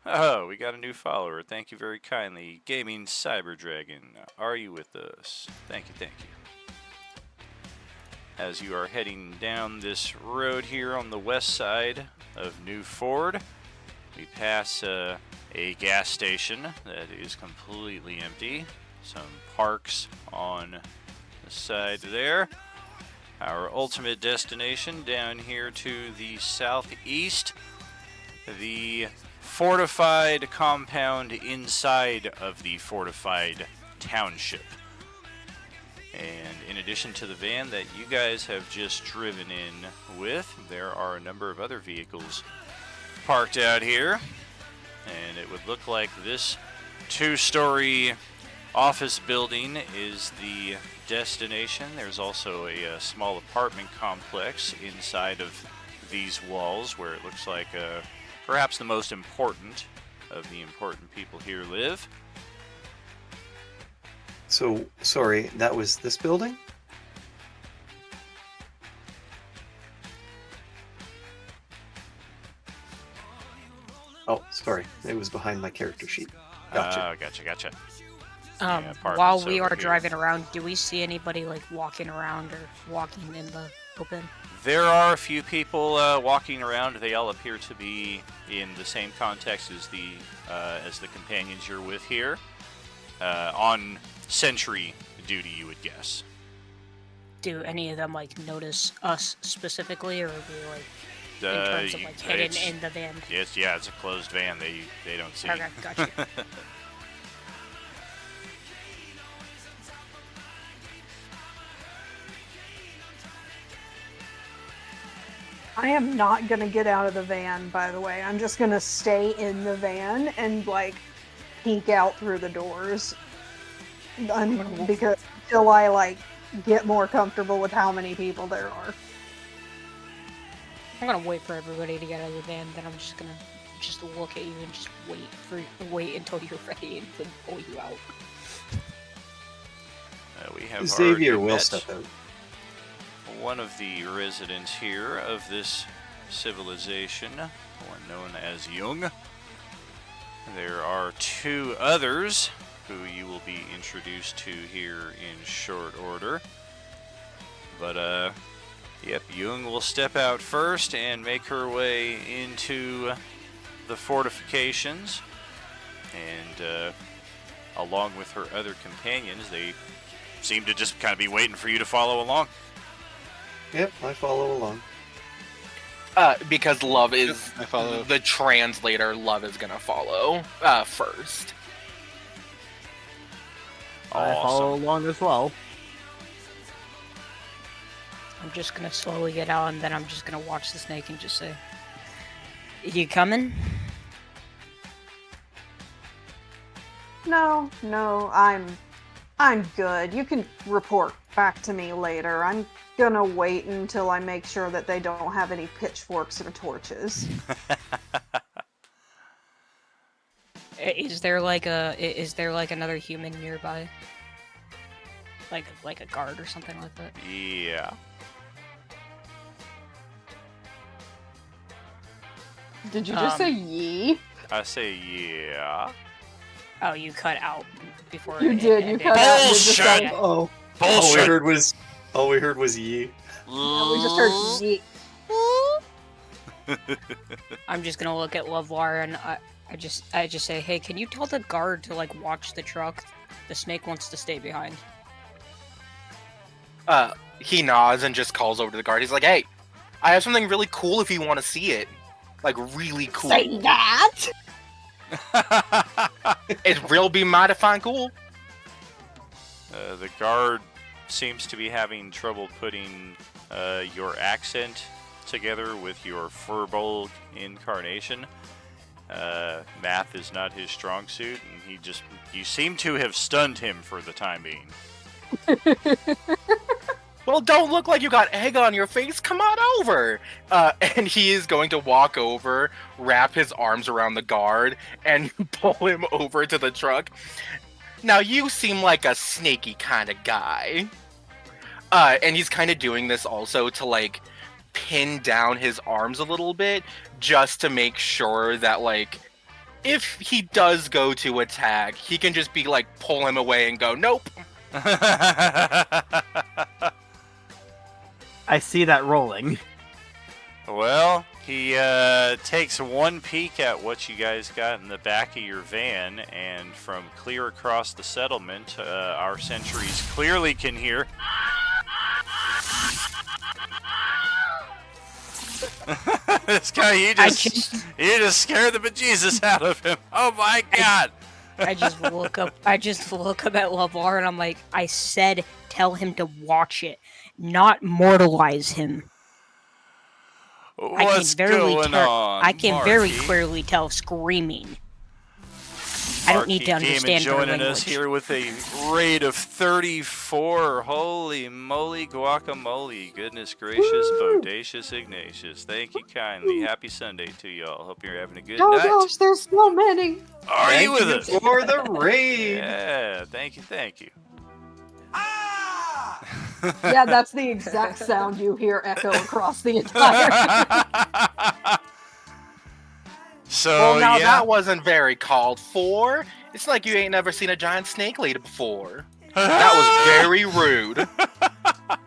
Oh, we got a new follower. Thank you very kindly. Gaming Cyber Dragon, are you with us? Thank you, thank you. As you are heading down this road here on the west side of New Ford, we pass a gas station that is completely empty. Some parks on the side there. Our ultimate destination down here to the southeast, the fortified compound inside of the fortified township. And in addition to the van that you guys have just driven in with, there are a number of other vehicles parked out here. and it would look like this 2-story office building is the destination. There's also a small apartment complex inside of these walls where it looks like perhaps the most important of the important people here live. So, sorry, that was this building? Oh, sorry. It was behind my character sheet. Gotcha. Gotcha. While apartments we over are here. driving around, do we see anybody like walking around or walking in the open? There are a few people walking around. They all appear to be in the same context as the companions you're with here, on sentry duty, you would guess. Do any of them like notice us specifically, or are we like in terms of You- like hidden it's- in the van? It's a closed van. They don't see. Okay, gotcha. I am not gonna get out of the van, by the way. I'm just gonna stay in the van and like peek out through the doors, because until I like get more comfortable with how many people there are. I'm gonna wait for everybody to get out of the van, then I'm just gonna look at you and just wait until you're ready and then pull you out. We have Xavier already will met step out. one of the residents here of this civilization, one known as Jung. There are 2 others who you will be introduced to here in short order. But, yep, Jung will step out first and make her way into the fortifications. And, along with her other companions, they seem to just kind of be waiting for you to follow along. Yep, I follow along. Because Love is I follow. the translator, Love is gonna follow first. I follow Awesome. along as well. I'm just gonna slowly get out, and then I'm just gonna watch the snake and just say, "You coming?" No, I'm good. You can report back to me later. I'm gonna wait until I make sure that they don't have any pitchforks or torches. Is there like another human nearby? Like a guard or something like that? Yeah. Did you just say Um, ye? I say yeah. Oh, you cut out before. You it did. You ended. cut out. You just Bullshit! like, Oh, Bullshit! all we heard was ye. we just heard ye. I'm just gonna look at Lovelar and I just say, "Hey, can you tell the guard to like watch the truck? The snake wants to stay behind." He nods and just calls over to the guard. He's like, "Hey, I have something really cool if you want to see it. Like, really cool. Say that. It will be mighty fine cool." The guard seems to be having trouble putting your accent together with your Furbolg incarnation. Math is not his strong suit, and you seem to have stunned him for the time being. Well, don't look like you got egg on your face. Come on over. And he is going to walk over, wrap his arms around the guard, and pull him over to the truck. Now, you seem like a snaky kind of guy. And he's kind of doing this also to, like, pin down his arms a little bit, just to make sure that, like, if he does go to attack, he can just be like, pull him away and go, nope. I see that rolling. Well, he takes one peek at what you guys got in the back of your van, and from clear across the settlement, our sentries clearly can hear. This guy, you just scared the bejesus out of him. Oh my god! I just look up at Lovelar and I'm like, I said, tell him to watch it, not mortalize him. What's I can going on? very Marky? clearly tell screaming. I don't need to Marquee understand her Demon joining us language. here with a rate of 34. Holy moly guacamole. Goodness gracious, bodacious Ignatius. Thank you kindly. Happy Sunday to y'all. Hope you're having a good Oh night. gosh, there's so many. Are you Thank with you us? for the raid. Yeah, thank you, thank you. Yeah, that's the exact sound you hear echo across the entire. So, Well, now yeah. that wasn't very called for. It's like you ain't never seen a giant snake lady before. That was very rude.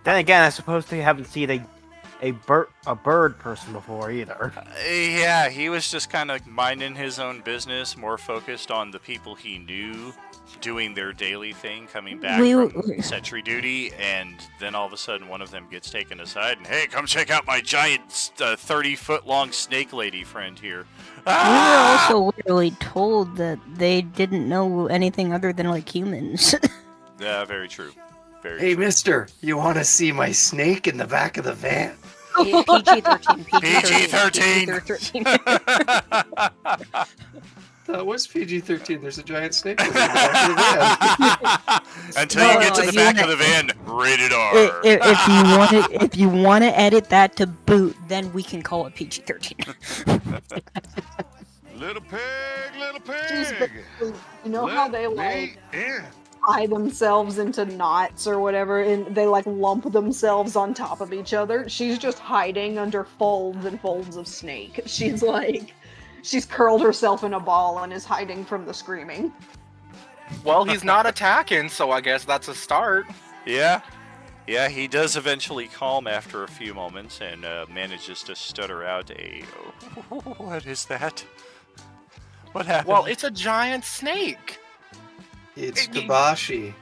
Then again, I suppose they haven't seen a bird person before either. Yeah, he was just kind of minding his own business, more focused on the people he knew doing their daily thing, coming back from sentry duty, and then all of a sudden one of them gets taken aside and, hey, come check out my giant 30-foot-long snake lady friend here. We were also literally told that they didn't know anything other than like humans. Yeah, very true. Very Hey, true. mister, you want to see my snake in the back of the van? PG-13. PG-13. That was PG-13. There's a giant snake in the back of the van. Until you get to the back of the van, rated R. If you want to edit that to boot, then we can call it PG-13. Little pig, little She's pig. basically- you know how they Let like me in. tie themselves into knots or whatever, and they like lump themselves on top of each other? She's just hiding under folds and folds of snake. She's curled herself in a ball and is hiding from the screaming. Well, he's not attacking, so I guess that's a start. Yeah. Yeah, he does eventually calm after a few moments and manages to stutter out a, what is that? What happened? Well, it's a giant snake. It's Kabashi.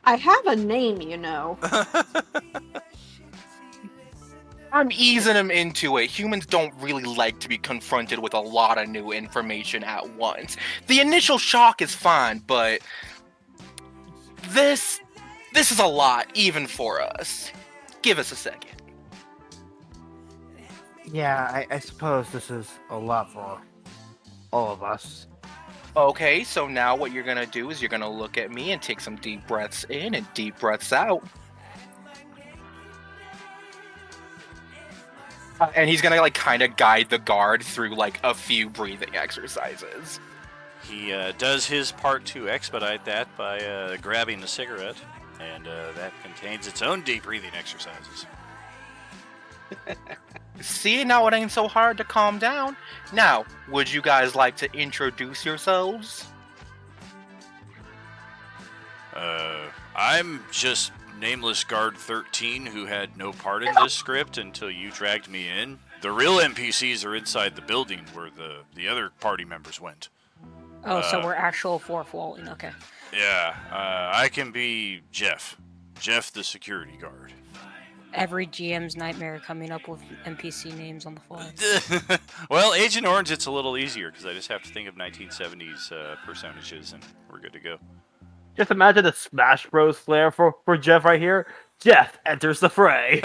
I have a name, you know. I'm easing him into it. Humans don't really like to be confronted with a lot of new information at once. The initial shock is fine, but this is a lot, even for us. Give us a second. Yeah, I suppose this is a lot for all of us. Okay, so now what you're gonna do is you're gonna look at me and take some deep breaths in and deep breaths out. And he's gonna like kind of guide the guard through like a few breathing exercises. He does his part to expedite that by grabbing a cigarette, and that contains its own deep breathing exercises. See, now it ain't so hard to calm down. Now, would you guys like to introduce yourselves? I'm just nameless guard 13 who had no part in this script until you dragged me in. The real NPCs are inside the building where the other party members went. Oh, so we're actual fourth walling. Okay. Yeah, I can be Jeff. Jeff the security guard. Every GM's nightmare coming up with NPC names on the fly. Well, Agent Orange, it's a little easier because I just have to think of 1970s personages and we're good to go. Just imagine the Smash Bros. Flair for Jeff right here. Jeff enters the fray.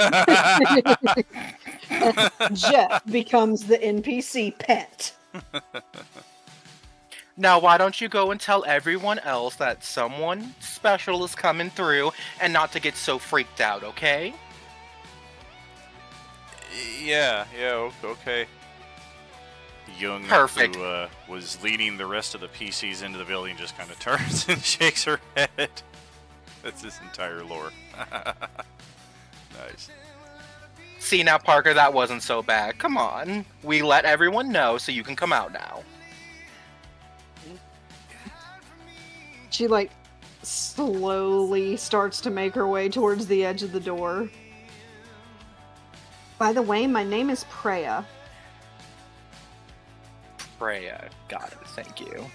Jeff becomes the NPC pet. Now, why don't you go and tell everyone else that someone special is coming through and not to get so freaked out, okay? Yeah, okay. Young, Perfect. who was leading the rest of the PCs into the building, just kind of turns and shakes her head. That's his entire lore. Nice. See now, Parker, that wasn't so bad. Come on. We let everyone know so you can come out now. She like slowly starts to make her way towards the edge of the door. By the way, my name is Preya. Freya, got it. Thank you.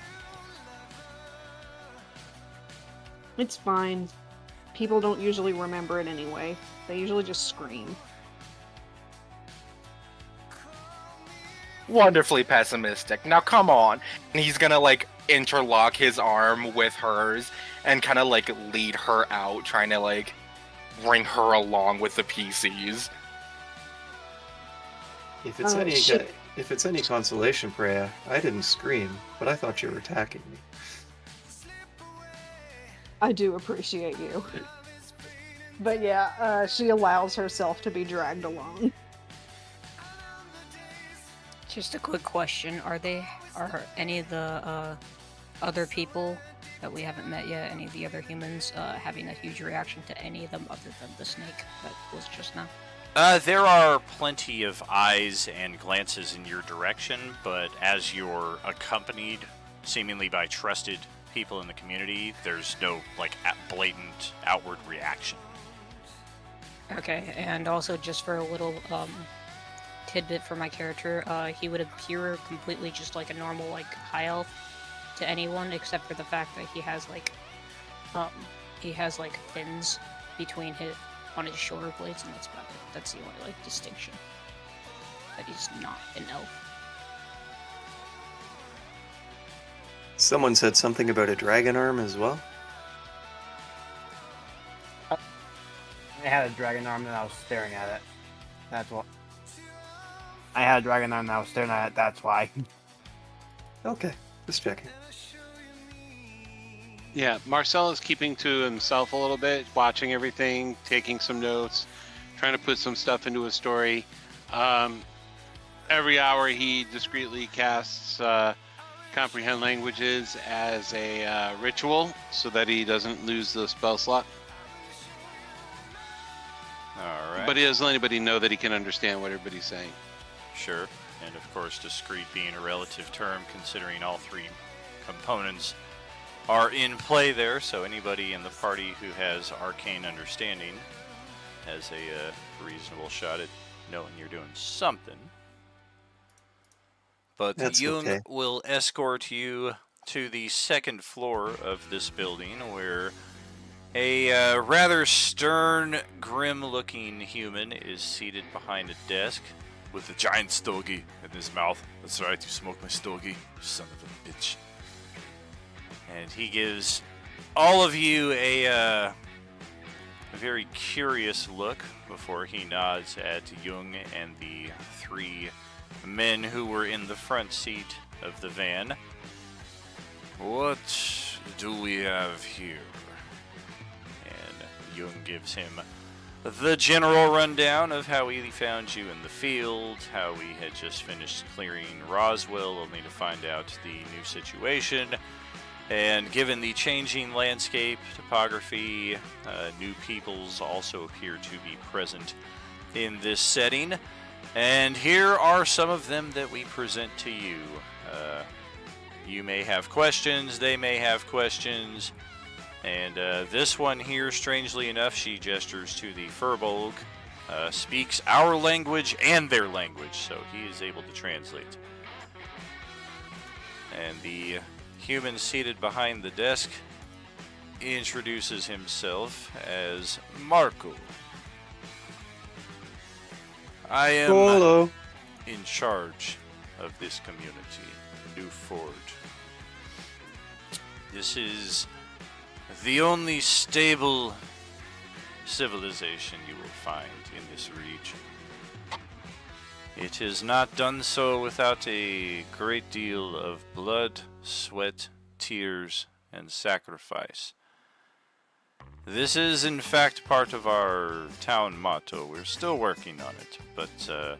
It's fine. People don't usually remember it anyway. They usually just scream. Wonderfully pessimistic. Now come on. And he's gonna like interlock his arm with hers and kind of like lead her out, trying to like bring her along with the PCs. If it's Oh, any shit. If it's any consolation, Freya, I didn't scream, but I thought you were attacking me. I do appreciate you. But yeah, she allows herself to be dragged along. Just a quick question: Are any of the other people that we haven't met yet, any of the other humans, having a huge reaction to any of them other than the snake that was just now? There are plenty of eyes and glances in your direction, but as you're accompanied seemingly by trusted people in the community, there's no like blatant outward reaction. Okay, and also just for a little tidbit for my character, he would appear completely just like a normal like high elf to anyone, except for the fact that he has like fins between on his shoulder blades, and that's about it. That's the only like distinction. That he's not an elf. Someone said something about a dragon arm as well. I had a dragon arm and I was staring at it. That's what. I had a dragon arm and I was staring at it. That's why. Okay, just checking. Yeah, Marcel is keeping to himself a little bit, watching everything, taking some notes, trying to put some stuff into his story. Every hour he discreetly casts Comprehend Languages as a ritual so that he doesn't lose the spell slot. All right. But he doesn't let anybody know that he can understand what everybody's saying. Sure. And of course, discreet being a relative term, considering all three components are in play there, so anybody in the party who has arcane understanding has a reasonable shot at knowing you're doing something. But That's Jung okay. will escort you to the second floor of this building, where a rather stern, grim-looking human is seated behind a desk with a giant stogie in his mouth. That's right, you smoke my stogie, son of a bitch. And he gives all of you a very curious look before he nods at Jung and the three men who were in the front seat of the van. What do we have here? And Jung gives him the general rundown of how he found you in the field, how we had just finished clearing Roswell only to find out the new situation. And given the changing landscape, topography, new peoples also appear to be present in this setting. And here are some of them that we present to you. You may have questions, they may have questions. And this one here, strangely enough, she gestures to the Furbolg, speaks our language and their language, so he is able to translate. And the human seated behind the desk introduces himself as Marco. I am Hello. in charge of this community, New Ford. This is the only stable civilization you will find in this region. It has not done so without a great deal of blood, sweat, tears, and sacrifice. This is in fact part of our town motto. We're still working on it, but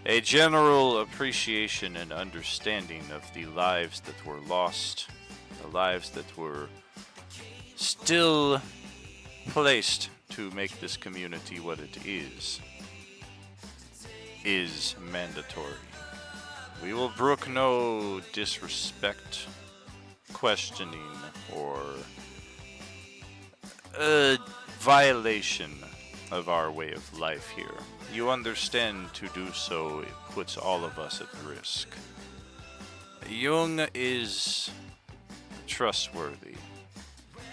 a general appreciation and understanding of the lives that were lost, the lives that were still placed to make this community what it is mandatory. We will brook no disrespect, questioning, or violation of our way of life here. You understand, to do so, it puts all of us at risk. Jung is trustworthy.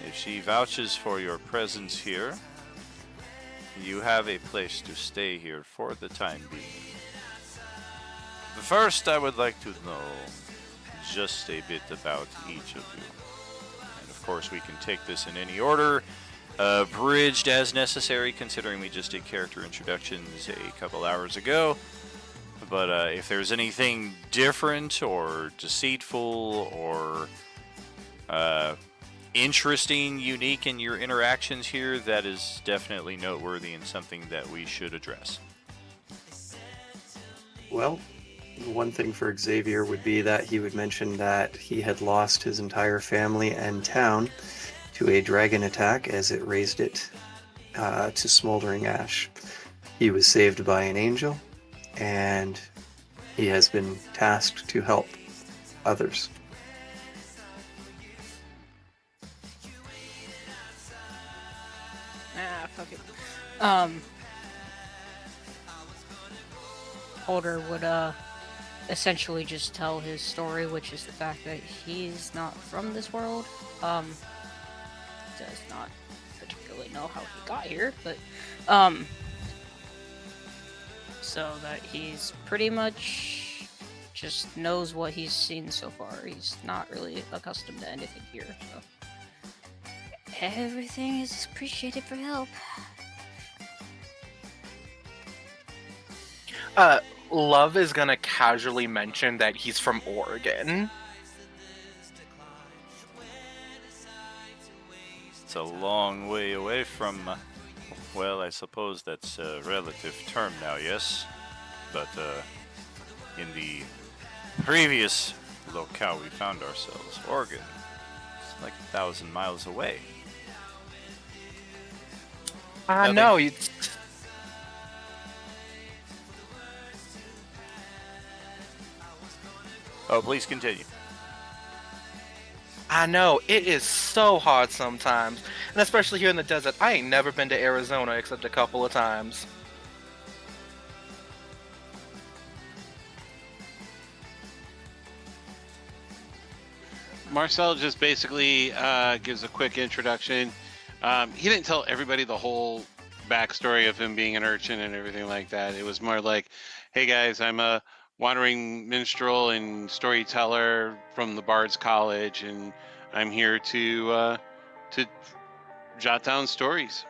If she vouches for your presence here, you have a place to stay here for the time being. First, I would like to know just a bit about each of you. And of course, we can take this in any order, bridged as necessary, considering we just did character introductions a couple hours ago. But if there's anything different or deceitful or interesting, unique in your interactions here, that is definitely noteworthy and something that we should address. Well, one thing for Xavier would be that he would mention that he had lost his entire family and town to a dragon attack as it raised it to smoldering ash. He was saved by an angel, and he has been tasked to help others. Fuck it. Holder would essentially just tell his story, which is the fact that he's not from this world. Does not particularly know how he got here, but so that he's pretty much just knows what he's seen so far. He's not really accustomed to anything here, so everything is appreciated for help. Love is gonna casually mention that he's from Oregon. It's a long way away from, well, I suppose that's a relative term now, yes? But in the previous locale we found ourselves, Oregon, it's like 1,000 miles away. I Nothing. know. Oh, please continue. I know, it is so hard sometimes. And especially here in the desert. I ain't never been to Arizona except a couple of times. Marcel just basically gives a quick introduction. He didn't tell everybody the whole backstory of him being an urchin and everything like that. It was more like, hey guys, I'm a wandering minstrel and storyteller from the Bard's College, and I'm here to jot down stories.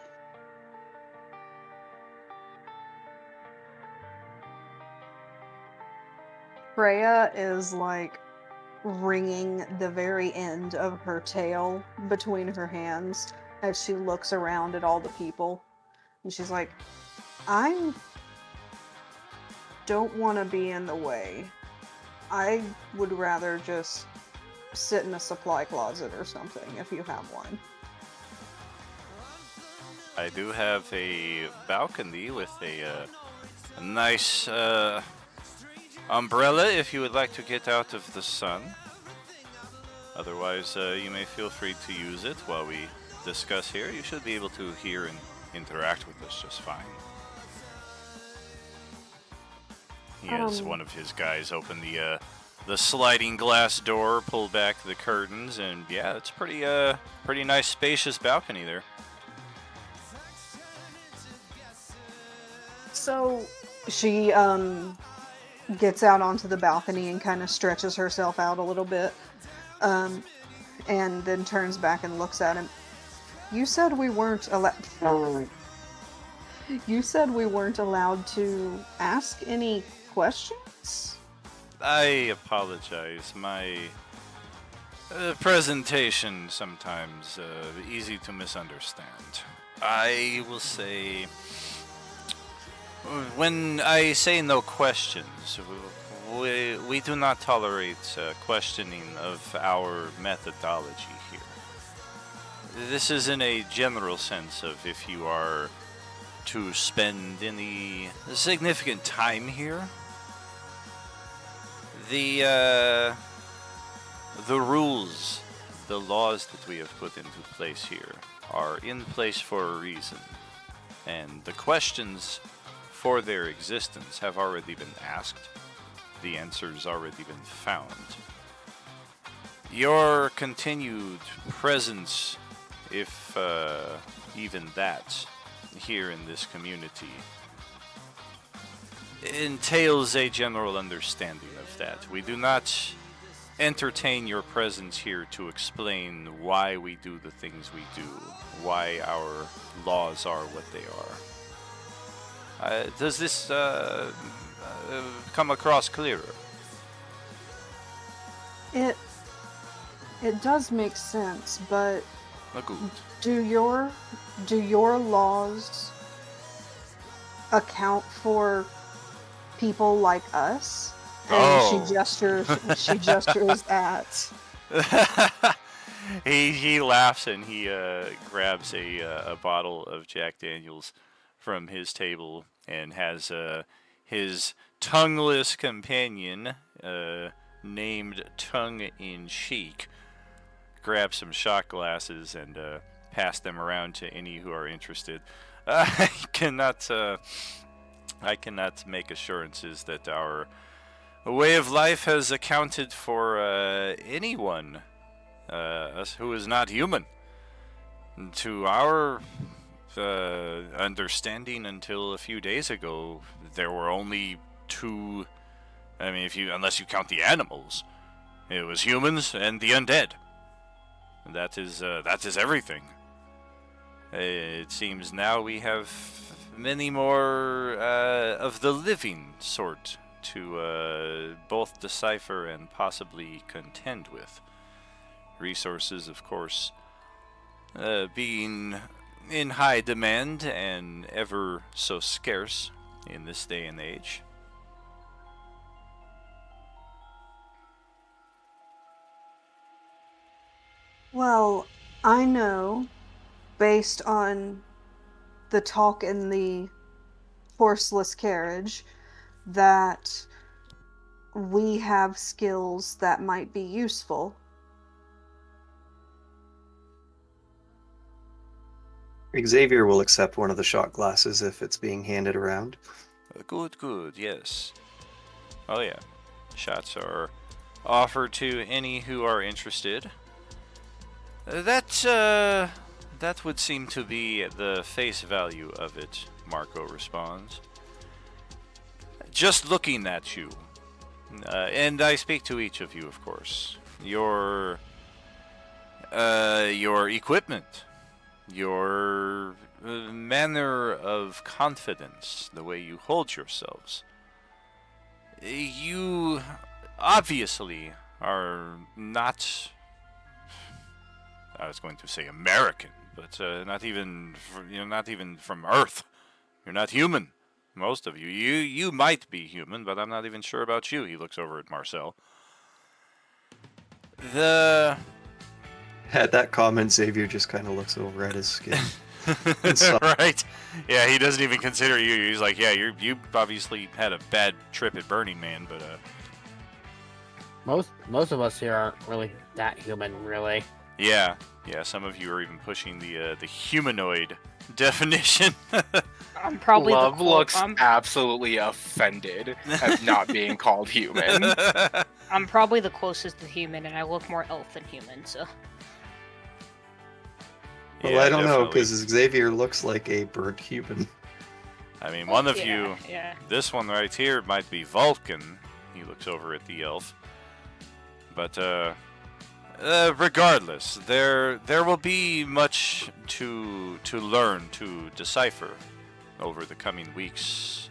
Freya is like wringing the very end of her tail between her hands as she looks around at all the people. And she's like, I don't want to be in the way. I would rather just sit in a supply closet or something if you have one. I do have a balcony with a nice umbrella if you would like to get out of the sun. Otherwise, you may feel free to use it while we discuss here. You should be able to hear and interact with us just fine. He has one of his guys open the sliding glass door, pull back the curtains, and yeah, it's pretty nice, spacious balcony there. So she gets out onto the balcony and kind of stretches herself out a little bit, and then turns back and looks at him. You said we weren't allowed. You said we weren't allowed to ask any questions? I apologize. My presentation sometimes easy to misunderstand. I will say, when I say no questions, we do not tolerate questioning of our methodology here. This is in a general sense of if you are to spend any significant time here. The rules, the laws that we have put into place here are in place for a reason. And the questions for their existence have already been asked. The answers already been found. Your continued presence, if even that, here in this community entails a general understanding of that. We do not entertain your presence here to explain why we do the things we do, why our laws are what they are. Does this come across clearer. It does make sense, but Good. do your laws account for people like us? And Oh. she gestures at he laughs and he grabs a bottle of Jack Daniels from his table and has his tongueless companion named Tongue in Cheek grab some shot glasses and pass them around to any who are interested. I cannot make assurances that our way of life has accounted for anyone who is not human. To our understanding, until a few days ago, there were only two. I mean, unless you count the animals, it was humans and the undead. That is everything. It seems now we have many more of the living sort to both decipher and possibly contend with. Resources, of course, being in high demand and ever so scarce in this day and age. Well, I know, based on the talk in the horseless carriage, that we have skills that might be useful. Xavier will accept one of the shot glasses if it's being handed around. Good, yes. Oh yeah, shots are offered to any who are interested. That would seem to be the face value of it, Marco responds. Just looking at you, and I speak to each of you, of course. Your equipment, your manner of confidence, the way you hold yourselves. You obviously are not, I was going to say American, but not even from Earth. You're not human, most of you. You might be human, but I'm not even sure about you. He looks over at Marcel. At that comment, Xavier just kind of looks over at his skin. Right? Yeah, he doesn't even consider you. He's like, yeah, you obviously had a bad trip at Burning Man, but Most of us here aren't really that human, really. yeah, some of you are even pushing the humanoid definition. I'm probably Love the looks I'm, absolutely offended at not being called human. I'm probably the closest to human, and I look more elf than human. So Well, Yeah, I don't know, definitely. because Xavier looks like a burnt human. I mean, one of yeah, you, yeah. this one right here, might be Vulcan. He looks over at the elf. But regardless, there will be much to learn, to decipher over the coming weeks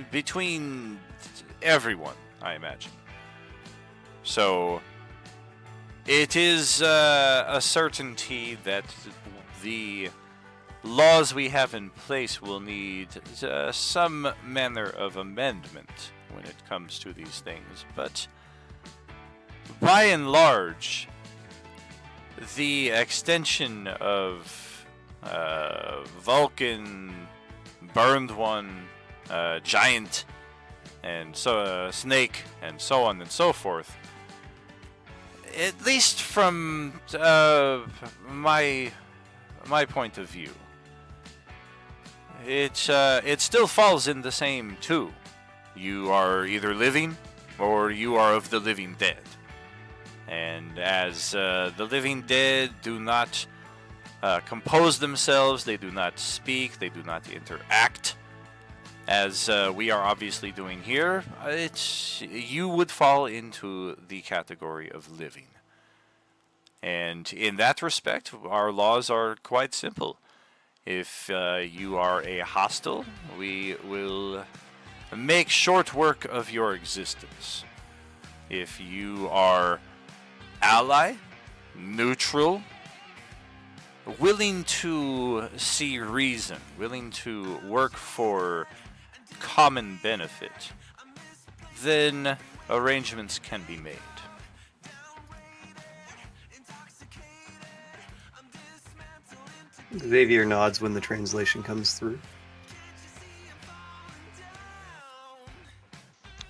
between everyone, I imagine. So it is a certainty that the laws we have in place will need some manner of amendment when it comes to these things, but by and large, the extension of Vulcan, Burned One, Giant, and so Snake, and so on and so forth, at least from my point of view, it still falls in the same two. You are either living or you are of the living dead. And as the living dead do not compose themselves, they do not speak, they do not interact, as we are obviously doing here, you would fall into the category of living. And in that respect, our laws are quite simple. If you are a hostile, we will make short work of your existence. If you are ally, neutral, willing to see reason, willing to work for common benefit, then arrangements can be made. Xavier nods when the translation comes through.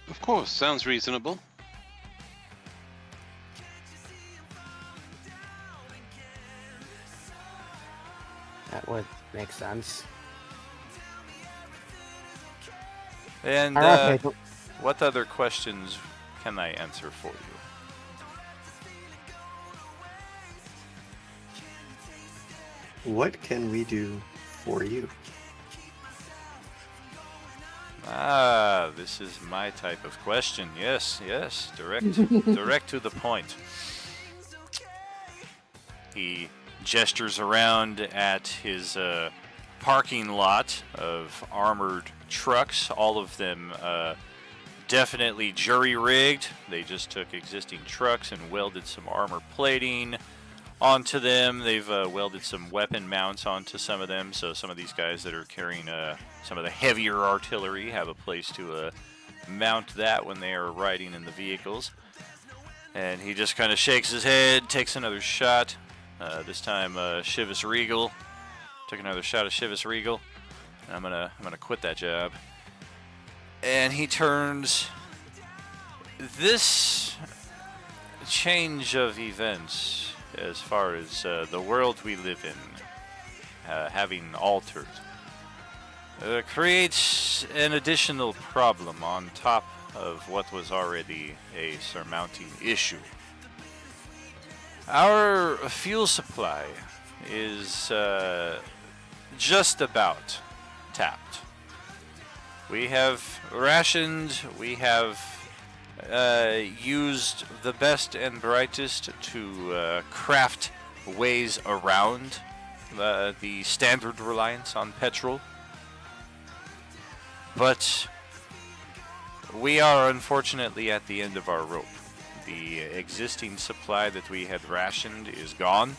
Of course, sounds reasonable. That would make sense. And Okay, what other questions can I answer for you? What can we do for you? Ah, this is my type of question. Yes, yes, direct, direct to the point. He gestures around at his parking lot of armored trucks. All of them definitely jury-rigged. They just took existing trucks and welded some armor plating onto them. They've welded some weapon mounts onto some of them, so some of these guys that are carrying some of the heavier artillery have a place to mount that when they are riding in the vehicles. And he just kind of shakes his head, takes another shot. This time, Chivas Regal took another shot at Chivas Regal. And I'm gonna quit that job. And he turns. This change of events, as far as the world we live in, having altered, creates an additional problem on top of what was already a surmounting issue. Our fuel supply is just about tapped. We have rationed, we have used the best and brightest to craft ways around the standard reliance on petrol. But we are unfortunately at the end of our rope. The existing supply that we had rationed is gone.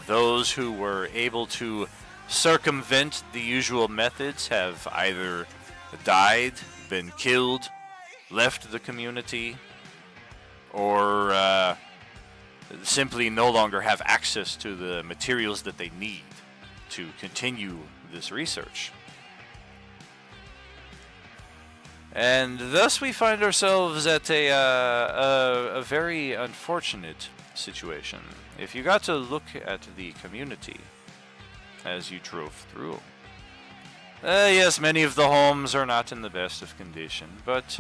Those who were able to circumvent the usual methods have either died, been killed, left the community, or simply no longer have access to the materials that they need to continue this research. And thus we find ourselves at a very unfortunate situation. If you got to look at the community as you drove through, yes, many of the homes are not in the best of condition, but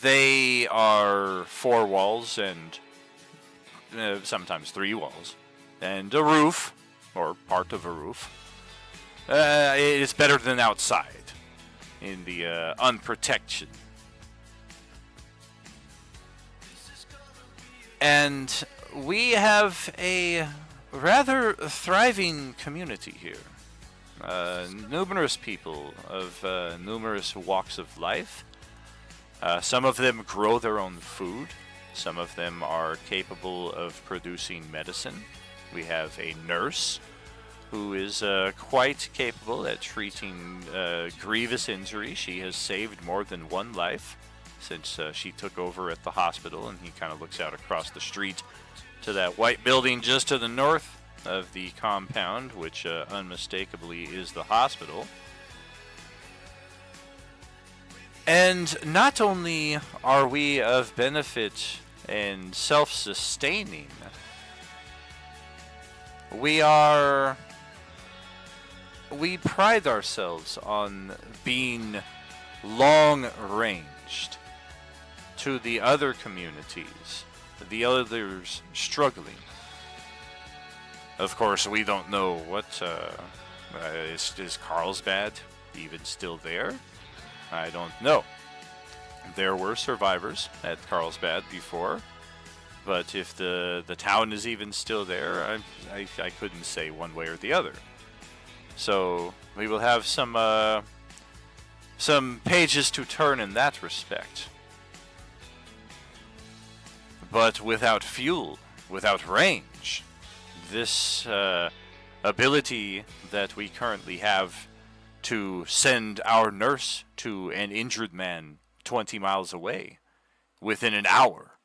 they are 4 walls and sometimes 3 walls, and a roof, or part of a roof. It's better than outside in the unprotection. And we have a rather thriving community here. Numerous people of numerous walks of life. Some of them grow their own food. Some of them are capable of producing medicine. We have a nurse who is quite capable at treating grievous injury. She has saved more than one life since she took over at the hospital, and he kind of looks out across the street to that white building just to the north of the compound, which unmistakably is the hospital. And not only are we of benefit and self-sustaining, we pride ourselves on being long-ranged to the other communities, the others struggling. Of course, we don't know what, is Carlsbad even still there? I don't know. There were survivors at Carlsbad before, but if the town is even still there, I couldn't say one way or the other. So we will have some some pages to turn in that respect. But without fuel, without range, this ability that we currently have to send our nurse to an injured man 20 miles away within an hour,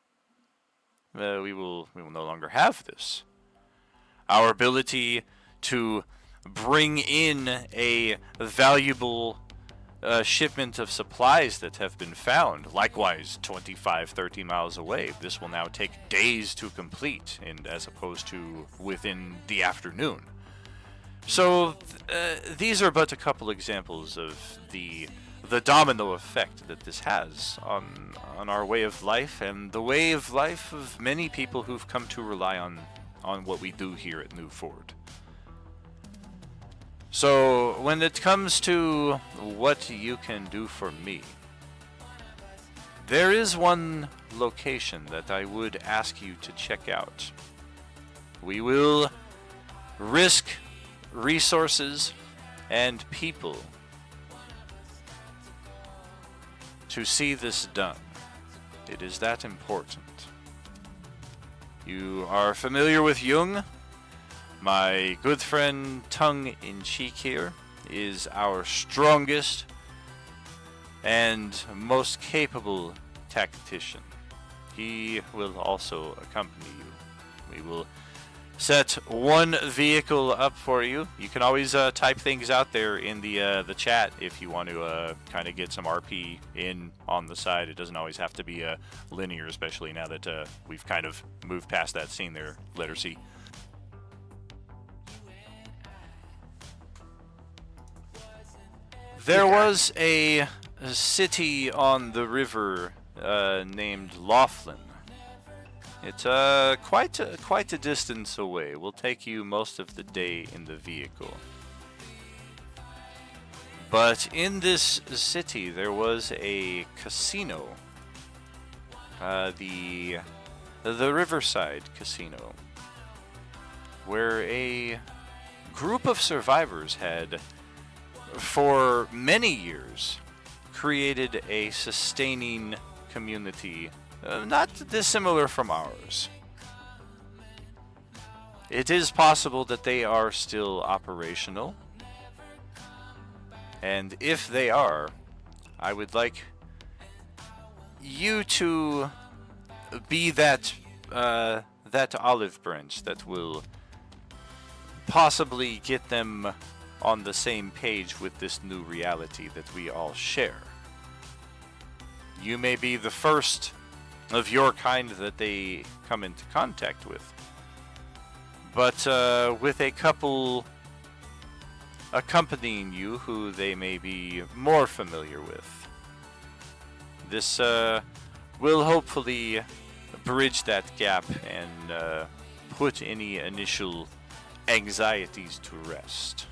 we will no longer have this. Our ability to bring in a valuable shipment of supplies that have been found, likewise 25, 30 miles away. This will now take days to complete, and as opposed to within the afternoon. So these are but a couple examples of the domino effect that this has on our way of life, and the way of life of many people who've come to rely on what we do here at New Ford. So, when it comes to what you can do for me, there is one location that I would ask you to check out. We will risk resources and people to see this done. It is that important. You are familiar with Jung? My good friend Tongue in Cheek here is our strongest and most capable tactician. He will also accompany you. We will set one vehicle up for you. You can always type things out there in the chat if you want to kind of get some RP in on the side. It doesn't always have to be linear, especially now that we've kind of moved past that scene there, letter C. There was a city on the river named Laughlin. It's quite a distance away. Will take you most of the day in the vehicle. But in this city, there was a casino, the Riverside Casino, where a group of survivors had, for many years, created a sustaining community not dissimilar from ours. It is possible that they are still operational, and if they are, I would like you to be that olive branch that will possibly get them on the same page with this new reality that we all share. You may be the first of your kind that they come into contact with, but with a couple accompanying you who they may be more familiar with. This will hopefully bridge that gap and put any initial anxieties to rest.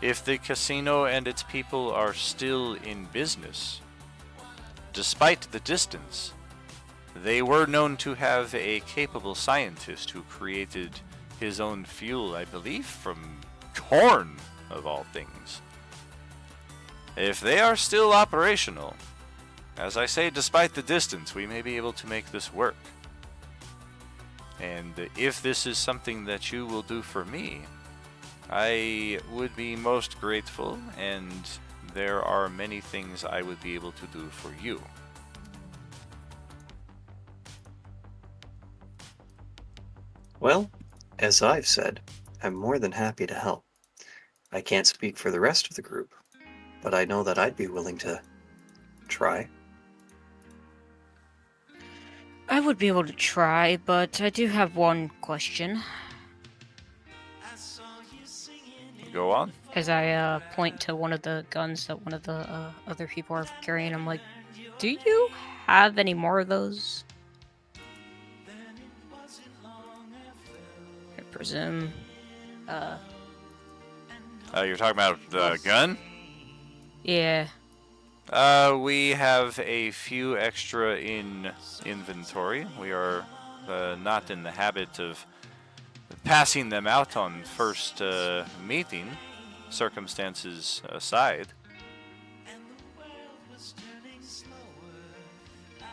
If the casino and its people are still in business, despite the distance, they were known to have a capable scientist who created his own fuel, I believe, from corn, of all things. If they are still operational, as I say, despite the distance, we may be able to make this work. And if this is something that you will do for me, I would be most grateful, and there are many things I would be able to do for you. Well, as I've said, I'm more than happy to help. I can't speak for the rest of the group, but I know that I'd be willing to try. I would be able to try, but I do have one question. Go on. As I point to one of the guns that one of the other people are carrying, I'm like, do you have any more of those? I presume. You're talking about the gun? Yeah. We have a few extra in inventory. We are not in the habit of passing them out on first meeting, circumstances aside.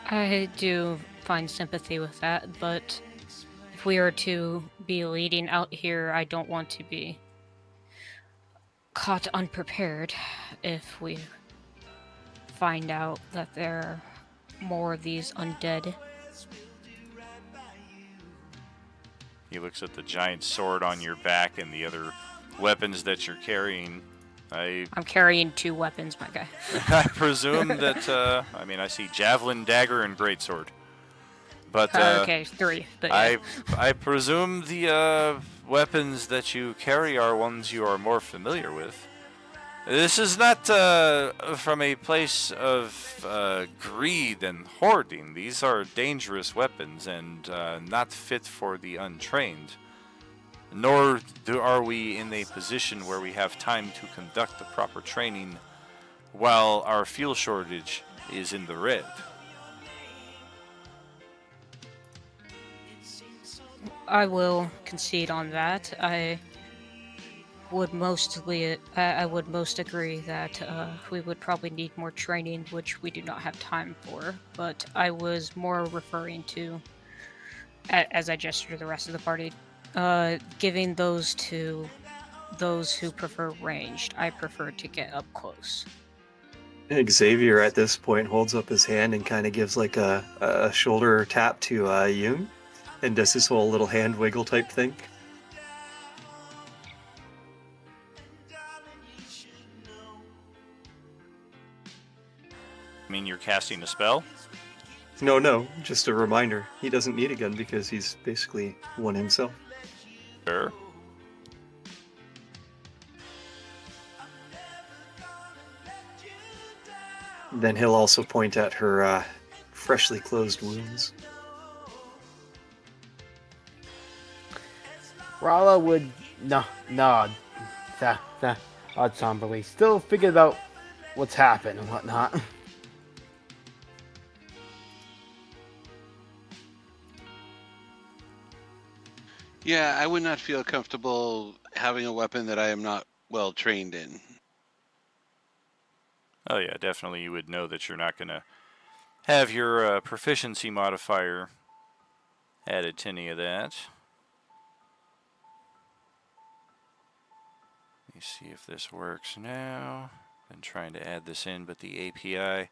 I do find sympathy with that, but if we are to be leading out here, I don't want to be caught unprepared if we find out that there are more of these undead. He looks at the giant sword on your back and the other weapons that you're carrying. I'm carrying 2 weapons, my guy. I presume that, I see javelin, dagger, and greatsword. But, okay, 3. But yeah. I presume the weapons that you carry are ones you are more familiar with. This is not from a place of greed and hoarding. These are dangerous weapons and not fit for the untrained. Nor are we in a position where we have time to conduct the proper training while our fuel shortage is in the red. I will concede on that. I would most agree that we would probably need more training, which we do not have time for. But I was more referring to, as I gesture to the rest of the party, giving those to those who prefer ranged. I prefer to get up close. Xavier at this point holds up his hand and kind of gives like a shoulder tap to Yoon and does this whole little hand wiggle type thing. I mean, you're casting a spell? No, just a reminder. He doesn't need a gun because he's basically one himself. Sure. Then he'll also point at her freshly closed wounds. Rala would nod somberly, still figuring out what's happened and whatnot. Yeah, I would not feel comfortable having a weapon that I am not well trained in. Oh yeah, definitely you would know that you're not going to have your proficiency modifier added to any of that. Let me see if this works now. Been trying to add this in, but the API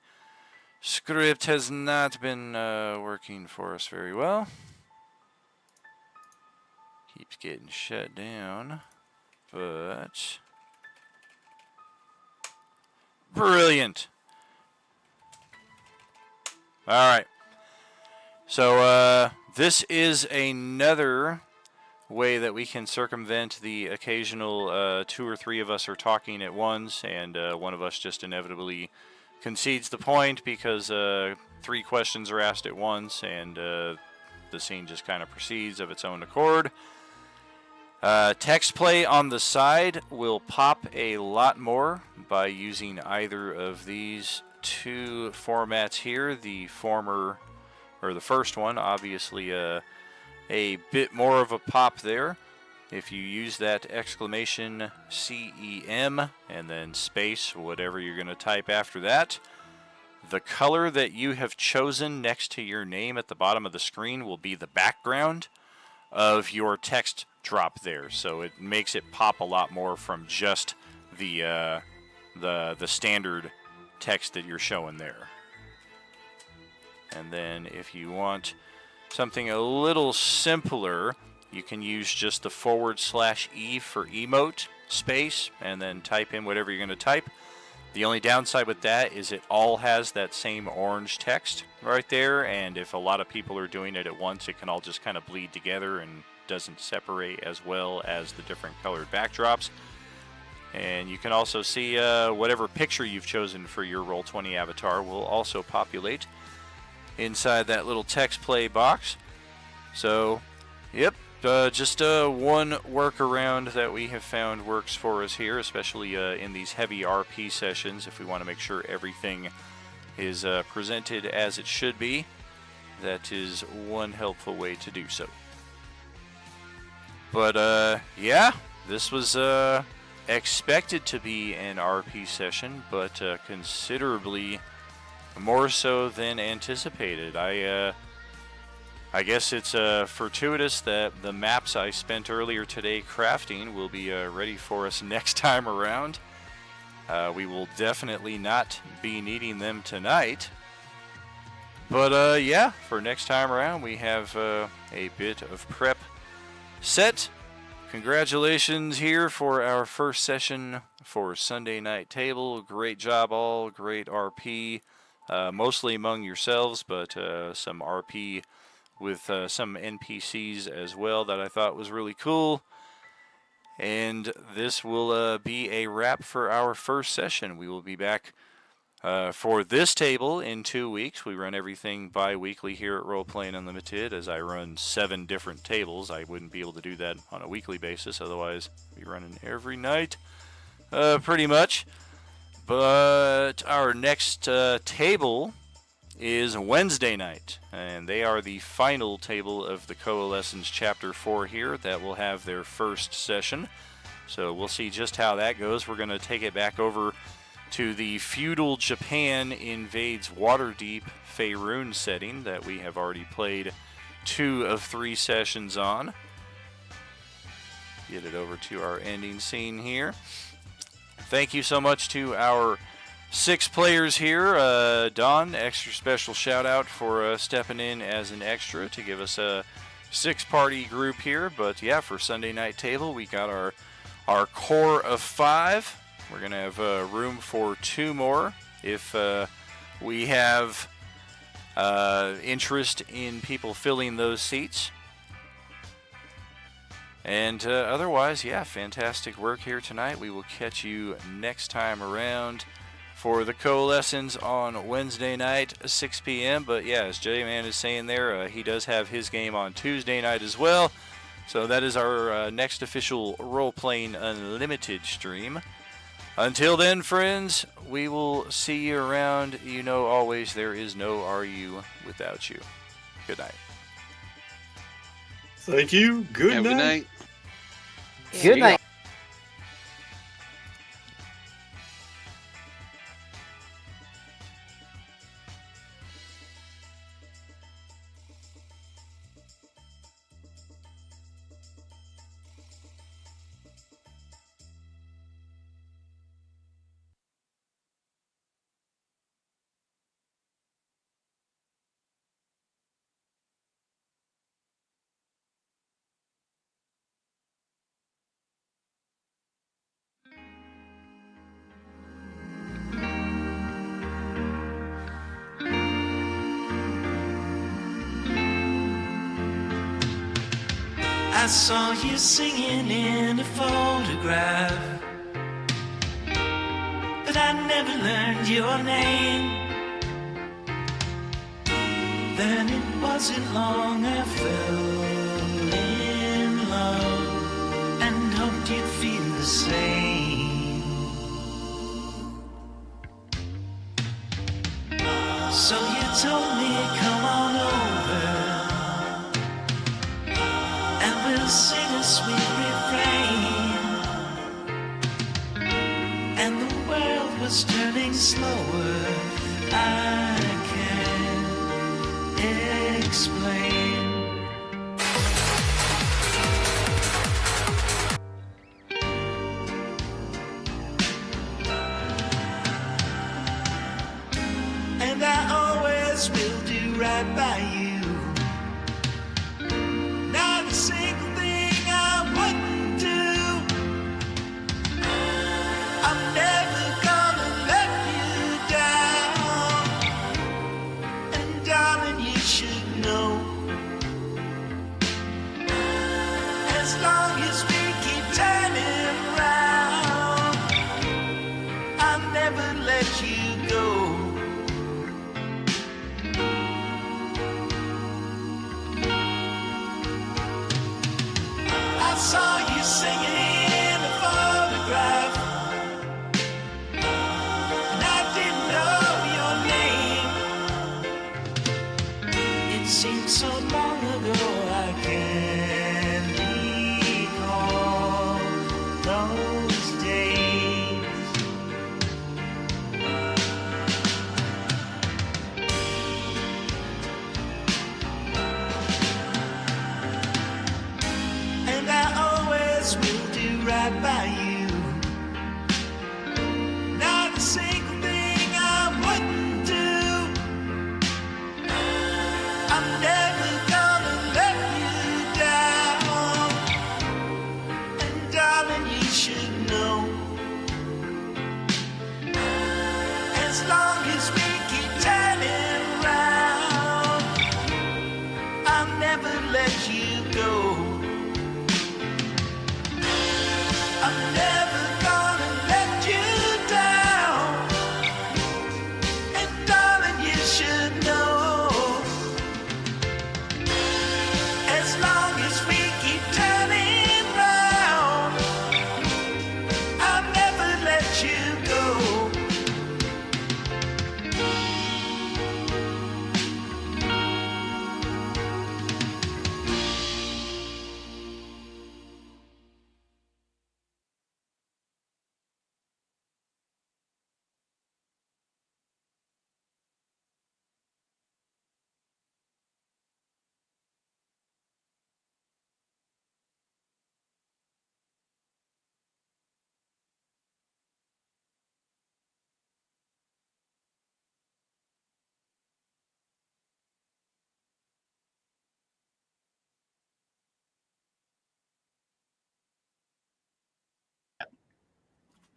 script has not been working for us very well. Keeps getting shut down, but brilliant. All right. So this is another way that we can circumvent the occasional 2 or 3 of us are talking at once, and one of us just inevitably concedes the point because 3 questions are asked at once, and the scene just kind of proceeds of its own accord. Text play on the side will pop a lot more by using either of these 2 formats here. The former, or the first one, obviously a bit more of a pop there. If you use that exclamation CEM and then space, whatever you're going to type after that, the color that you have chosen next to your name at the bottom of the screen will be the background of your text drop there, so it makes it pop a lot more from just the standard text that you're showing there. And then if you want something a little simpler, you can use just the /E for emote, space, and then type in whatever you're going to type. The only downside with that is it all has that same orange text right there, and if a lot of people are doing it at once, it can all just kind of bleed together and doesn't separate as well as the different colored backdrops. And you can also see whatever picture you've chosen for your Roll20 avatar will also populate inside that little text play box. So, yep, just one workaround that we have found works for us here, especially in these heavy RP sessions, if we want to make sure everything is presented as it should be. That is one helpful way to do so. But yeah, this was expected to be an RP session, but considerably more so than anticipated. I guess it's fortuitous that the maps I spent earlier today crafting will be ready for us next time around. We will definitely not be needing them tonight. But yeah, for next time around, we have a bit of prep set. Congratulations here for our first session for Sunday Night Table. Great job all, great RP, mostly among yourselves, but some RP with some NPCs as well that I thought was really cool. And this will be a wrap for our first session. We will be back for this table in 2 weeks. We run everything bi-weekly here at Roleplaying Unlimited, as I run 7 different tables. I wouldn't be able to do that on a weekly basis, otherwise I'd be running every night, pretty much. But our next table is Wednesday night, and they are the final table of the Coalescence Chapter 4 here that will have their first session. So we'll see just how that goes. We're going to take it back over to the feudal Japan invades Waterdeep Faerun setting that we have already played 2 of 3 sessions on. Get it over to our ending scene here. Thank you so much to our 6 players here. Don, extra special shout out for stepping in as an extra to give us a 6-party group here. But yeah, for Sunday Night Table, we got our core of 5. We're going to have room for 2 more if we have interest in people filling those seats. And otherwise, yeah, fantastic work here tonight. We will catch you next time around for the Coalescence on Wednesday night, 6 p.m. But yeah, as J-Man is saying there, he does have his game on Tuesday night as well. So that is our next official Roleplaying Unlimited stream. Until then, friends, we will see you around. You know always there is no RU without you. Good night. Thank you. Good Have a good night. Good night. I saw you singing in a photograph, but I never learned your name. Then it wasn't long I fell in love and hoped you'd feel the same. So you told me, come on over, sing a sweet refrain, and the world was turning slower. I can't explain. And I always will do right by you. Not a single thing I wouldn't do. I'm never gonna let you down. And darling, you should know, as long as we keep turning round, I'll never let you go. I saw you singing in a photograph, and I didn't know your name. It seems so long ago, I can't recall. promise we'll do right by you. Not a single thing I wouldn't do. I'm never gonna let you down. And darling, you should know. As long as we keep turning round, I'll never let you go. I'm never gonna let you down. And darling, you should know. As long as we keep turning round, I'll never let you go.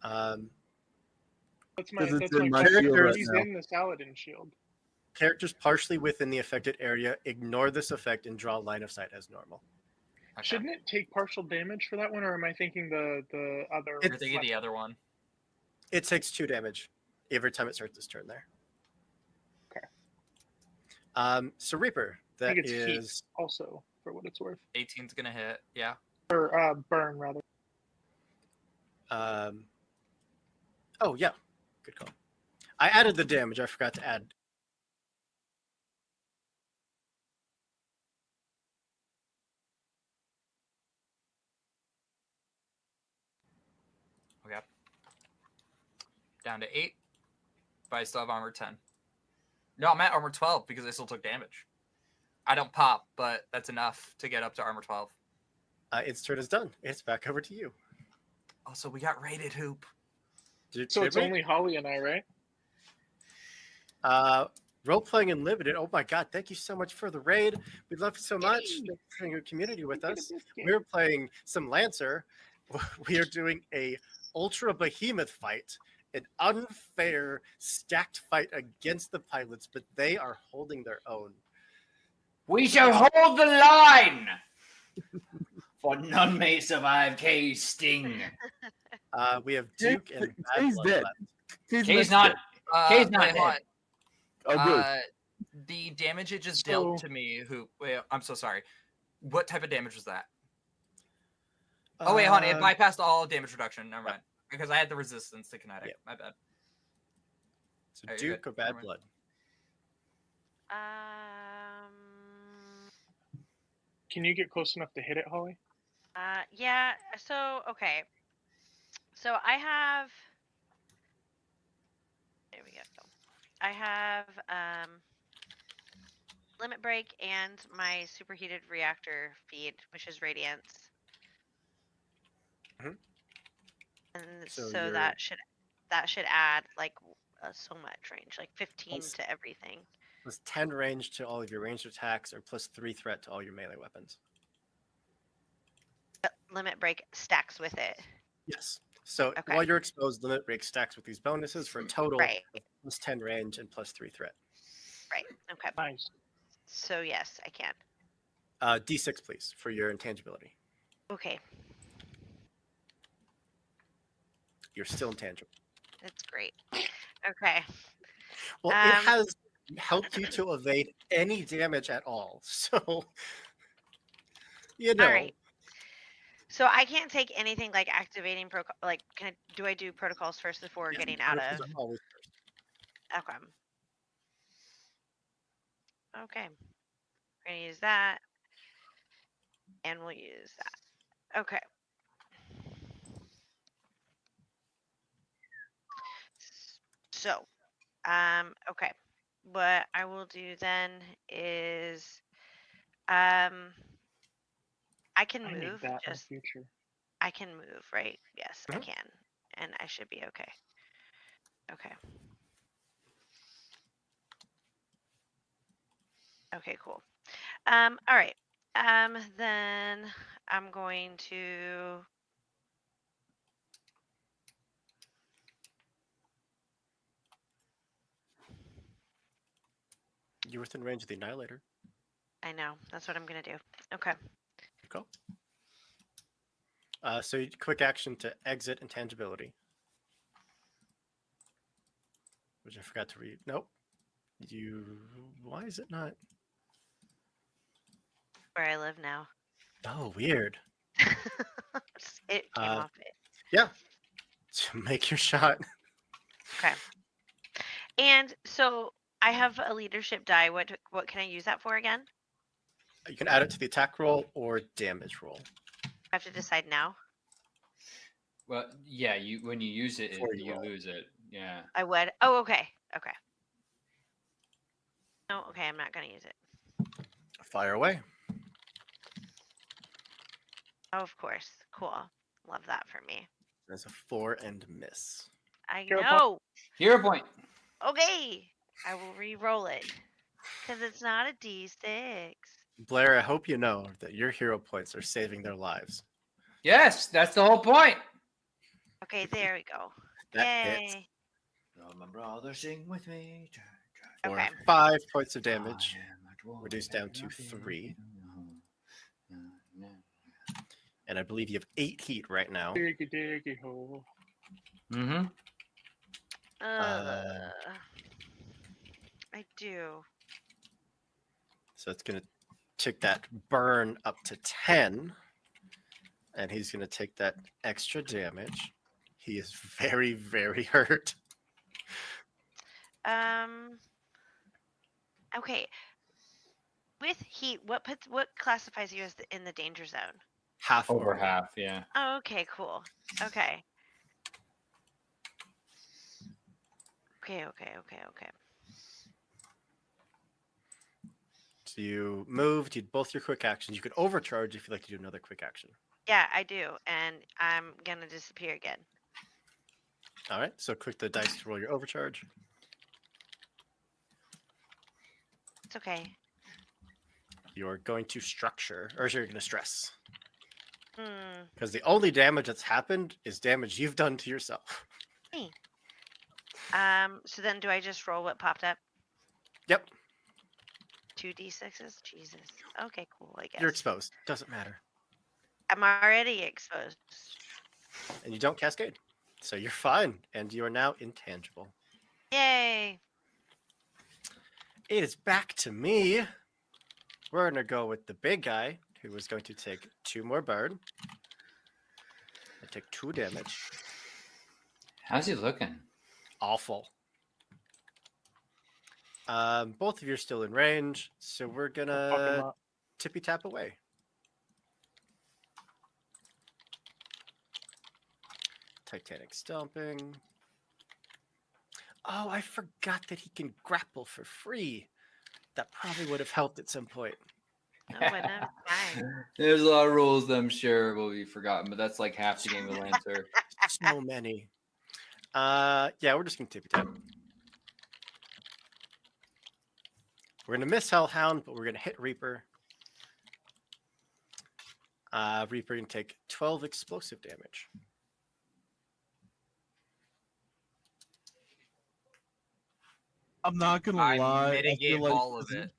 That's Because it's that's in my question. shield right He's now. in the Saladin shield. Characters partially within the affected area ignore this effect and draw line of sight as normal. Okay. Shouldn't it take partial damage for that one, or am I thinking the other? You're thinking the other one. It takes 2 damage every time it starts its turn there. Okay. So Reaper, I that think it's heat is also for what it's worth, 18's gonna hit. Yeah. or burn rather. oh yeah, good call. I added the damage. I forgot to add. Okay. Down to 8. But I still have armor 10. No, I'm at armor 12 because I still took damage. I don't pop, but that's enough to get up to armor 12. Its turn is done. It's back over to you. Also, we got raided, Hoop. So it's only Holly and I, right? Role playing unlimited. Oh my god! Thank you so much for the raid. We love you so much. Thank you for your community with us. We're playing some Lancer. We are doing a ultra behemoth fight, an unfair stacked fight against the pilots, but they are holding their own. We shall hold the line. For none may survive Kay's sting. We have Duke and Bad He's Blood dead. left. Kay's not. Kay's not wait, hold dead. Oh, good. The damage it just dealt to me, wait, I'm so sorry. What type of damage was that? Oh wait, honey, it bypassed all damage reduction. Never mind. Because I had the resistance to kinetic. Yeah. My bad. So Are you Duke good? or Bad Never mind. Blood? Can you get close enough to hit it, Holly? Yeah. So okay. So I have. There we go. I have limit break and my superheated reactor feed, which is radiance. Mhm. And So so you're- that should add like so much range, like 15 Plus- to everything. Plus 10 range to all of your ranged attacks, or plus 3 threat to all your melee weapons. But limit break stacks with it. Yes. So Okay. while you're exposed, limit break stacks with these bonuses for a total Right. of plus 10 range and plus 3 threat. Right. Okay. Nice. So yes, I can. D6, please, for your intangibility. Okay. You're still intangible. That's great. Okay. Well, it has helped you to evade any damage at all. So, you know. All right. So I can't take anything like activating like do I do protocols first before Yes, getting out of? protocols are always first. Okay. Okay. We're gonna use that. And we'll use that. Okay. So, okay. What I will do then is I can I need move that in the just future. I can move, right? Yes, I Mhm. can. And I should be okay. Okay. Okay, cool. All right. Then I'm going to. You're within range of the Annihilator. I know. That's what I'm gonna do. Okay. Cool. So you quick action to exit intangibility. Which I forgot to read. Nope. Why is it not? Where I live now. Oh, weird. It came off it. Yeah. To make your shot. Okay. And so I have a leadership die. What can I use that for again? You can add it to the attack roll or damage roll. I have to decide now. Well, yeah, when you use it, Before you you roll. lose it. Yeah. I would. Oh, okay. Okay. No, okay, I'm not gonna use it. Fire away. Oh, of course. Cool. Love that for me. That's a 4 and miss. I Hero point. know. Hero point. Okay. I will re-roll it. Because it's not a D6. Blair, I hope you know that your hero points are saving their lives. Yes, that's the whole point. Okay, there we go. That Yay. hits Oh, my brother, sing with me. for Okay. 5 points of damage, reduced down to 3. And I believe you have 8 heat right now. Diggy diggy hole. Mm-hmm. I do. So it's going to take that burn up to 10. And he's going to take that extra damage. He is very, very hurt. Okay. With heat, what classifies you as in the danger zone? Half Over normal. half, yeah. Oh, okay, cool. Okay. Okay. So you moved, you did both your quick actions. You could overcharge if you'd like to do another quick action. Yeah, I do, and I'm gonna disappear again. All right, so click the dice to roll your overcharge. It's okay. You're going to structure, or you're going to stress. Hmm. Because the only damage that's happened is damage you've done to yourself. Hey. So then do I just roll what popped up? Yep, 2d6s? Jesus. Okay, cool, I guess. you're exposed. Doesn't matter. I'm already exposed. And you don't cascade. So you're fine, and you are now intangible. Yay! It is back to me. We're going to go with the big guy, who is going to take 2 more burn. And take 2 damage. How's he looking? Awful. Both of you are still in range, so we're Fuck him gonna up. tippy tap away. Titanic stomping. Oh, I forgot that he can grapple for free. That probably would have helped at some point. Oh, but I'm fine. There's a lot of rules that I'm sure will be forgotten, but that's like half the game of Lancer. So many. Yeah, we're just gonna tippy tap. We're gonna miss Hellhound, but we're gonna hit Reaper. Reaper can take 12 explosive damage. I'm not gonna I lie. I mitigate feel like all of it.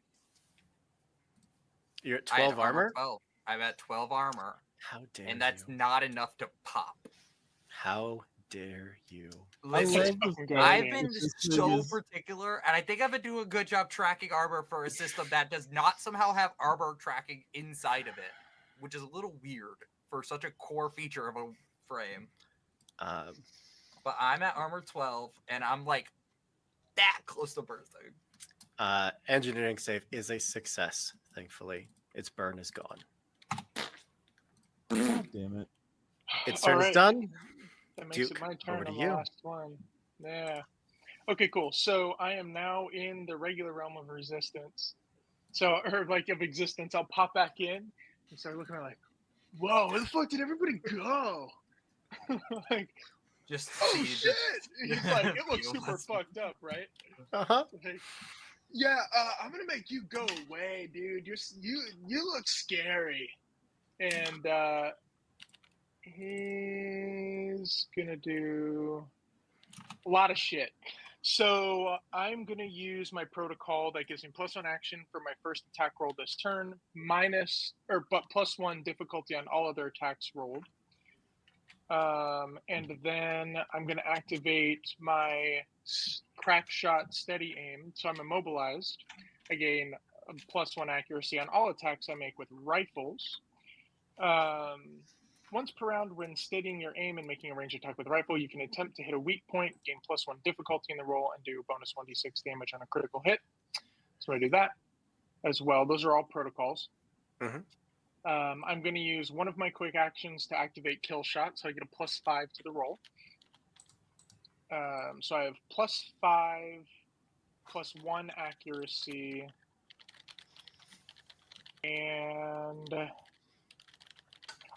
You're at I had 12 armor? 12. I'm at 12 armor. How dare And that's you? not enough to pop. How dare you? Listen, love this game. I've been This so thing is- particular, and I think I've been doing a good job tracking armor for a system that does not somehow have armor tracking inside of it, which is a little weird for such a core feature of a frame. But I'm at armor 12, and I'm like that close to bursting. Engineering save is a success, thankfully. Its burn is gone. Damn it. Its All turn is right. done. That makes Duke, it my over turn to on you. the last one. Yeah. Okay, cool. So I am now in the regular realm of resistance. So, or like of existence. I'll pop back in and start looking at like, whoa, where the fuck did everybody go? Like, Just oh see, shit! He's like, it looks Feel super us. fucked up, right? Uh-huh. Like, yeah, I'm gonna make you go away, dude. You look scary, and he's gonna do a lot of shit. So I'm gonna use my protocol that gives me +1 action for my first attack roll this turn, but +1 difficulty on all other attacks rolled. And then I'm gonna activate my crack shot steady aim. So I'm immobilized. I gain a +1 accuracy on all attacks I make with rifles. Once per round, when steadying your aim and making a ranged attack with a rifle, you can attempt to hit a weak point, gain +1 difficulty in the roll, and do bonus 1d6 damage on a critical hit. So I'm going to do that as well. Those are all protocols. Mhm. I'm going to use one of my quick actions to activate kill shot, so I get a +5 to the roll. So I have +5, +1 accuracy, and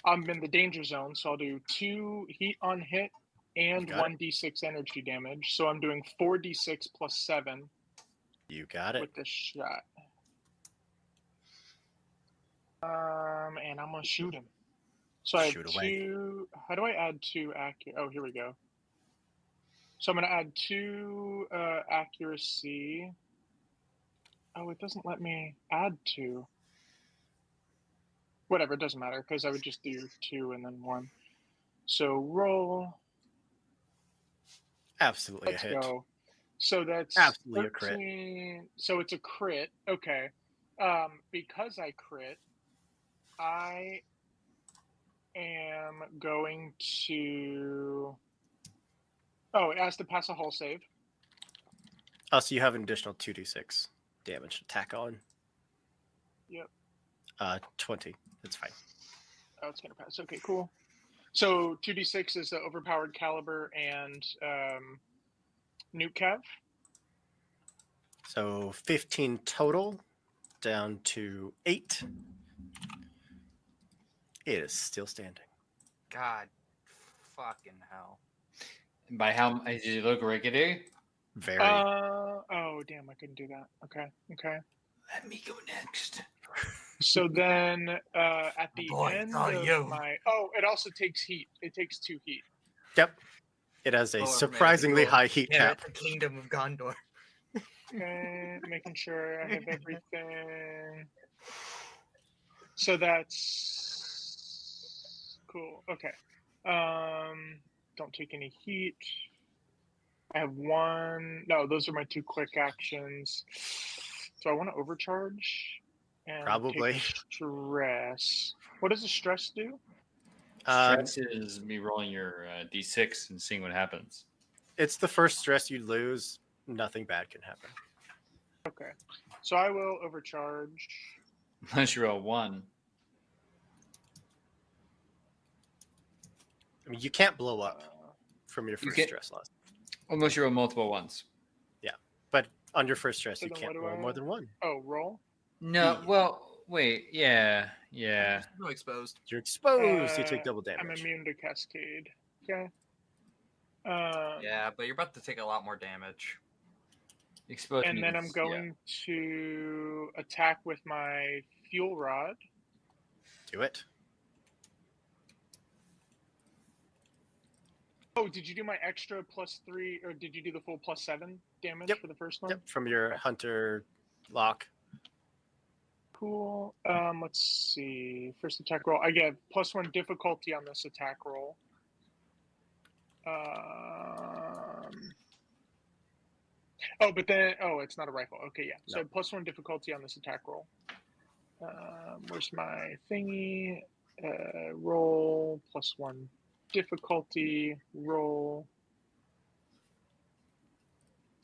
I'm in the danger zone, so I'll do 2 heat on hit and got 1d6 energy damage. So I'm doing 4d6 +7 You got it. with this shot. And I'm gonna shoot him. So I have Shoot away. 2. How do I add 2 Oh, here we go. So I'm gonna add 2 accuracy. Oh, it doesn't let me add 2. Whatever, it doesn't matter because I would just do 2 and then 1. So roll. Absolutely Let's a hit. go. So that's Absolutely a crit. 13. So it's a crit. Okay. Because I crit, I am going to. Oh, it has to pass a hull save. Oh, so you have an additional 2d6 damage to tack on. Yep. 20. That's fine. Oh, it's gonna pass. Okay, cool. So 2d6 is the overpowered caliber and nuke cav. So 15 total, down to 8. It is still standing. God, fucking hell. By how did you look rickety? Very. Oh, damn! I couldn't do that. Okay. Let me go next. So then, at the Boy, end it's all of you. my it also takes heat. It takes 2 heat. Yep. It has a Oh, surprisingly man, high heat yeah, cap. it's the Kingdom of Gondor. Okay, making sure I have everything. So that's cool. Okay. Don't take any heat. I have 1. No, those are my 2 quick actions. Do I want to overcharge? And Probably. take stress. What does the stress do? Stress is me rolling your d6 and seeing what happens. It's the first stress you lose. Nothing bad can happen. Okay. So I will overcharge. Unless you roll 1. I mean, you can't blow up from your You first can't- stress loss. Unless you roll multiple ones. Yeah, but on your first stress, So you then can't what do roll I- more than 1. Oh, roll? No, well, wait, yeah. No exposed. You're exposed. You take double I'm damage. immune to cascade. Okay. Yeah, but you're about to take a lot more damage. Exposed. And then I'm means- going to attack with my fuel rod. Do it. Oh, did you do my extra +3, or did you do the full +7 damage Yep. for the first one? Yep, from your hunter lock. Cool. Let's see. First attack roll. I get +1 difficulty on this attack roll. But then it's not a rifle. Okay, yeah. So No. +1 difficulty on this attack roll. Where's my thingy? Roll +1 difficulty. Roll.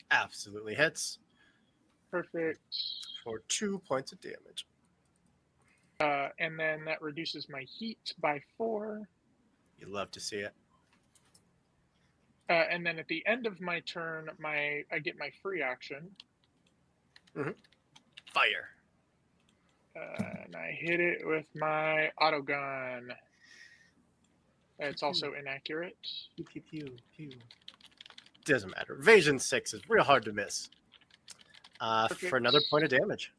Absolutely hits Perfect. for 2 points of damage. And then that reduces my heat by 4. You love to see it. And then at the end of my turn, I get my free action. Fire. And I hit it with my auto gun. It's also inaccurate. Pew, pew, pew, pew. Doesn't matter. Evasion 6 is real hard to miss. For another point of damage.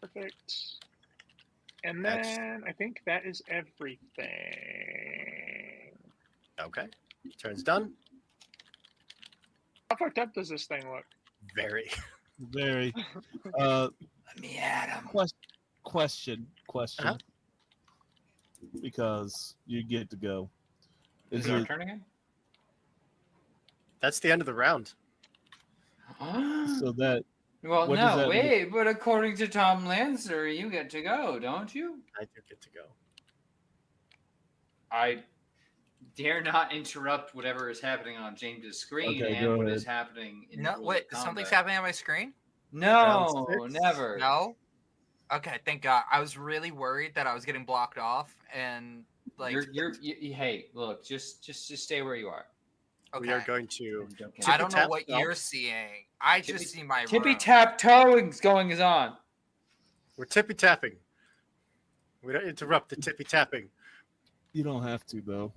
Perfect. And then I think that is everything. Okay. Turn's done. How fucked up does this thing look? Very. Very. Let me at him. Question. Uh-huh. Because you get to go. Is it our turn again? That's the end of the round. So that. Well, what does no, that wait. But according to Tom Lancer, you get to go, don't you? I do get to go. I dare not interrupt whatever is happening on James's screen Okay, and go what ahead. is happening in No, Rules wait. of Something's Combat. happening on my screen. No, Round 6? never. No. Okay, thank God. I was really worried that I was getting blocked off, and like, Hey, look, just stay where you are. okay. We are going to. I don't know tippy-tap what stop. you're seeing. I just see my Tippy room. tap toeing going on. We're tippy tapping. We don't interrupt the tippy tapping. You don't have to though.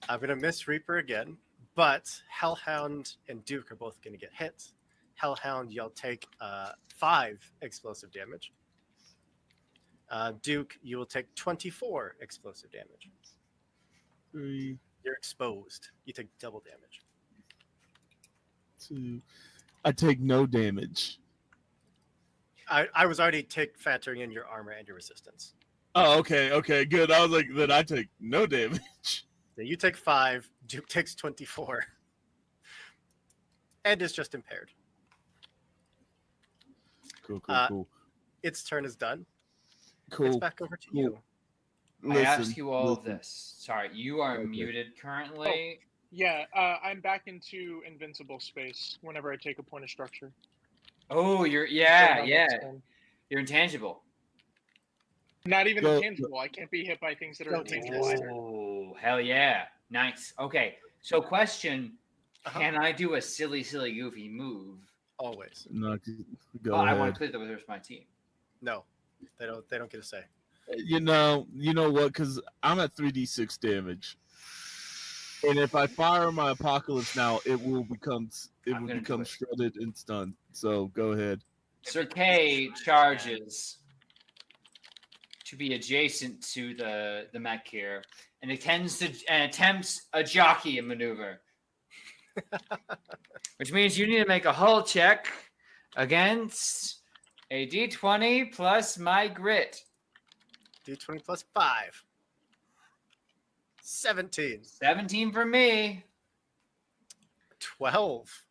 I'm going to miss Reaper again, but Hellhound and Duke are both going to get hit. Hellhound, you'll take 5 explosive damage. Duke, you will take 24 explosive damage. 3, You're exposed. You take double damage. 2. I take no damage. I was already factoring in your armor and your resistance. Oh, okay, good. I was like, then I take no damage. Yeah, you take 5. Duke takes 24. And is just impaired. Cool. Its turn is done. Cool. It's back over to you. I ask you all of this. Sorry, you are muted currently. Yeah, I'm back into invincible space whenever I take a point of structure. Oh, you're So now that's done. You're intangible. Not even Go- intangible. I can't be hit by things that are intangible either. Oh, hell yeah. Nice. Okay. So question, can I do a silly, goofy move? Always. No, go Well, I ahead. want to clear the rest of my team. No, they don't get a say. You know what? Because I'm at 3d6 damage, and if I fire my apocalypse now, it will become shredded and stunned. So go ahead. Sir K charges to be adjacent to the mech here and attempts a jockey maneuver. Which means you need to make a hull check against a d20 plus my grit. D20 plus 5. 17. 17 for me. 12.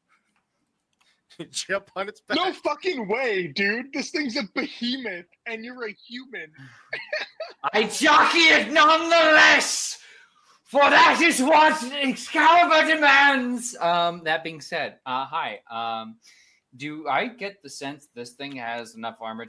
Jump on its back. No fucking way, dude. This thing's a behemoth, and you're a human. I jockey it nonetheless, for that is what Excalibur demands. That being said, hi. Do I get the sense this thing has enough armor